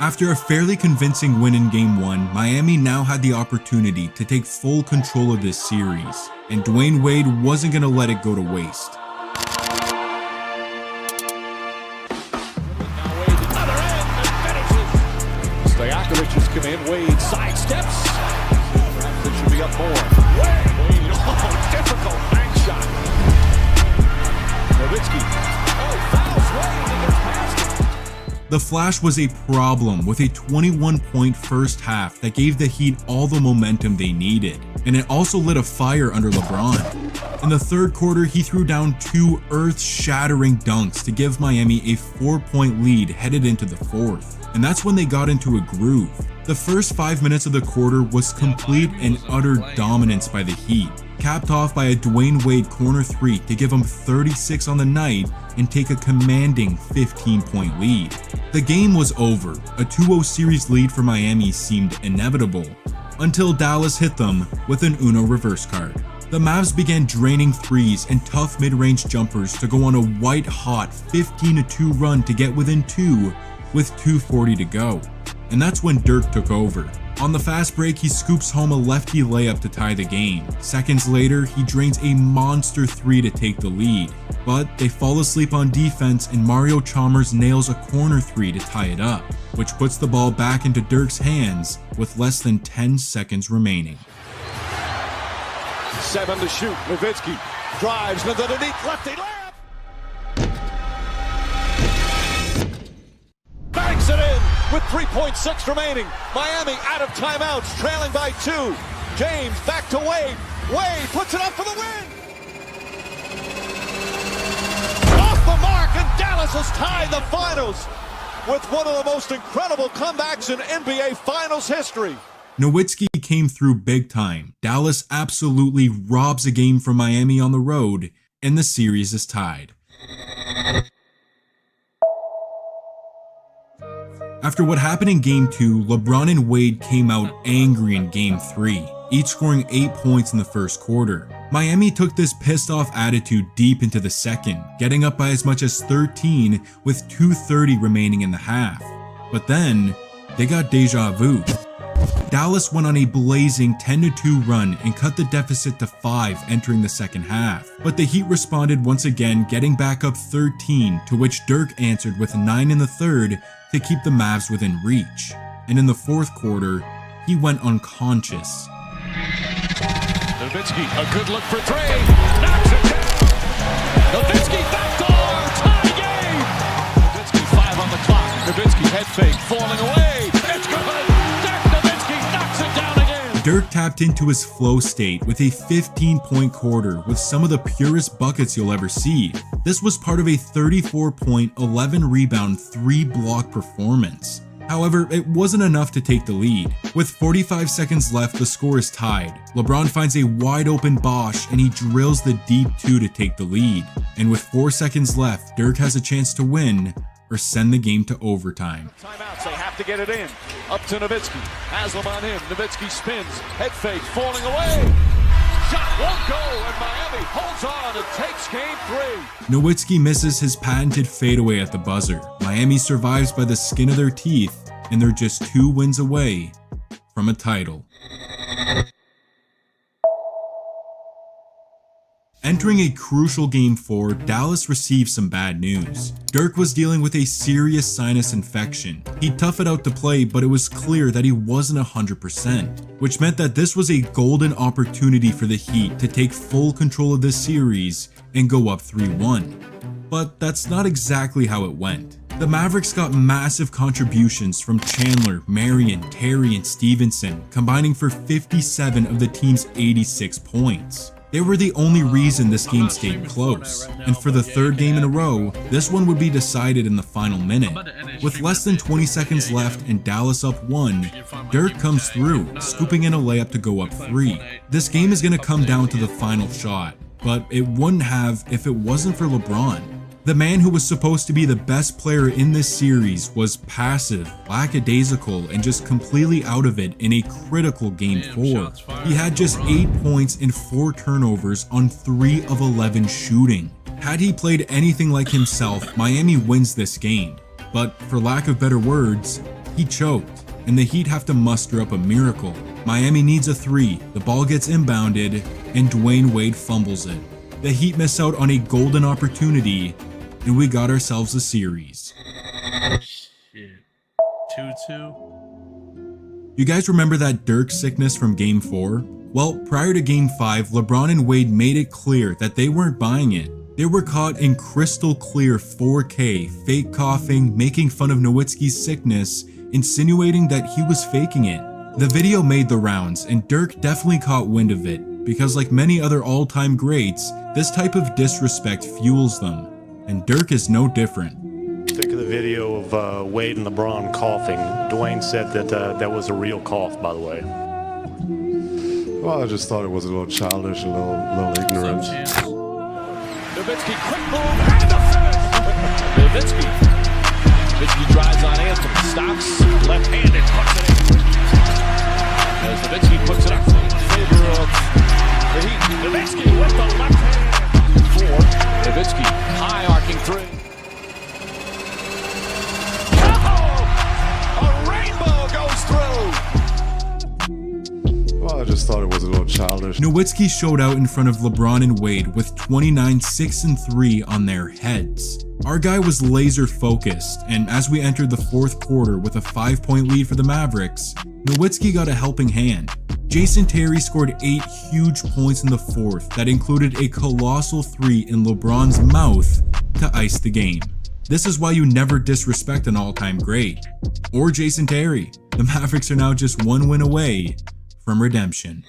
After a fairly convincing win in Game 1, Miami now had the opportunity to take full control of this series, and Dwayne Wade wasn't going to let it go to waste. Stojakovic has come in, Wade sidesteps. Perhaps it should be up more. Wade, oh, difficult bank shot. Nowitzki, fouls Wade and gets past it. The Flash was a problem with a 21-point first half that gave the Heat all the momentum they needed, and it also lit a fire under LeBron. In the third quarter, he threw down 2 earth-shattering dunks to give Miami a 4-point lead headed into the fourth, and that's when they got into a groove. The first 5 minutes of the quarter was complete and utter dominance by the Heat, capped off by a Dwayne Wade corner 3 to give them 36 on the night and take a commanding 15-point lead. The game was over. A 2-0 series lead for Miami seemed inevitable, until Dallas hit them with an Uno reverse card. The Mavs began draining threes and tough mid-range jumpers to go on a white-hot 15-2 run to get within 2 with 2:40 to go. And that's when Dirk took over. On the fast break, he scoops home a lefty layup to tie the game. Seconds later, he drains a monster 3 to take the lead. But they fall asleep on defense and Mario Chalmers nails a corner 3 to tie it up, which puts the ball back into Dirk's hands with less than 10 seconds remaining. 7 to shoot. Nowitzki drives underneath lefty layup. Banks it in with 3.6 remaining. Miami out of timeouts, trailing by 2. James back to Wade. Wade puts it up for the win. Off the mark, and Dallas has tied the finals with one of the most incredible comebacks in NBA Finals history. Nowitzki came through big time. Dallas absolutely robs a game from Miami on the road, and the series is tied. After what happened in Game 2, LeBron and Wade came out angry in Game 3, each scoring 8 points in the first quarter. Miami took this pissed off attitude deep into the second, getting up by as much as 13 with 2:30 remaining in the half. But then, they got deja vu. Dallas went on a blazing 10-2 run and cut the deficit to 5 entering the second half. But the Heat responded once again, getting back up 13, to which Dirk answered with 9 in the third to keep the Mavs within reach. And in the fourth quarter, he went unconscious. Nowitzki, a good look for three. Knocks it down. Nowitzki, backdoor, tie game. Nowitzki, 5 on the clock. Nowitzki, head fake, falling away. It's good. Dirk Nowitzki knocks it down again. Dirk tapped into his flow state with a 15-point quarter with some of the purest buckets you'll ever see. This was part of a 34-point, 11-rebound, 3-block performance. However, it wasn't enough to take the lead. With 45 seconds left, the score is tied. LeBron finds a wide open Bosch and he drills the deep 2 to take the lead. And with 4 seconds left, Dirk has a chance to win or send the game to overtime. Timeouts, they have to get it in. Up to Nowitzki. Haslam on him. Nowitzki spins. Head fake, falling away. Shot won't go, and Miami holds on and takes game 3. Nowitzki misses his patented fadeaway at the buzzer. Miami survives by the skin of their teeth, and they're just 2 wins away from a title. Entering a crucial Game 4, Dallas received some bad news. Dirk was dealing with a serious sinus infection. He toughed it out to play, but it was clear that he wasn't 100%, which meant that this was a golden opportunity for the Heat to take full control of this series and go up 3-1. But that's not exactly how it went. The Mavericks got massive contributions from Chandler, Marion, Terry, and Stevenson, combining for 57 of the team's 86 points. They were the only reason this game stayed close, and for the third game in a row, this one would be decided in the final minute. With less than 20 seconds left and Dallas up 1, Dirk comes through, scooping in a layup to go up 3. This game is going to come down to the final shot, but it wouldn't have if it wasn't for LeBron. The man who was supposed to be the best player in this series was passive, lackadaisical, and just completely out of it in a critical Game 4. He had just 8 points and 4 turnovers on 3 of 11 shooting. Had he played anything like himself, Miami wins this game. But for lack of better words, he choked, and the Heat have to muster up a miracle. Miami needs a 3, the ball gets inbounded, and Dwayne Wade fumbles it. The Heat miss out on a golden opportunity, and we got ourselves a series. Shit. 2-2? You guys remember that Dirk sickness from Game 4? Well, prior to Game 5, LeBron and Wade made it clear that they weren't buying it. They were caught in crystal clear 4K, fake coughing, making fun of Nowitzki's sickness, insinuating that he was faking it. The video made the rounds, and Dirk definitely caught wind of it, because like many other all-time greats, this type of disrespect fuels them. And Dirk is no different. Think of the video of Wade and LeBron coughing. Dwayne said that that was a real cough, by the way. Well, I just thought it was a little childish, a little ignorant. Nowitzki, quick move, and the finish! Nowitzki drives on Anthony, stops, left-handed, puts it in. As Nowitzki puts it up in favor of the Heat. Nowitzki with the left hand. 4. Nowitzki, high arcing 3. Oh! A rainbow goes through! Well, I just thought it was a little childish. Nowitzki showed out in front of LeBron and Wade with 29, 6, and 3 on their heads. Our guy was laser focused, and as we entered the fourth quarter with a 5-point lead for the Mavericks, Nowitzki got a helping hand. Jason Terry scored 8 huge points in the fourth that included a colossal 3 in LeBron's mouth to ice the game. This is why you never disrespect an all-time great. Or Jason Terry. The Mavericks are now just 1 win away from redemption.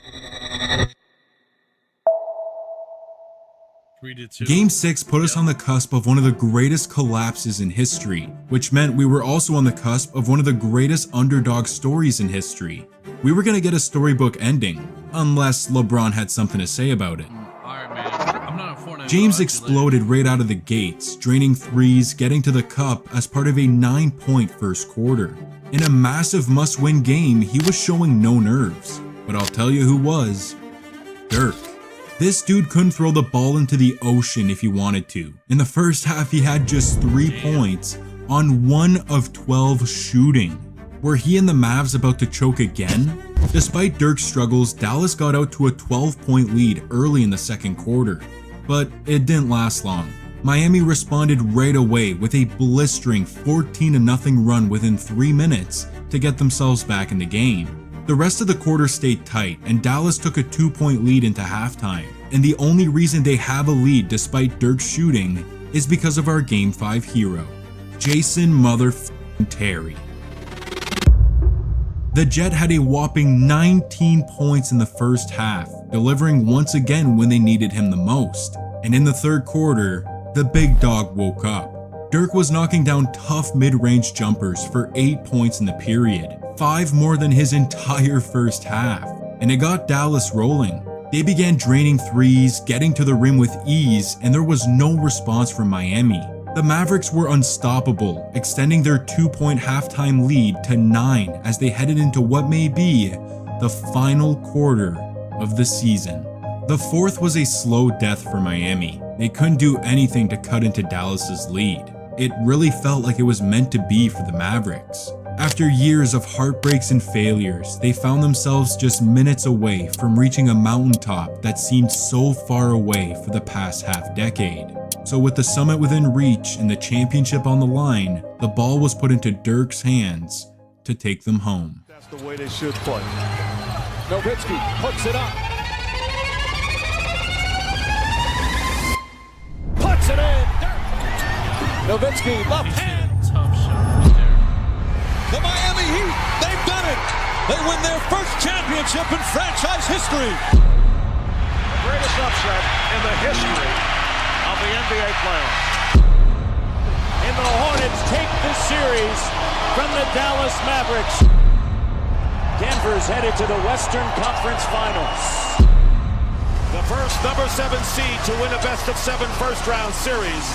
3-2. Game 6 put us on the cusp of one of the greatest collapses in history, which meant we were also on the cusp of one of the greatest underdog stories in history. We were going to get a storybook ending, unless LeBron had something to say about it. Alright, man. I'm not a Fortnite James exploded right out of the gates, draining threes, getting to the cup as part of a 9-point first quarter. In a massive must-win game, he was showing no nerves. But I'll tell you who was. Dirk. This dude couldn't throw the ball into the ocean if he wanted to. In the first half, he had just 3 points on 1 of 12 shooting. Were he and the Mavs about to choke again? Despite Dirk's struggles, Dallas got out to a 12-point lead early in the second quarter. But it didn't last long. Miami responded right away with a blistering 14-0 run within 3 minutes to get themselves back in the game. The rest of the quarter stayed tight, and Dallas took a 2-point lead into halftime. And the only reason they have a lead despite Dirk's shooting is because of our Game 5 hero, Jason motherfucking Terry. The Jet had a whopping 19 points in the first half, delivering once again when they needed him the most. And in the third quarter, the big dog woke up. Dirk was knocking down tough mid-range jumpers for 8 points in the period, 5 more than his entire first half, and it got Dallas rolling. They began draining threes, getting to the rim with ease, and there was no response from Miami. The Mavericks were unstoppable, extending their 2-point halftime lead to 9 as they headed into what may be the final quarter of the season. The fourth was a slow death for Miami. They couldn't do anything to cut into Dallas's lead. It really felt like it was meant to be for the Mavericks. After years of heartbreaks and failures, they found themselves just minutes away from reaching a mountaintop that seemed so far away for the past half-decade. So with the summit within reach and the championship on the line, the ball was put into Dirk's hands to take them home. That's the way they should play. Nowitzki puts it up. Puts it in. Nowitzki, left hand. The Miami Heat, they've done it. They win their first championship in franchise history. The greatest upset in the history of the NBA playoffs. And the Hornets take this series from the Dallas Mavericks. Denver's headed to the Western Conference Finals. The first number 7 seed to win a best-of-7 first-round series.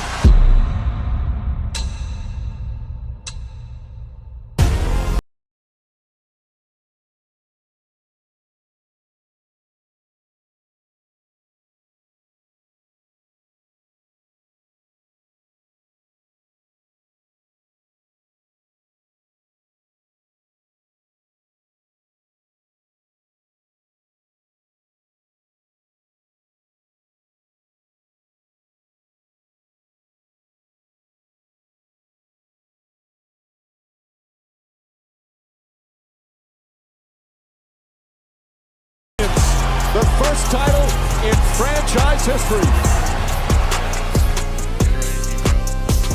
The first title in franchise history.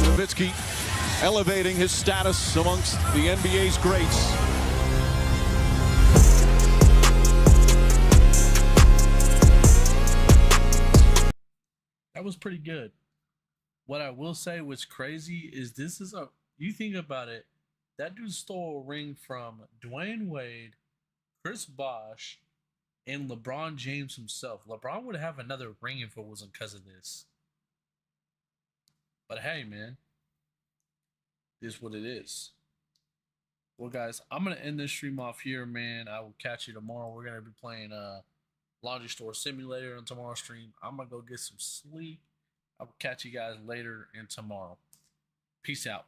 Nowitzki elevating his status amongst the NBA's greats. That was pretty good. What I will say was crazy is you think about it, that dude stole a ring from Dwayne Wade, Chris Bosh, and LeBron James himself. LeBron would have another ring if it wasn't because of this. But hey, man, it is what it is. Well, guys, I'm going to end this stream off here, man. I will catch you tomorrow. We're going to be playing Laundry Store Simulator on tomorrow's stream. I'm going to go get some sleep. I will catch you guys later and tomorrow. Peace out.